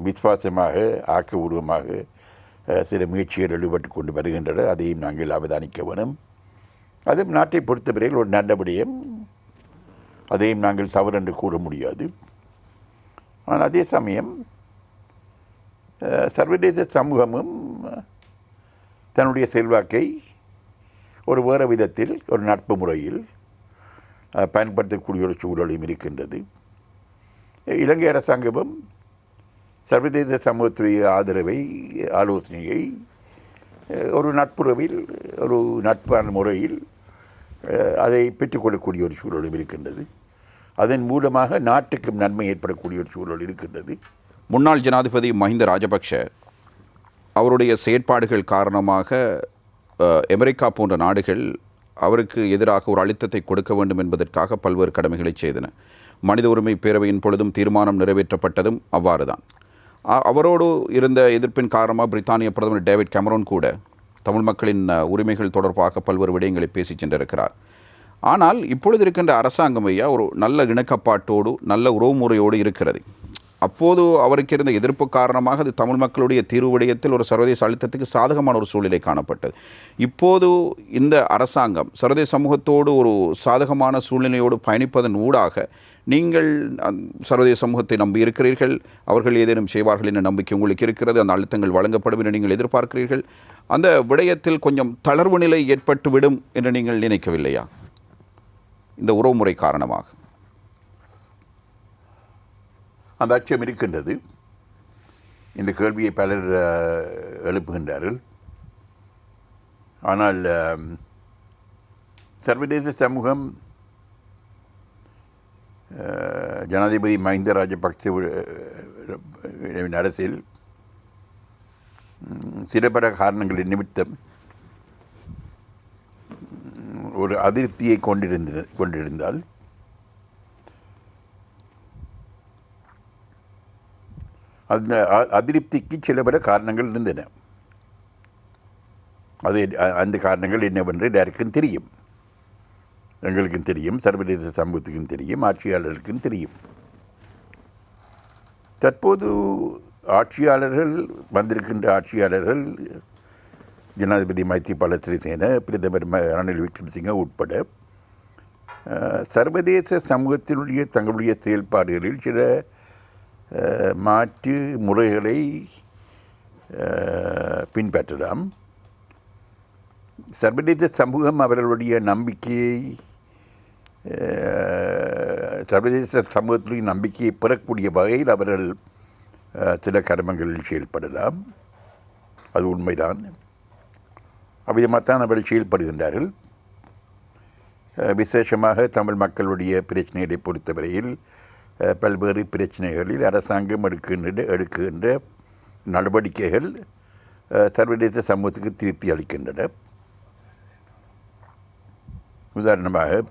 விசுவாசமாக ஆக்கபூர்வமாக சில முயற்சிகள் ஈடுபட்டு கொண்டு வருகின்றன. அதையும் நாங்கள் அவதானிக்க வேணும். அதுவும் நாட்டை பொறுத்தவரையில் ஒரு நல்ல விடயம். அதையும் நாங்கள் தவறென்று கூற முடியாது. ஆனால் அதே சமயம் சர்வதேச சமூகமும் தன்னுடைய செல்வாக்கை ஒரு வேறு விதத்தில் ஒரு நட்பு முறையில் பயன்படுத்தக்கூடிய ஒரு சூழலும் இருக்கின்றது. இலங்கை அரசாங்கமும் சர்வதேச சமூகத்துடைய ஆதரவை ஆலோசனையை ஒரு நட்புறவில் ஒரு நட்பான முறையில் அதை பெற்றுக்கொள்ளக்கூடிய ஒரு சூழலும் இருக்கின்றது. அதன் மூலமாக நாட்டுக்கும் நன்மை ஏற்படக்கூடிய ஒரு சூழல் இருக்கின்றது. முன்னாள் ஜனாதிபதி மஹிந்த ராஜபக்ஷ அவருடைய செயற்பாடுகள் காரணமாக அமெரிக்கா போன்ற நாடுகள் அவருக்கு எதிராக ஒரு அழுத்தத்தை கொடுக்க வேண்டும் என்பதற்காக பல்வேறு கடமைகளை செய்தன. மனித உரிமை பேரவையின் பொழுதும் தீர்மானம் நிறைவேற்றப்பட்டதும் அவ்வாறு தான். அவரோடு இருந்த எதிர்ப்பின் காரணமாக பிரித்தானிய பிரதமர் டேவிட் கேமரோன் கூட தமிழ் மக்களின் உரிமைகள் தொடர்பாக பல்வேறு விடயங்களை பேசி சென்றிருக்கிறார். ஆனால் இப்பொழுது இருக்கின்ற அரசாங்கம் ஐயா ஒரு நல்ல இணக்கப்பாட்டோடு நல்ல உறவுமுறையோடு இருக்கிறது. அப்போது அவருக்கு இருந்த எதிர்ப்பு காரணமாக அது தமிழ் மக்களுடைய தீர்வு விடயத்தில் ஒரு சர்வதேச அழுத்தத்துக்கு சாதகமான ஒரு சூழ்நிலை காணப்பட்டது. இப்போது இந்த அரசாங்கம் சர்வதேச சமூகத்தோடு ஒரு சாதகமான சூழ்நிலையோடு பயணிப்பதன் ஊடாக நீங்கள் சர்வதேச சமூகத்தை நம்பி இருக்கிறீர்கள், அவர்கள் ஏதேனும் செய்வார்கள் என்ற நம்பிக்கை உங்களுக்கு இருக்கிறது, அந்த அழுத்தங்கள் வழங்கப்படும் என்று நீங்கள் எதிர்பார்க்கிறீர்கள். அந்த விடயத்தில் கொஞ்சம் தளர்வு நிலை ஏற்பட்டுவிடும் என்று நீங்கள் நினைக்கவில்லையா இந்த உறவுமுறை காரணமாக? அந்த அச்சம் இருக்கின்றது. இந்த கேள்வியை பலர் எழுப்புகின்றார்கள். ஆனால் சர்வதேச சமூகம் ஜனாதிபதி மஹிந்த ராஜபக்சவின் அரசில் சில பல காரணங்களின் நிமித்தம் ஒரு அதிருப்தியை கொண்டிருந்தால் அந்த அதிருப்திக்கு சில பல காரணங்கள் இருந்தன. அந்த காரணங்கள் என்னவென்று யாருக்கும் தெரியும், எங்களுக்கும் தெரியும், சர்வதேச சமூகத்துக்கும் தெரியும், ஆட்சியாளர்களுக்கும் தெரியும். தற்போது வந்திருக்கின்ற ஆட்சியாளர்கள் ஜனாதிபதி மைத்ரிபால சிறிசேன, பிரதமர் ரணில் விக்ரமசிங்க உட்பட சர்வதேச சமூகத்தினுடைய தங்களுடைய செயல்பாடுகளில் சில மாற்று முறைகளை பின்பற்றலாம். சர்வதேச சமூகம் அவர்களுடைய நம்பிக்கையை சர்வதேச சமூகத்துடைய நம்பிக்கையை பெறக்கூடிய வகையில் அவர்கள் சில கர்மங்களில் செயல்படலாம். அது உண்மைதான். அவ்விதமாகத்தான் அவர்கள் செயல்படுகின்றார்கள். விசேஷமாக தமிழ் மக்களுடைய பிரச்சனைகளை பொறுத்தவரையில் பல்வேறு பிரச்சனைகளில் அரசாங்கம் எடுக்கின்ற நடவடிக்கைகள் சர்வதேச சமூகத்துக்கு திருப்தி அளிக்கின்றன. உதாரணமாக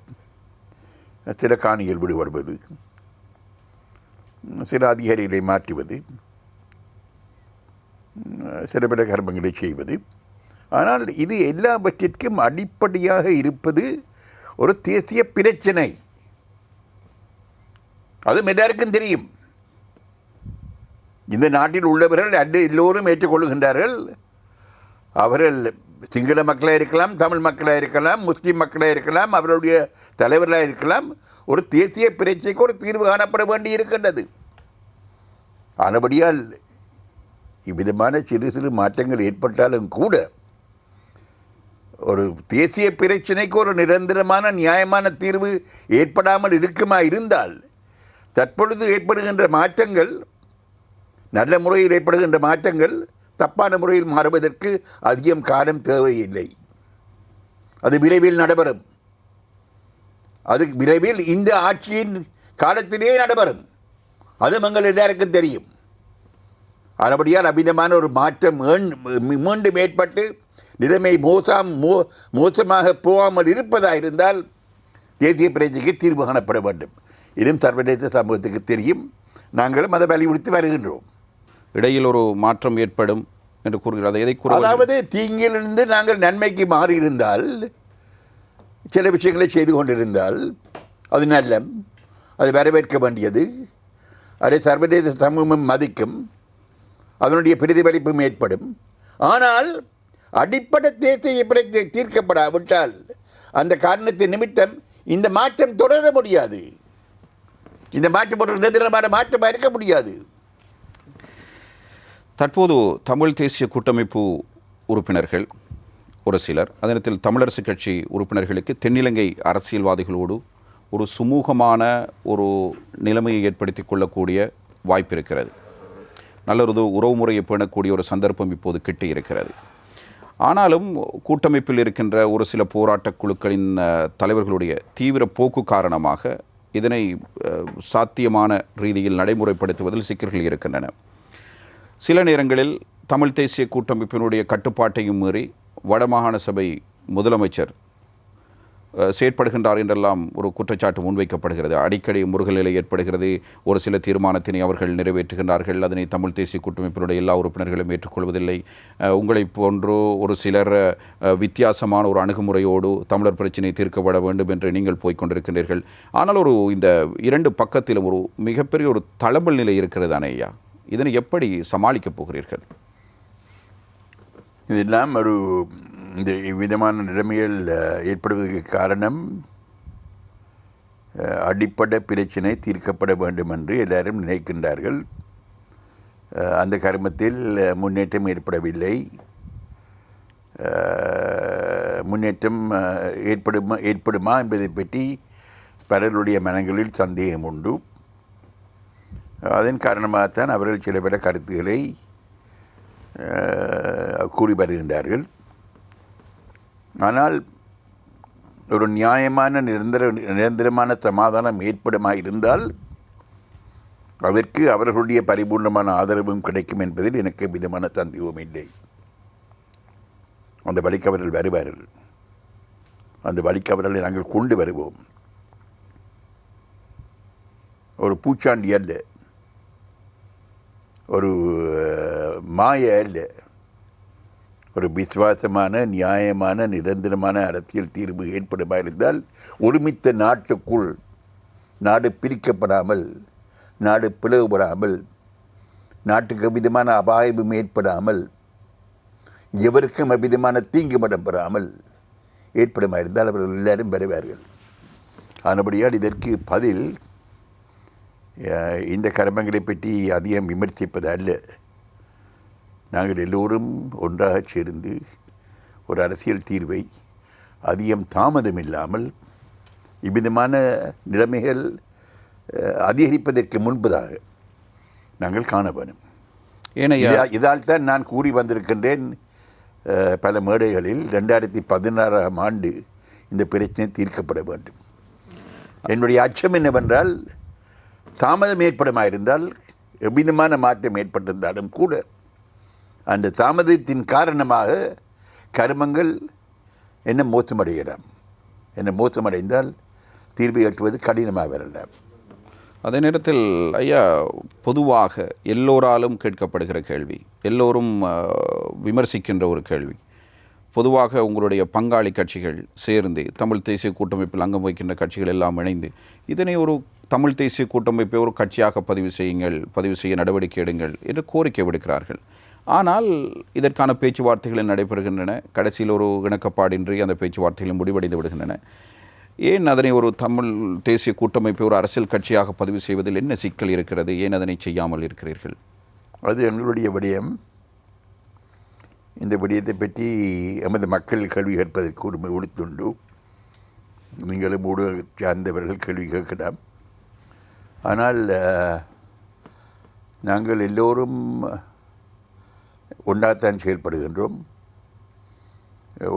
சில காணிகள் விடுபடுவது, சில அதிகாரிகளை மாற்றுவது, சில பல கர்மங்களை செய்வது. ஆனால் இது எல்லாவற்றிற்கும் அடிப்படையாக இருப்பது ஒரு தேசிய பிரச்சனை. அது எல்லாருக்கும் தெரியும். இந்த நாட்டில் உள்ளவர்கள் எல்லோரும் ஏற்றுக்கொள்கின்றார்கள். அவர்கள் சிங்கள மக்களாக இருக்கலாம், தமிழ் மக்களாக இருக்கலாம், முஸ்லீம் மக்களாக இருக்கலாம், அவர்களுடைய தலைவர்களாக இருக்கலாம். ஒரு தேசிய பிரச்சனைக்கு ஒரு தீர்வு காணப்பட வேண்டி இருக்கின்றது. ஆனபடியால் இவ்விதமான சிறு சிறு மாற்றங்கள் ஏற்பட்டாலும் கூட ஒரு தேசிய பிரச்சனைக்கு ஒரு நிரந்தரமான நியாயமான தீர்வு ஏற்படாமல் இருந்தால் தற்பொழுது ஏற்படுகின்ற மாற்றங்கள், நல்ல முறையில் ஏற்படுகின்ற மாற்றங்கள் தப்பான முறையில் மாறுவதற்கு அதிகம் காலம் தேவையில்லை. அது விரைவில் நடைபெறும். அது விரைவில் இந்த ஆட்சியின் காலத்திலே நடைபெறும். அது எங்கள் எல்லாருக்கும் தெரியும். அதுபடியால் அபிதமான ஒரு மாற்றம் மீண்டும் ஏற்பட்டு நிலைமை மோசமாக போகாமல் இருப்பதாக இருந்தால் தேசிய பிரச்சனைக்கு தீர்வு காணப்பட வேண்டும். இதுவும் சர்வதேச சமூகத்துக்கு தெரியும். நாங்களும் அதை வலியுறுத்தி வருகின்றோம். இடையில் ஒரு மாற்றம் ஏற்படும் என்று கூறுகிறார். எதை அதாவது தீங்கிலிருந்து நாங்கள் நன்மைக்கு மாறியிருந்தால், சில விஷயங்களை செய்து கொண்டிருந்தால் அது நல்ல, அது வரவேற்க வேண்டியது. அதை சர்வதேச சமூகம் மதிக்கும், அதனுடைய பிரதிபலிப்பும் ஏற்படும். ஆனால் அடிப்படை தேசிய பிரச்சனை தீர்க்கப்படாவிட்டால் அந்த காரணத்தின் நிமித்தம் இந்த மாற்றம் தொடர முடியாது. இந்த மாற்றம் ஒரு நிரந்தரமான மாற்றமாக இருக்க முடியாது. தற்போது தமிழ் தேசிய கூட்டமைப்பு உறுப்பினர்கள் ஒரு சிலர், அதனத்தில் தமிழரசு கட்சி உறுப்பினர்களுக்கு தென்னிலங்கை அரசியல்வாதிகளோடு ஒரு சுமூகமான ஒரு நிலைமையை ஏற்படுத்தி கொள்ளக்கூடிய வாய்ப்பு இருக்கிறது. நல்லொரு உறவு முறையை பேணக்கூடிய ஒரு சந்தர்ப்பம் இப்போது கிட்டி இருக்கிறது. ஆனாலும் கூட்டமைப்பில் இருக்கின்ற ஒரு சில போராட்டக் குழுக்களின் தலைவர்களுடைய தீவிர போக்கு காரணமாக இதனை சாத்தியமான ரீதியில் நடைமுறைப்படுத்துவதில் சிக்கல்கள் இருக்கின்றன. சில நேரங்களில் தமிழ் தேசிய கூட்டமைப்பினுடைய கட்டுப்பாட்டையும் மீறி வடமாகாண சபை முதலமைச்சர் செயற்படுகின்றார் என்றெல்லாம் ஒரு குற்றச்சாட்டு முன்வைக்கப்படுகிறது. அடிக்கடி முருகல் நிலை ஏற்படுகிறது. ஒரு சில தீர்மானத்தினை அவர்கள் நிறைவேற்றுகின்றார்கள். அதனை தமிழ் தேசிய கூட்டமைப்பினுடைய எல்லா உறுப்பினர்களும் ஏற்றுக்கொள்வதில்லை. உங்களை போன்று ஒரு சிலர் வித்தியாசமான ஒரு அணுகுமுறையோடு தமிழர் பிரச்சினை தீர்க்கப்பட வேண்டும் என்று நீங்கள் போய்கொண்டிருக்கின்றீர்கள். ஆனால் இந்த இரண்டு பக்கத்திலும் ஒரு மிகப்பெரிய ஒரு தளம்பல் நிலை இருக்கிறது தானே ஐயா? இதனை எப்படி சமாளிக்கப் போகிறீர்கள்? இதெல்லாம் இந்த விதமான நிலைமைகள் ஏற்படுவதற்கு காரணம் அடிப்படை பிரச்சனை தீர்க்கப்பட வேண்டும் என்று எல்லாரும் நினைக்கின்றார்கள். அந்த கர்மத்தில் முன்னேற்றம் ஏற்படவில்லை. முன்னேற்றம் ஏற்படுமா என்பதை பற்றி பலருடைய மனங்களில் சந்தேகம் உண்டு. அதன் காரணமாகத்தான் அவர்கள் சில பல கருத்துக்களை கூறி வருகின்றார்கள். ஆனால் ஒரு நியாயமான நிரந்தரமான சமாதானம் ஏற்படுமாக இருந்தால் அதற்கு அவர்களுடைய பரிபூர்ணமான ஆதரவும் கிடைக்கும் என்பதில் எனக்கு விதமான சந்தேகம் இல்லை. அந்த வழிக்கு அவர்கள் வருவார்கள். அந்த வழிக்கு அவர்களை நாங்கள் கொண்டு வருவோம். ஒரு பூச்சாண்டி அல்ல, ஒரு மாய அல்ல, ஒரு விசுவாசமான நியாயமான நிரந்தரமான அரசியல் தீர்வு ஏற்படுமா இருந்தால் ஒருமித்த நாட்டுக்குள் நாடு பிரிக்கப்படாமல், நாடு பிளவுபடாமல், நாட்டுக்கு அவ்விதமான அபாயமும் ஏற்படாமல், எவருக்கும் அவ்விதமான தீங்கும் இடம்பெறாமல் ஏற்படுமா இருந்தால் அவர்கள் எல்லாரும் வருவார்கள். ஆனபடியால் இதற்கு பதில் இந்த கர்மங்களை பற்றி அதிகம் விமர்சிப்பது அல்ல. நாங்கள் எல்லோரும் ஒன்றாக சேர்ந்து ஒரு அரசியல் தீர்வை அதிகம் தாமதம் இல்லாமல் இவ்விதமான நிலைமைகள் அதிகரிப்பதற்கு முன்பதாக நாங்கள் காண வேண்டும். இதால் தான் நான் கூறி வந்திருக்கின்றேன் பல மேடைகளில் 2016ஆம் ஆண்டு இந்த பிரச்சனை தீர்க்கப்பட வேண்டும். என்னுடைய அச்சம் என்னவென்றால், தாமதம் ஏற்படுமாயிருந்தால், எவ்விதமான மாற்றம் ஏற்பட்டிருந்தாலும் கூட அந்த தாமதத்தின் காரணமாக கர்மங்கள் என்ன மோசமடையலாம். என்ன மோசமடைந்தால் தீர்வு எட்டுவது கடினமாக வரலாம். அதே நேரத்தில் ஐயா, பொதுவாக எல்லோராலும் கேட்கப்படுகிற கேள்வி, எல்லோரும் விமர்சிக்கின்ற ஒரு கேள்வி, பொதுவாக உங்களுடைய பங்காளி கட்சிகள் சேர்ந்து தமிழ் தேசிய கூட்டமைப்பில் அங்கம் வகிக்கின்ற கட்சிகள் எல்லாம் இணைந்து இதனை ஒரு தமிழ் தேசிய கூட்டமைப்பை ஒரு கட்சியாக பதிவு செய்ய நடவடிக்கை எடுங்கள் என்று கோரிக்கை விடுக்கிறார்கள். ஆனால் இதற்கான பேச்சுவார்த்தைகள் நடைபெறுகின்றன. கடைசியில் ஒரு இணக்கப்பாடின்றி அந்த பேச்சுவார்த்தைகளும் முடிவடைந்து விடுகின்றன. ஏன் அதனை ஒரு தமிழ் தேசிய கூட்டமைப்பை ஒரு அரசியல் கட்சியாக பதிவு செய்வதில் என்ன சிக்கல் இருக்கிறது? ஏன் அதனை செய்யாமல் இருக்கிறீர்கள்? அது எங்களுடைய விடயம். இந்த விடயத்தை பற்றி எமது மக்கள் கேள்வி கேட்பதற்கு உரிமை கொடுத்துண்டு. நீங்களும் ஊடக சார்ந்தவர்கள் கேள்வி கேட்கலாம். ஆனால் நாங்கள் எல்லோரும் ஒன்றாகத்தான் செயல்படுகின்றோம்,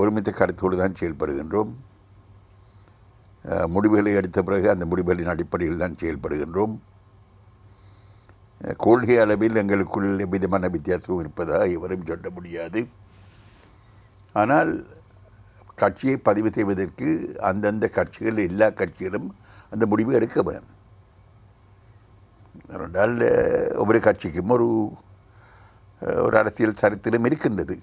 ஒருமித்த கருத்தோடு தான் செயல்படுகின்றோம். முடிவுகளை எடுத்த பிறகு அந்த முடிவுகளின் அடிப்படையில் தான் செயல்படுகின்றோம். கொள்கை அளவில் எங்களுக்குள் எவ்விதமான வித்தியாசமும் இருப்பதாக எவரும் சொல்ல முடியாது. ஆனால் கட்சியை பதிவு செய்வதற்கு அந்தந்த கட்சிகள், எல்லா கட்சிகளும் அந்த முடிவு எடுக்க வேண்டும். ஏனென்றால் ஒவ்வொரு கட்சிக்கும் ஒரு அரசியல் சரித்திரம் இருக்கின்றது.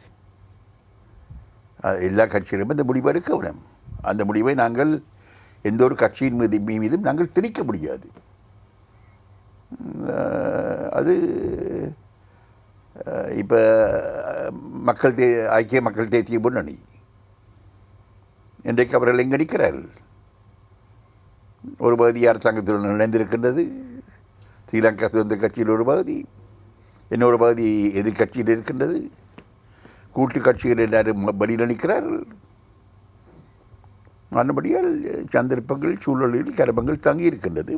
எல்லா கட்சியிலும் அந்த முடிவு எடுக்க வேண்டும். அந்த முடிவை நாங்கள் எந்த ஒரு கட்சியின் மீதும் நாங்கள் திணிக்க முடியாது. அது இப்போ ஐக்கிய மக்கள் தேசிய முன்னணி இன்றைக்கு அவர்கள் எங்கே நிற்கிறார்கள்? ஒரு பகுதி அரசாங்கத்துடன் இணைந்திருக்கின்றது, ஸ்ரீலங்கா சுதந்திர கட்சியில் ஒரு பகுதி, இன்னொரு பகுதி எதிர்கட்சியில் இருக்கின்றது. கூட்டு கட்சிகள் எல்லாரும் வழியில் நிற்கிறார்கள். மற்றபடியால் சந்தர்ப்பங்கள், சூழலில் கரபங்கள் தங்கி இருக்கின்றது.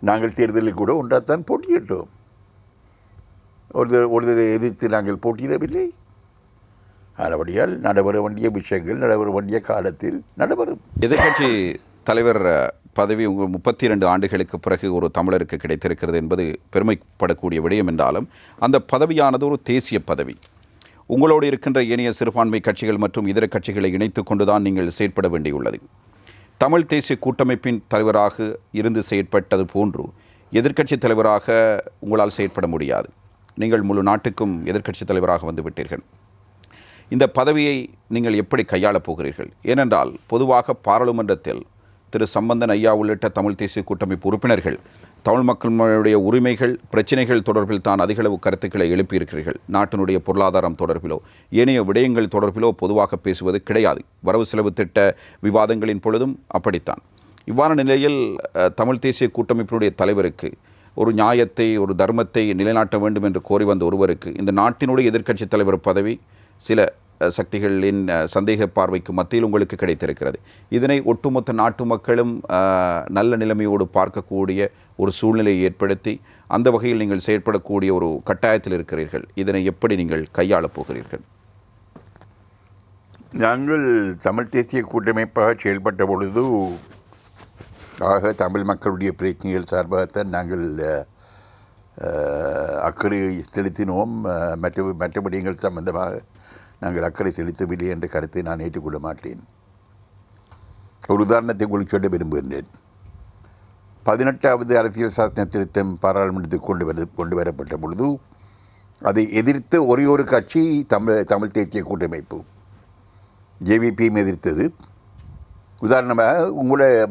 நாங்கள் தேர்தலில் கூட ஒன்றாத்தான் போட்டியிட்டோம். ஒருத்தரை எதிர்த்து நாங்கள் போட்டியிடவில்லை. அதுபடியால் நடைபெற வேண்டிய விஷயங்கள் நடைபெற வேண்டிய காலத்தில் நடைபெறும். எதிர்கட்சி தலைவர் பதவி 32 ஆண்டுகளுக்கு பிறகு ஒரு தமிழருக்கு கிடைத்திருக்கிறது என்பது பெருமைப்படக்கூடிய விடயம் என்றாலும் அந்த பதவியானது ஒரு தேசிய பதவி. உங்களோடு இருக்கின்ற ஏனைய சிறுபான்மை கட்சிகள் மற்றும் இதர கட்சிகளை இணைத்து கொண்டுதான் நீங்கள் செயற்பட வேண்டியுள்ளது. தமிழ் தேசிய கூட்டமைப்பின் தலைவராக இருந்து செயற்பட்டது போன்று எதிர்க்கட்சி தலைவராக உங்களால் செயற்பட முடியாது. நீங்கள் முழு நாட்டுக்கும் எதிர்க்கட்சி தலைவராக வந்துவிட்டீர்கள். இந்த பதவியை நீங்கள் எப்படி கையாளப் போகிறீர்கள்? ஏனென்றால் பொதுவாக பாராளுமன்றத்தில் திரு சம்பந்தன் ஐயா உள்ளிட்ட தமிழ் தேசிய கூட்டமைப்பு உறுப்பினர்கள் தமிழ் மக்களுடைய உரிமைகள், பிரச்சனைகள் தொடர்பில் தான் அதிகளவு கருத்துக்களை எழுப்பியிருக்கிறீர்கள். நாட்டினுடைய பொருளாதாரம் தொடர்பிலோ ஏனைய விடயங்கள் தொடர்பிலோ பொதுவாக பேசுவது கிடையாது. வரவு செலவு திட்ட விவாதங்களின் பொழுதும் அப்படித்தான். இவ்வாறான நிலையில் தமிழ் தேசிய கூட்டமைப்பினுடைய தலைவருக்கு ஒரு நியாயத்தை, ஒரு தர்மத்தை நிலைநாட்ட வேண்டும் என்று கோரி வந்த ஒருவருக்கு இந்த நாட்டினுடைய எதிர்க்கட்சி தலைவர் பதவி சில சக்திகளின் சந்தேக பார்வைக்கு மத்தியில் உங்களுக்கு கிடைத்திருக்கிறது. இதனை ஒட்டுமொத்த நாட்டு மக்களும் நல்ல நிலைமையோடு பார்க்கக்கூடிய ஒரு சூழ்நிலையை ஏற்படுத்தி அந்த வகையில் நீங்கள் செயற்படக்கூடிய ஒரு கட்டாயத்தில் இருக்கிறீர்கள். இதனை எப்படி நீங்கள் கையாளப் போகிறீர்கள்? நாங்கள் தமிழ் தேசிய கூட்டமைப்பாக செயல்பட்ட பொழுது தமிழ் மக்களுடைய பிரச்சனைகள் சார்பாகத்தான் நாங்கள் அக்கறை செலுத்தினோம். மற்ற விடயங்கள் சம்பந்தமாக நாங்கள் அக்கறை செலுத்தவில்லை என்ற கருத்தை நான் ஏற்றுக்கொள்ள மாட்டேன். ஒரு உதாரணத்தை உங்களுக்கு சொல்ல விரும்புகின்றேன். 18வது அரசியல் சாசன திருத்தம் பாராளுமன்றத்துக்கு கொண்டு வரப்பட்ட பொழுது அதை எதிர்த்த ஒரே ஒரு கட்சி தமிழ் தேசிய கூட்டமைப்பு, ஜேவிபியும் எதிர்த்தது. உதாரணமாக உங்களுடைய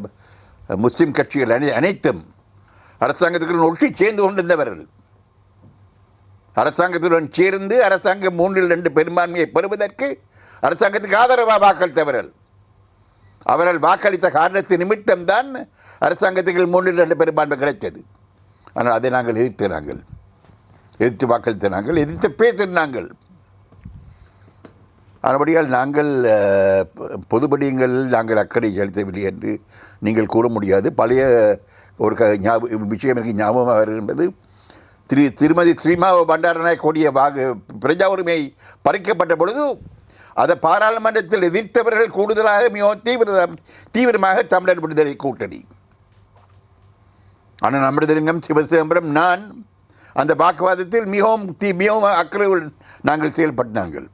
முஸ்லீம் கட்சிகள் அனைத்தும் அரசாங்கத்துக்கு ஒட்டி சேர்ந்து கொண்டிருந்தவர்கள், அரசாங்கத்துடன் சேர்ந்து அரசாங்கம் 3/2 பெரும்பான்மையை பெறுவதற்கு அரசாங்கத்துக்கு ஆதரவாக வாக்களித்தவர்கள். அவர்கள் வாக்களித்த காரணத்தின் நிமித்தம்தான் அரசாங்கத்துக்கு 3/2 பெரும்பான்மை கிடைத்தது. ஆனால் அதை நாங்கள் எதிர்த்து வாக்களித்த நாங்கள் எதிர்த்து பேசினாங்கள். அதுபடியால் நாங்கள் பொதுப்படியங்களில் நாங்கள் அக்கறை செலுத்தவில்லை என்று நீங்கள் கூற முடியாது. பழைய ஒரு விஷயம் எனக்கு ஞாபகமாக வருகின்றது. திருமதி ஸ்ரீமாவோ பண்டாரநாயக்கோடைய பிரஜா உரிமை பறிக்கப்பட்ட பொழுது அதை பாராளுமன்றத்தில் எதிர்த்தவர்கள் கூடுதலாக மிகவும் தீவிரமாக தமிழர் விடுதலை கூட்டணி, ஆனால் அமிர்தலிங்கம், சிவசிதம்பரம், நான் அந்த வாக்குவாதத்தில் மிகவும் அக்கறையுடன் நாங்கள் செயல்பட்டாங்கள்.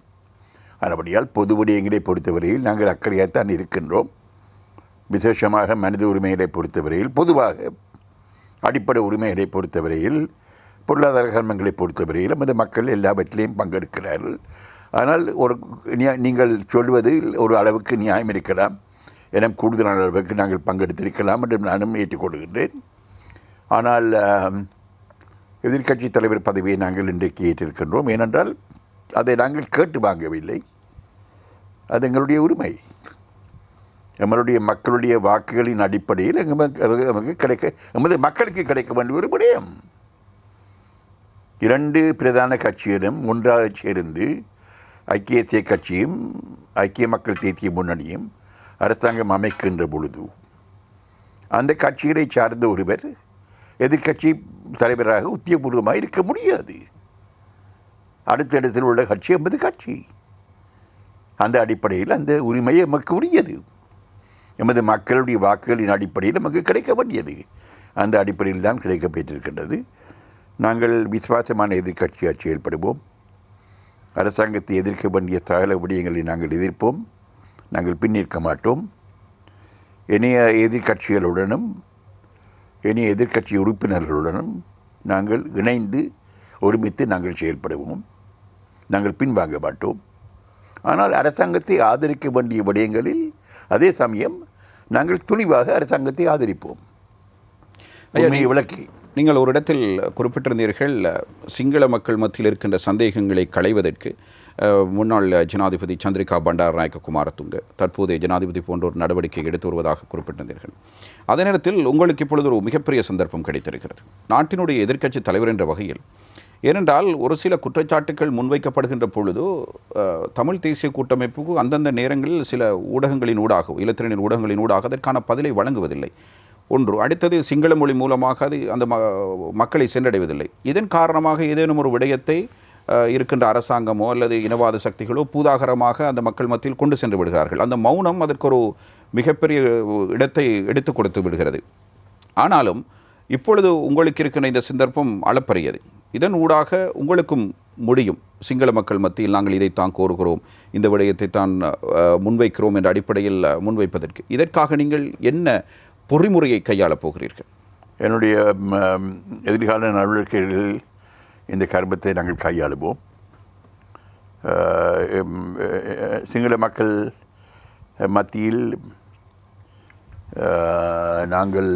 அதுபடியால் பொது விடயங்களை பொறுத்தவரையில் நாங்கள் அக்கறையாகத்தான் இருக்கின்றோம். விசேஷமாக மனித உரிமைகளை பொறுத்தவரையில், பொதுவாக அடிப்படை உரிமைகளை பொறுத்தவரையில், பொருளாதார கர்மங்களை பொறுத்தவரையில் அந்த மக்கள் எல்லாவற்றிலையும் பங்கெடுக்கிறார்கள். ஆனால் நீங்கள் சொல்வதில் ஒரு அளவுக்கு நியாயம் இருக்கலாம். என கூடுதலான அளவுக்கு நாங்கள் பங்கெடுத்திருக்கலாம் என்று நானும் ஏற்றுக்கொள்கின்றேன். ஆனால் எதிர்க்கட்சி தலைவர் பதவியை நாங்கள் இன்றைக்கு ஏற்றிருக்கின்றோம். ஏனென்றால் அதை நாங்கள் கேட்டு வாங்கவில்லை. அது எங்களுடைய உரிமை. எங்களுடைய மக்களுடைய வாக்குகளின் அடிப்படையில் எமது மக்களுக்கு கிடைக்க வேண்டிய ஒரு விடயம். 2 பிரதான கட்சிகளும் ஒன்றாக சேர்ந்து ஐக்கிய தேசிய கட்சியும் ஐக்கிய மக்கள் தேசிய முன்னணியும் அரசாங்கம் அமைக்கின்ற பொழுது அந்த கட்சிகளை சார்ந்த ஒருவர் எதிர்க்கட்சி தலைவராக உத்தியபூர்வமாக இருக்க முடியாது. அடுத்த இடத்தில் உள்ள கட்சி என்பது கட்சி. அந்த அடிப்படையில் அந்த உரிமை எமக்கு உரியது. எமது மக்களுடைய வாக்குகளின் அடிப்படையில் நமக்கு கிடைக்க வேண்டியது. அந்த அடிப்படையில் தான் கிடைக்கப்பெற்றிருக்கின்றது. நாங்கள் விசுவாசமான எதிர்க்கட்சியாக செயல்படுவோம். அரசாங்கத்தை எதிர்க்க வேண்டிய சகல விடயங்களை நாங்கள் எதிர்ப்போம். நாங்கள் பின்னிற்க மாட்டோம். இணைய எதிர்க்கட்சிகளுடனும் இணைய எதிர்க்கட்சி உறுப்பினர்களுடனும் நாங்கள் இணைந்து ஒருமித்து நாங்கள் செயல்படுவோம். நாங்கள் பின்வாங்க மாட்டோம். ஆனால் அரசாங்கத்தை ஆதரிக்க வேண்டிய விடயங்களில் அதே சமயம் நாங்கள் துணிவாக அரசாங்கத்தை ஆதரிப்போம். விளக்கி நீங்கள் ஒரு இடத்தில் குறிப்பிட்டிருந்தீர்கள், சிங்கள மக்கள் மத்தியில் இருக்கின்ற சந்தேகங்களை களைவதற்கு முன்னாள் ஜனாதிபதி சந்திரிகா பண்டாரநாயக்க குமாரதுங்க தற்போதைய ஜனாதிபதி போன்ற ஒரு நடவடிக்கை எடுத்து வருவதாக குறிப்பிட்டிருந்தீர்கள். அதே நேரத்தில் உங்களுக்கு இப்பொழுது ஒரு மிகப்பெரிய சந்தர்ப்பம் கிடைத்திருக்கிறது நாட்டினுடைய எதிர்க்கட்சி தலைவர் என்ற வகையில். ஏனென்றால் ஒரு சில குற்றச்சாட்டுகள் முன்வைக்கப்படுகின்ற பொழுது தமிழ் தேசிய கூட்டமைப்புக்கு அந்தந்த நேரங்களில் சில ஊடகங்களின் ஊடாக இலத்திரனின் ஊடகங்களின் ஊடாக அதற்கான பதிலை வழங்குவதில்லை. ஒன்று. அடுத்தது சிங்கள மொழி மூலமாக அது அந்த மக்களை சென்றடைவதில்லை. இதன் காரணமாக ஏதேனும் ஒரு விடயத்தை இருக்கின்ற அரசாங்கமோ அல்லது இனவாத சக்திகளோ பூதாகரமாக அந்த மக்கள் மத்தியில் கொண்டு சென்று விடுகிறார்கள். அந்த மௌனம் அதற்கு ஒரு மிகப்பெரிய இடத்தை எடுத்து கொடுத்து விடுகிறது. ஆனாலும் இப்பொழுது உங்களுக்கு இருக்கின்ற இந்த சந்தர்ப்பம் அளப்பரியது. இதன் ஊடாக உங்களுக்கும் முடியும் சிங்கள மக்கள் மத்தியில் நாங்கள் இதைத்தான் கோருகிறோம், இந்த விடயத்தை தான் முன்வைக்கிறோம் என்ற அடிப்படையில் முன்வைப்பதற்கு. இதற்காக நீங்கள் என்ன பொறிமுறையை கையாளப் போகிறீர்கள்? என்னுடைய எதிர்கால நடவடிக்கைகளில் இந்த கர்மத்தை நாங்கள் கையாளுவோம். சிங்கள மக்கள் மத்தியில் நாங்கள்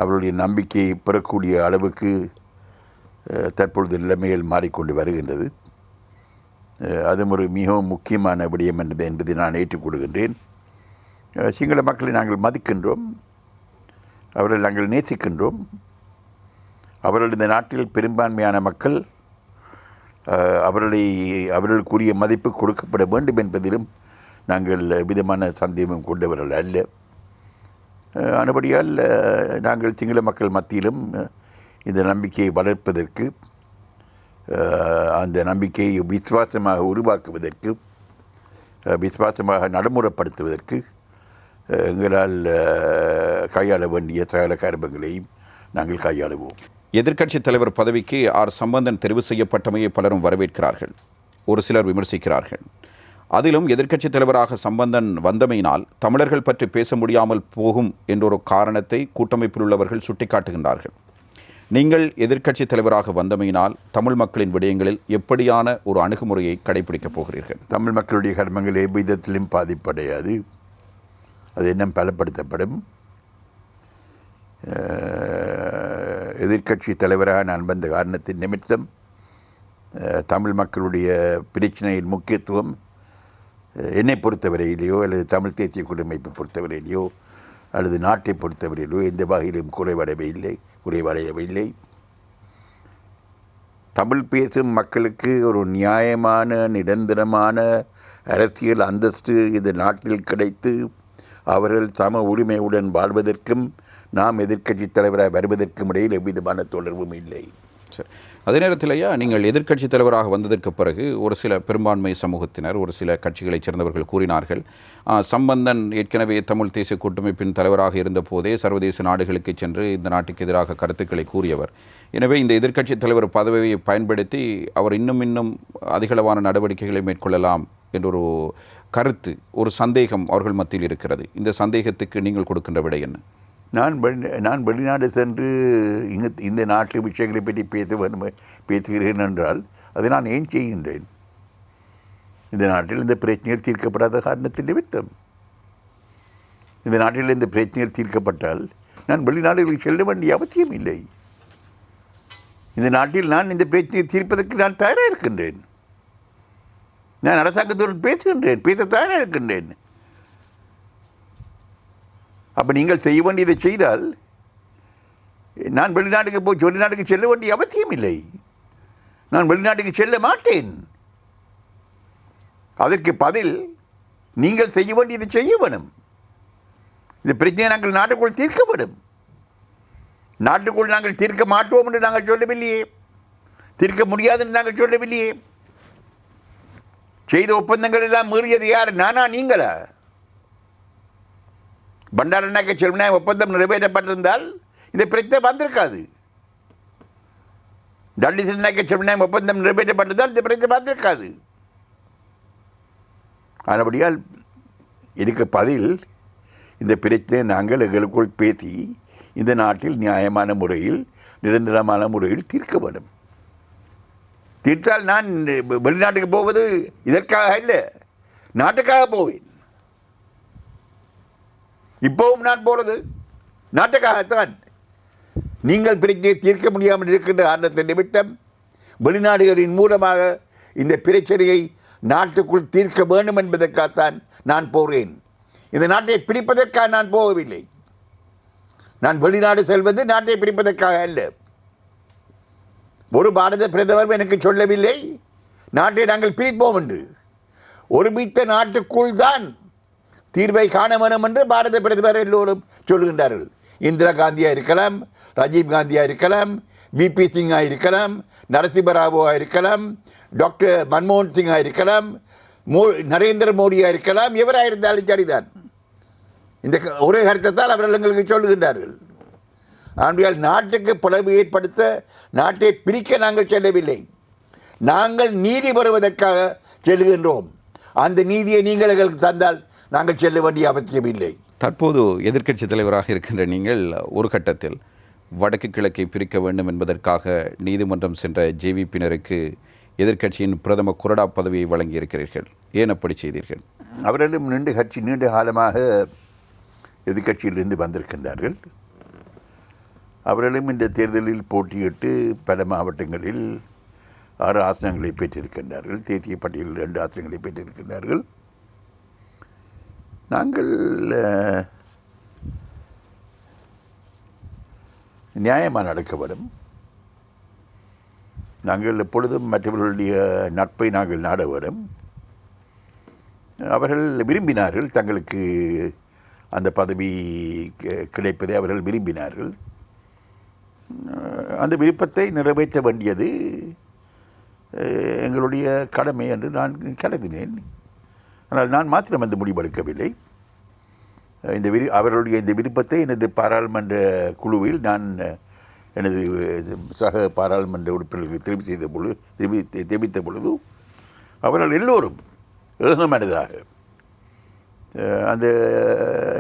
அவருடைய நம்பிக்கையை பெறக்கூடிய அளவுக்கு தற்பொழுது நிலைமைகள் மாறிக்கொண்டு வருகின்றது. அதுவும் ஒரு மிகவும் முக்கியமான விடயம் என்பதை நான் ஏற்றுக்கொள்கின்றேன். சிங்கள மக்களை நாங்கள் மதிக்கின்றோம், அவர்களை நாங்கள் நேசிக்கின்றோம். அவர்கள் இந்த நாட்டில் பெரும்பான்மையான மக்கள், அவர்களுக்குரிய மதிப்பு கொடுக்கப்பட வேண்டும் என்பதிலும் நாங்கள் விதமான சந்தேகம் கொண்டவர்கள் அல்ல. அதுபடியால் நாங்கள் சிங்கள மக்கள் மத்தியிலும் இந்த நம்பிக்கையை வளர்ப்பதற்கு, அந்த நம்பிக்கையை விசுவாசமாக உருவாக்குவதற்கு, விசுவாசமாக நடைமுறைப்படுத்துவதற்கு எங்களால் கையாள வேண்டிய சகல கர்மங்களையும் நாங்கள் கையாளுவோம். எதிர்க்கட்சித் தலைவர் பதவிக்கு ஆர் சம்பந்தன் தெரிவு செய்யப்பட்டமையை பலரும் வரவேற்கிறார்கள், ஒரு சிலர் விமர்சிக்கிறார்கள். அதிலும் எதிர்க்கட்சித் தலைவராக சம்பந்தன் வந்தமையினால் தமிழர்கள் பற்றி பேச முடியாமல் போகும் என்றொரு காரணத்தை கூட்டமைப்பில் உள்ளவர்கள் சுட்டிக்காட்டுகின்றார்கள். நீங்கள் எதிர்க்கட்சித் தலைவராக வந்தமையினால் தமிழ் மக்களின் விடயங்களில் எப்படியான ஒரு அணுகுமுறையை கடைபிடிக்கப் போகிறீர்கள்? தமிழ் மக்களுடைய கர்மங்கள் எவ்விதத்திலும் பாதிப்படையாது. அது இன்னும் பலப்படுத்தப்படும். எதிர்க்கட்சி தலைவராக நான் வந்த காரணத்தின் நிமித்தம் தமிழ் மக்களுடைய பிரச்சனையின் முக்கியத்துவம் என்னை பொறுத்தவரையிலேயோ அல்லது தமிழ் தேசிய கூட்டமைப்பை பொறுத்தவரையிலேயோ அல்லது நாட்டை பொறுத்தவரையிலோ எந்த வகையிலும் குறைவடையவே இல்லை. தமிழ் பேசும் மக்களுக்கு ஒரு நியாயமான நிரந்தரமான அரசியல் அந்தஸ்து இந்த நாட்டில் கிடைத்து அவர்கள் சம உரிமையுடன் வாழ்வதற்கும் நாம் எதிர்க்கட்சி தலைவராக வருவதற்கும் இடையில் எவ்விதமான தொடர்பும் இல்லை. சரி, அதே நேரத்திலேயா நீங்கள் எதிர்க்கட்சி தலைவராக வந்ததற்கு பிறகு ஒரு சில பெரும்பான்மை சமூகத்தினர், ஒரு சில கட்சிகளைச் சேர்ந்தவர்கள் கூறினார்கள், சம்பந்தன் ஏற்கனவே தமிழ் தேசிய கூட்டமைப்பின் தலைவராக இருந்த போதே சர்வதேச நாடுகளுக்கு சென்று இந்த நாட்டுக்கு எதிராக கருத்துக்களை கூறியவர். எனவே இந்த எதிர்க்கட்சி தலைவர் பதவியை பயன்படுத்தி அவர் இன்னும் அதிகளவான நடவடிக்கைகளை மேற்கொள்ளலாம் என்றொரு கருத்து, ஒரு சந்தேகம் அவர்கள் மத்தியில் இருக்கிறது. இந்த சந்தேகத்துக்கு நீங்கள் கொடுக்கின்ற விடை என்ன? நான் வெளிநாடு சென்று இந்த நாட்டு விஷயங்களை பற்றி பேசுகிறேன் என்றால் அதை நான் ஏன் செய்கின்றேன்? இந்த நாட்டில் இந்த பிரச்சனைகள் தீர்க்கப்படாத காரணத்தின் நிமித்தம். இந்த நாட்டில் இந்த பிரச்சனைகள் தீர்க்கப்பட்டால் நான் வெளிநாடுகளுக்கு செல்ல வேண்டிய அவசியம் இல்லை. இந்த நாட்டில் நான் இந்த பிரச்சனையை தீர்ப்பதற்கு நான் தயாராக இருக்கின்றேன். நான் அரசாங்கத்துடன் பேச தயாராக இருக்கின்றேன். அப்போ நீங்கள் செய்ய வேண்டியதை செய்தால் நான் வெளிநாட்டுக்கு செல்ல வேண்டிய அவசியம் இல்லை. நான் வெளிநாட்டுக்கு செல்ல மாட்டேன். அதற்கு பதில் நீங்கள் செய்ய வேண்டியதை செய்ய வேணும். இந்த பிரச்சனையை நாங்கள் நாட்டுக்குள் தீர்க்க வேண்டும். நாட்டுக்குள் நாங்கள் தீர்க்க மாட்டோம் என்று நாங்கள் சொல்லவில்லையே. தீர்க்க முடியாதுன்னு நாங்கள் சொல்லவில்லையே. செய்த ஒப்பந்தங்கள் எல்லாம் மீறியது யார்? நானா நீங்களா? பண்டாரநாயக்க செல்வநாயகம் ஒப்பந்தம் நிறைவேற்றப்பட்டிருந்தால் இந்த பிரச்சனை வந்திருக்காது. டல்லிசன் நாயக்க செல்வநாயகம் ஒப்பந்தம் நிறைவேற்றப்பட்டிருந்தால் இந்த பிரச்சனை வந்திருக்காது. ஆனபடியால் இதுக்கு பதில் இந்த பிரச்சனை நாங்கள் எங்களுக்குள் பேசி இந்த நாட்டில் நியாயமான முறையில் நிரந்தரமான முறையில் தீர்க்க வேண்டும். தீர்த்தால் நான் வெளிநாட்டுக்கு போவது இதற்காக இல்லை, நாட்டுக்காக போவேன். இப்போவும் நான் போகிறது நாட்டுக்காகத்தான். நீங்கள் பிரச்சனையை தீர்க்க முடியாமல் இருக்கின்ற காரணத்தின் நிமித்தம் வெளிநாடுகளின் மூலமாக இந்த பிரச்சனையை நாட்டுக்குள் தீர்க்க வேண்டும் என்பதற்காகத்தான் நான் போகிறேன். இந்த நாட்டை பிரிப்பதற்காக நான் போகவில்லை. நான் வெளிநாடு செல்வது நாட்டை பிரிப்பதற்காக அல்ல. ஒரு பாரத பிரதமர் எனக்கு சொல்லவில்லை நாட்டை நாங்கள் பிரிப்போம் என்று. ஒருமித்த நாட்டுக்குள் தான் தீர்வை காண வேண்டும் என்று பாரத பிரதமர் எல்லோரும் சொல்லுகின்றார்கள். இந்திரா காந்தியாக இருக்கலாம், ராஜீவ் காந்தியாக இருக்கலாம், பிபி சிங்காக இருக்கலாம், நரசிம்மராவாக இருக்கலாம், டாக்டர் மன்மோகன் சிங்காக இருக்கலாம், நரேந்திர மோடியாக இருக்கலாம், எவராக இருந்தாலும் சரிதான். இந்த ஒரே கருத்தைத்தான் அவர்கள் எங்களுக்கு சொல்லுகின்றார்கள். ஆகையால் நாட்டுக்கு பிளவு ஏற்படுத்த, நாட்டை பிரிக்க நாங்கள் செல்லவில்லை. நாங்கள் நீதி பெறுவதற்காக செல்கின்றோம். அந்த நீதியை நீங்கள் எங்களுக்கு தந்தால் நாங்கள் செல்ல வேண்டிய அவசியம் இல்லை. தற்போது எதிர்க்கட்சி தலைவராக இருக்கின்ற நீங்கள் ஒரு கட்டத்தில் வடக்கு கிழக்கை பிரிக்க வேண்டும் என்பதற்காக நீதிமன்றம் சென்ற ஜேவிபியினருக்கு எதிர்க்கட்சியின் பிரதம கொறடா பதவியை வழங்கியிருக்கிறீர்கள். ஏன் அப்படி செய்தீர்கள்? அவர்களும் நீண்ட காலமாக எதிர்க்கட்சியிலிருந்து வந்திருக்கின்றார்கள். அவர்களும் இந்த தேர்தலில் போட்டியிட்டு பல மாவட்டங்களில் 6 ஆசனங்களை பெற்றிருக்கின்றார்கள். தேசிய பட்டியலில் 2 ஆசனங்களை பெற்றிருக்கின்றார்கள். நாங்கள் நியாயமாக நடக்க வேண்டும். நாங்கள் எப்பொழுதும் மற்றவர்களுடைய நட்பை நாங்கள் நாட வேண்டும். அவர்கள் விரும்பினார்கள், தங்களுக்கு அந்த பதவி கிடைப்பதை அவர்கள் விரும்பினார்கள். அந்த விருப்பத்தை நிறைவேற்ற வேண்டியது எங்களுடைய கடமை என்று நான் கருதினேன். ஆனால் நான் மாத்திரம் அந்த முடிவெடுக்கவில்லை. அவர்களுடைய இந்த விருப்பத்தை எனது பாராளுமன்ற குழுவில் நான் எனது சக பாராளுமன்ற உறுப்பினர்களுக்கு தெரிவித்த பொழுது அவர்கள் எல்லோரும் ஏகமனதாக அந்த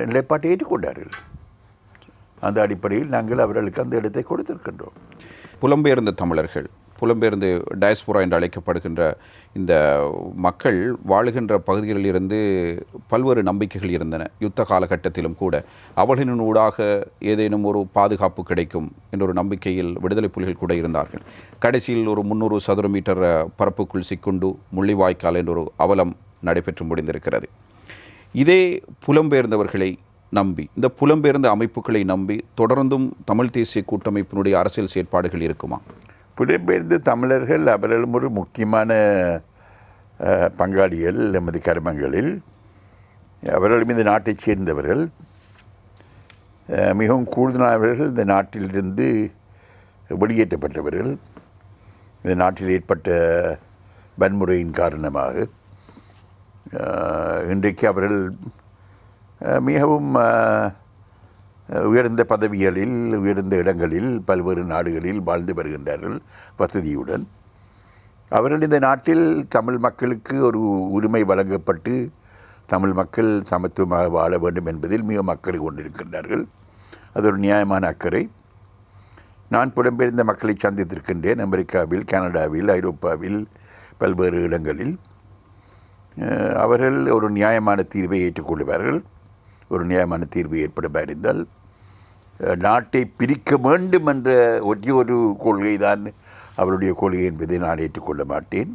நிலைப்பாட்டை ஏற்றுக்கொண்டார்கள். அந்த அடிப்படையில் நாங்கள் அவர்களுக்கு அந்த இடத்தை கொடுத்திருக்கின்றோம். புலம்பெயர்ந்த தமிழர்கள், புலம்பெயர்ந்து டயஸ்போரா என்று அழைக்கப்படுகின்ற இந்த மக்கள் வாழுகின்ற பகுதிகளில் இருந்து பல்வேறு நம்பிக்கைகள் இருந்தன. யுத்த காலகட்டத்திலும் கூட அவர்களின் ஊடாக ஏதேனும் ஒரு பாதுகாப்பு கிடைக்கும் என்ற ஒரு நம்பிக்கையில் விடுதலை புலிகள் கூட இருந்தார்கள். கடைசியில் ஒரு 300 சதுர மீட்டர் பரப்புக்குள் சிக்குண்டு முள்ளிவாய்க்கால் என்ற ஒரு அவலம் நடைபெற்று முடிந்திருக்கிறது. இதே புலம்பெயர்ந்தவர்களை நம்பி, இந்த புலம்பெயர்ந்த அமைப்புகளை நம்பி தொடர்ந்தும் தமிழ் தேசிய கூட்டமைப்பினுடைய அரசியல் செயற்பாடுகள் இருக்குமா? புலம்பெயர்ந்த தமிழர்கள் அவர்களும் ஒரு முக்கியமான பங்காளிகள் நமது கர்மங்களில். அவர்களும் இந்த நாட்டைச் சேர்ந்தவர்கள். மிகவும் கூடுதலானவர்கள் இந்த நாட்டிலிருந்து வெளியேற்றப்பட்டவர்கள். இந்த நாட்டில் ஏற்பட்ட வன்முறையின் காரணமாக இன்றைக்கு அவர்கள் மிகவும் உயர்ந்த பதவிகளில், உயர்ந்த இடங்களில், பல்வேறு நாடுகளில் வாழ்ந்து வருகின்றார்கள் வசதியுடன். அவர்கள் இந்த நாட்டில் தமிழ் மக்களுக்கு ஒரு உரிமை வழங்கப்பட்டு தமிழ் மக்கள் சமத்துவமாக வாழ வேண்டும் என்பதில் மிக அக்கறை கொண்டிருக்கின்றார்கள். அது ஒரு நியாயமான அக்கறை. நான் புலம்பெயர்ந்த மக்களை சந்தித்திருக்கின்றேன். அமெரிக்காவில், கனடாவில், ஐரோப்பாவில், பல்வேறு இடங்களில். அவர்கள் ஒரு நியாயமான தீர்வை ஏற்றுக்கொள்வார்கள். ஒரு நியாயமான தீர்வு ஏற்பட இருந்தால் நாட்டை பிரிக்க வேண்டும் என்ற ஒரு கொள்கை தான் அவருடைய கொள்கை என்பதை நான் ஏற்றுக்கொள்ள மாட்டேன்.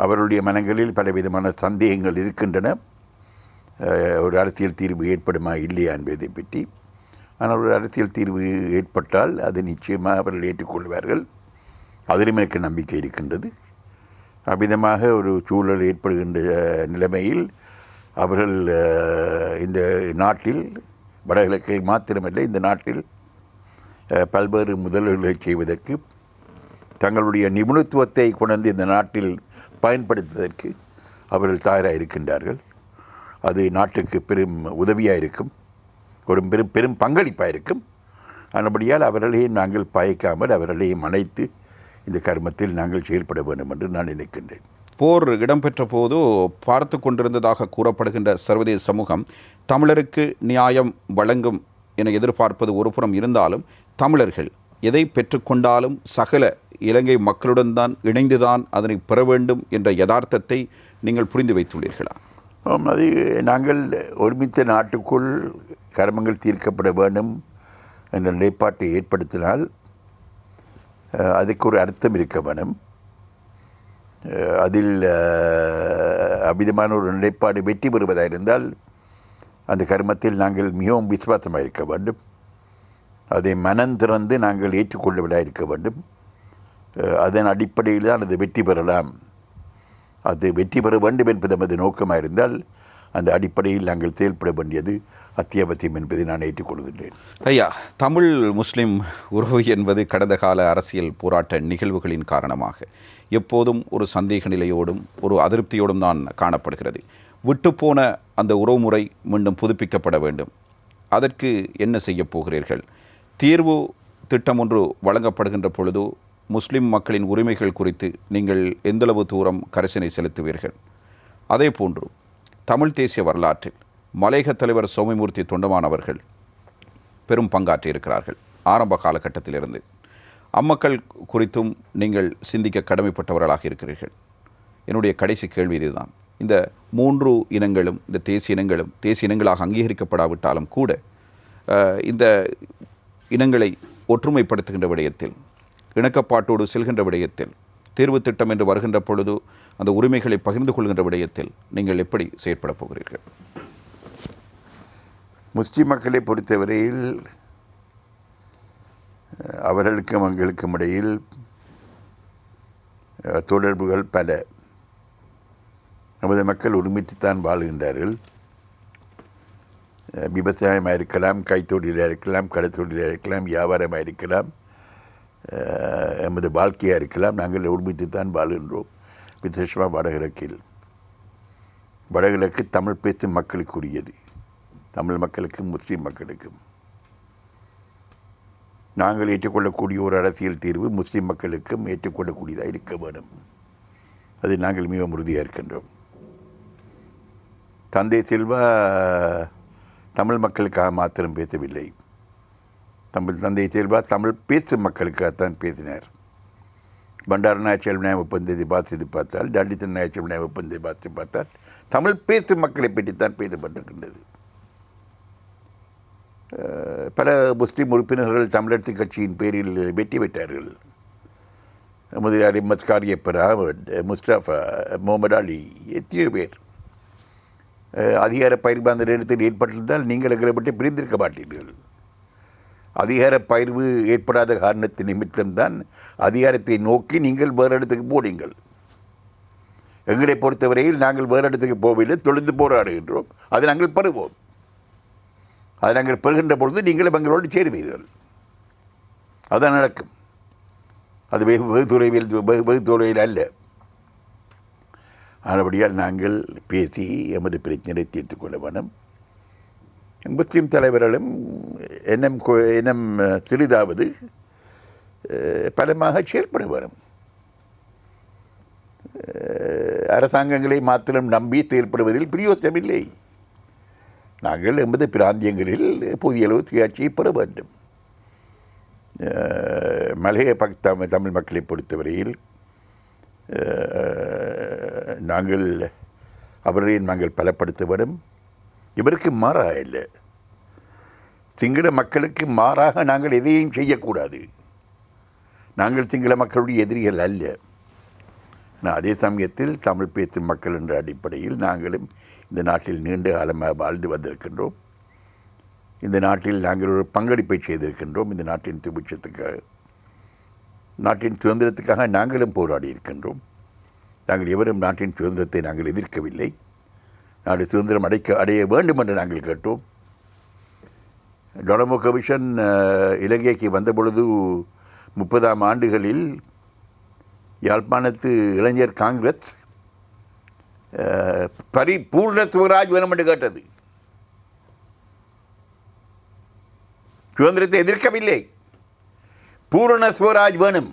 அவருடைய மனங்களில் பலவிதமான சந்தேகங்கள் இருக்கின்றன. ஒரு அரசியல் தீர்வு ஏற்படுமா இல்லையா என்பதை பற்றி. ஆனால் ஒரு அரசியல் தீர்வு ஏற்பட்டால் அது நிச்சயமாக அவர்கள் ஏற்றுக்கொள்வார்கள். அதிலும் எனக்கு நம்பிக்கை இருக்கின்றது. அவ்விதமாக ஒரு சூழல் ஏற்படுகின்ற நிலைமையில் அவர்கள் இந்த நாட்டில், வடகிழக்கில் மாத்திரமல்ல, இந்த நாட்டில் பல்வேறு முதலீடுகளை செய்வதற்கு தங்களுடைய நிபுணத்துவத்தை கொண்டு இந்த நாட்டில் பயன்படுத்துவதற்கு அவர்கள் தயாராக இருக்கின்றார்கள். அது நாட்டுக்கு பெரும் உதவியாக இருக்கும், ஒரு பெரும் பங்களிப்பாக இருக்கும். ஆனபடியால் அவர்களையும் நாங்கள் பயக்காமல் அவர்களையும் அணைத்து இந்த கர்மத்தில் நாங்கள் செயல்பட வேண்டும் என்று நான் நினைக்கின்றேன். போர் இடம்பெற்ற போது பார்த்து கொண்டிருந்ததாக கூறப்படுகின்ற சர்வதேச சமூகம் தமிழருக்கு நியாயம் வழங்கும் என எதிர்பார்ப்பது ஒருபுறம் இருந்தாலும், தமிழர்கள் எதை பெற்றுக்கொண்டாலும் சகல இலங்கை மக்களுடன் தான் இணைந்துதான் அதனை பெற வேண்டும் என்ற யதார்த்தத்தை நீங்கள் புரிந்து வைத்துள்ளீர்களா? அது நாங்கள் ஒருமித்த நாட்டுக்குள் கர்மங்கள் தீர்க்கப்பட வேண்டும் என்ற நிலைப்பாட்டை ஏற்படுத்தினால் அதுக்கு ஒரு அர்த்தம் இருக்க வேணும். அதில் அமிதமான ஒரு நிலைப்பாடு வெற்றி பெறுவதாக இருந்தால் அந்த கர்மத்தில் நாங்கள் மிகவும் விசுவாசமாக இருக்க வேண்டும். அதை மனம் திறந்து நாங்கள் ஏற்றுக்கொள்ளவிடாக இருக்க வேண்டும். அதன் அடிப்படையில் தான் அது வெற்றி பெறலாம். அது வெற்றி பெற வேண்டும் என்பது நமது நோக்கமாக இருந்தால் அந்த அடிப்படையில் நாங்கள் செயல்பட வேண்டியது அத்தியாவசியம் என்பதை நான் ஏற்றுக்கொள்கின்றேன். ஐயா, தமிழ் முஸ்லிம் உறவு என்பது கடந்த கால அரசியல் போராட்ட நிகழ்வுகளின் காரணமாக எப்போதும் ஒரு சந்தேக நிலையோடும் ஒரு அதிருப்தியோடும் தான் காணப்படுகிறது. விட்டுப்போன அந்த உறவுமுறை மீண்டும் புதுப்பிக்கப்பட வேண்டும். அதற்கு என்ன செய்ய போகிறீர்கள்? தீர்வு திட்டம் ஒன்று வழங்கப்படுகின்ற பொழுது முஸ்லிம் மக்களின் உரிமைகள் குறித்து நீங்கள் எந்தளவு தூரம் கரிசனை செலுத்துவீர்கள்? அதே போன்று தமிழ் தேசிய வரலாற்றில் மலையக தலைவர் சௌமியமூர்த்தி தொண்டமான் அவர்கள் பெரும் பங்காற்றியிருக்கிறார்கள் ஆரம்ப காலகட்டத்திலிருந்து. அம்மக்கள் குறித்தும் நீங்கள் சிந்திக்க கடமைப்பட்டவர்களாக இருக்கிறீர்கள். என்னுடைய கடைசி கேள்வி இதுதான். இந்த 3 இனங்களும், இந்த தேசிய இனங்களாக அங்கீகரிக்கப்படாவிட்டாலும் கூட இந்த இனங்களை ஒற்றுமைப்படுத்துகின்ற விடயத்தில், இணக்கப்பாட்டோடு செல்கின்ற விடயத்தில், தேர்வு திட்டம் என்று வருகின்ற பொழுது அந்த உரிமைகளை பகிர்ந்து கொள்கின்ற விடயத்தில் நீங்கள் எப்படி செயற்பட போகிறீர்கள்? முஸ்லிம் மக்களை பொறுத்தவரையில் அவர்களுக்கும் எங்களுக்கும் இடையில் தொடர்புகள் பல. நமது மக்கள் ஒருமித்துத்தான் வாழ்கின்றார்கள். விவசாயமாக இருக்கலாம், கைத்தொழிலாக இருக்கலாம், கடத்தொழிலாக இருக்கலாம், வியாபாரமாக இருக்கலாம், எமது வாழ்க்கையாக இருக்கலாம். நாங்கள் ஒருமித்துத்தான் வாழ்கின்றோம். விசேஷமாக வடகிழக்கு தமிழ் பேசும் மக்களுக்குரியது. தமிழ் மக்களுக்கும் முஸ்லீம் மக்களுக்கும் நாங்கள் ஏற்றுக்கொள்ளக்கூடிய ஒரு அரசியல் தீர்வு முஸ்லீம் மக்களுக்கும் ஏற்றுக்கொள்ளக்கூடியதாக இருக்க வேண்டும். அது நாங்கள் மிகவும் உறுதியாக இருக்கின்றோம். தந்தை செல்வா தமிழ் மக்களுக்காக மாத்திரம் பேசவில்லை. தந்தை செல்வா தமிழ் பேசும் மக்களுக்காகத்தான் பேசினார். பண்டார நாயச்செல்வநாயகம் ஒப்பந்தத்தை வாசித்து பார்த்தால், தண்டித்த நாயச்செல்வநாயகம் ஒப்பந்தத்தை வாசித்து பார்த்தால் தமிழ் பேசும் மக்களை பற்றித்தான் பேசப்பட்டிருக்கின்றது. பல முஸ்லீம் உறுப்பினர்கள் தமிழரசு கட்சியின் பேரில் வெற்றி பெற்றார்கள். முதலியார் மஸ்காரியப்பரா, முஸ்தபா, முகமது அலி, எத்தனையோ பேர் அதிகார பயிர்வு அந்த நேரத்தில் ஏற்பட்டிருந்தால் நீங்கள் எங்களை பற்றி பிரிந்திருக்க மாட்டீர்கள். அதிகார பயிர்வு ஏற்படாத காரணத்தின் நிமித்தம்தான் அதிகாரத்தை நோக்கி நீங்கள் வேறு இடத்துக்கு போனீங்கள். எங்களை பொறுத்தவரையில் நாங்கள் வேறு இடத்துக்கு போகவில்லை, தொடர்ந்து போராடுகின்றோம். அதை நாங்கள் பெறுவோம். அதை நாங்கள் பெறுகின்ற பொழுது நீங்களும் எங்களோடு சேருவீர்கள். அதுதான் நடக்கும். அது வெகு தொலைவில் அல்ல. ஆனபடியால் நாங்கள் பேசி எமது பிரச்சனையை தீர்த்து கொள்ள வேண்டும். முஸ்லீம் தலைவர்களும் எண்ணம் சிறிதாவது பலமாக செயல்பட வேண்டும். அரசாங்கங்களை மாத்திரம் நம்பி செயல்படுவதில் பிரயோஜனமில்லை. நாங்கள் எமது பிராந்தியங்களில் புதிய அளவு சுயாட்சியை பெற வேண்டும். மலைய தமிழ் மக்களை பொறுத்தவரையில் அவர்களை நாங்கள் பலப்படுத்த வேண்டும். இவருக்கு மாறாக இல்லை. சிங்கள மக்களுக்கு மாறாக நாங்கள் எதையும் செய்யக்கூடாது. நாங்கள் சிங்கள மக்களுடைய எதிரிகள் அல்ல. அதே சமயத்தில் தமிழ் பேசும் மக்கள் என்ற அடிப்படையில் நாங்களும் இந்த நாட்டில் நீண்ட காலமாக வாழ்ந்து வந்திருக்கின்றோம். இந்த நாட்டில் நாங்கள் ஒரு பங்களிப்பை செய்திருக்கின்றோம். இந்த நாட்டின் சுபிட்சத்துக்காக, நாட்டின் சுதந்திரத்துக்காக நாங்களும் போராடி இருக்கின்றோம். நாங்கள் எவரும் நாட்டின் சுதந்திரத்தை நாங்கள் எதிர்க்கவில்லை. நாடு சுதந்திரம் அடைய வேண்டும் என்று நாங்கள் கேட்டோம். டொலமோ கமிஷன் இலங்கைக்கு வந்தபொழுது 30ஆம் ஆண்டுகளில் யாழ்ப்பாணத்து இளைஞர் காங்கிரஸ் பரிபூர்ண சுவராஜ் வேணும் என்று கேட்டது. சுதந்திரத்தை எதிர்க்கவில்லை. பூரண சுவராஜ் வேணும்,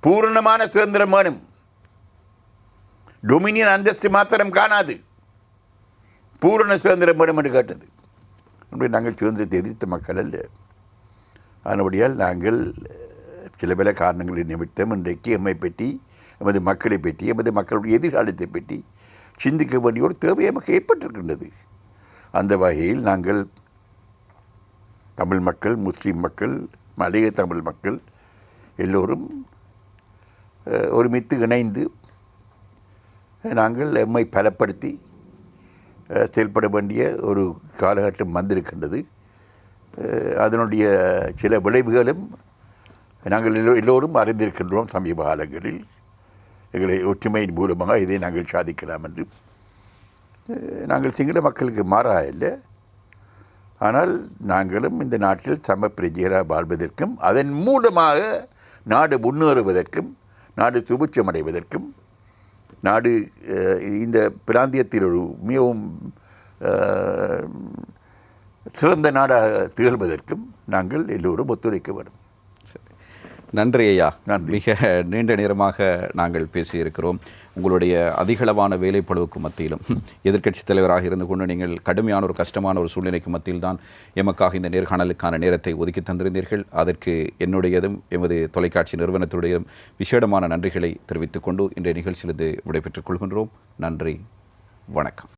பூரணமான சுதந்திரம் வேணும். டொமினியன் அந்தஸ்து மாத்திரம் காணாது, பூரண சுதந்திரம் வேணும் என்று கேட்டது. அப்படி நாங்கள் சுதந்திரத்தை எதிர்த்த மக்கள் அல்ல. அதனுடையால் நாங்கள் சில பல காரணங்களின் நிமித்தம் இன்றைக்கு எம்மை பற்றி, எமது மக்களை பற்றி, எமது மக்களுடைய எதிர்காலத்தை பற்றி சிந்திக்க வேண்டிய ஒரு தேவை நமக்கு ஏற்பட்டிருக்கின்றது. அந்த வகையில் நாங்கள் தமிழ் மக்கள், முஸ்லீம் மக்கள், மலைய தமிழ் மக்கள் எல்லோரும் ஒருமித்து இணைந்து நாங்கள் எம்மை பலப்படுத்தி செயல்பட வேண்டிய ஒரு காலகட்டம் வந்திருக்கின்றது. அதனுடைய சில விளைவுகளும் நாங்கள் எல்லோரும் அறிந்திருக்கின்றோம். சமீப காலங்களில் எங்களை ஒற்றுமையின் மூலமாக இதை நாங்கள் சாதிக்கலாம் என்று. நாங்கள் சிங்கள மக்களுக்கு மாறாக இல்லை, ஆனால் நாங்களும் இந்த நாட்டில் சம பிரஜைகளாக வாழ்வதற்கும் அதன் மூலமாக நாடு முன்னேறுவதற்கும் நாடு சுபிட்சமடைவதற்கும் நாடு இந்த பிராந்தியத்தில் ஒரு மிகவும் சிறந்த நாடாக திகழ்வதற்கும் நாங்கள் எல்லோரும் ஒத்துழைக்க வேண்டும். நன்றி ஐயா. நன்றி. மிக நீண்ட நேரமாக நாங்கள் பேசியிருக்கிறோம். உங்களுடைய அதிகளவான வேலைப்பளுவுக்கு மத்தியிலும் எதிர்க்கட்சித் தலைவராக இருந்து கொண்டு நீங்கள் கடுமையான ஒரு கஷ்டமான ஒரு சூழ்நிலைக்கு மத்தியில் தான் எமக்காக இந்த நேர்காணலுக்கான நேரத்தை ஒதுக்கி தந்திருந்தீர்கள். அதற்கு என்னுடையதும் எமது தொலைக்காட்சி நிறுவனத்துடையதும் விசேடமான நன்றிகளை தெரிவித்துக் கொண்டு இன்றைய நிகழ்ச்சியிலிருந்து விடைபெற்றுக் கொள்கின்றோம். நன்றி, வணக்கம்.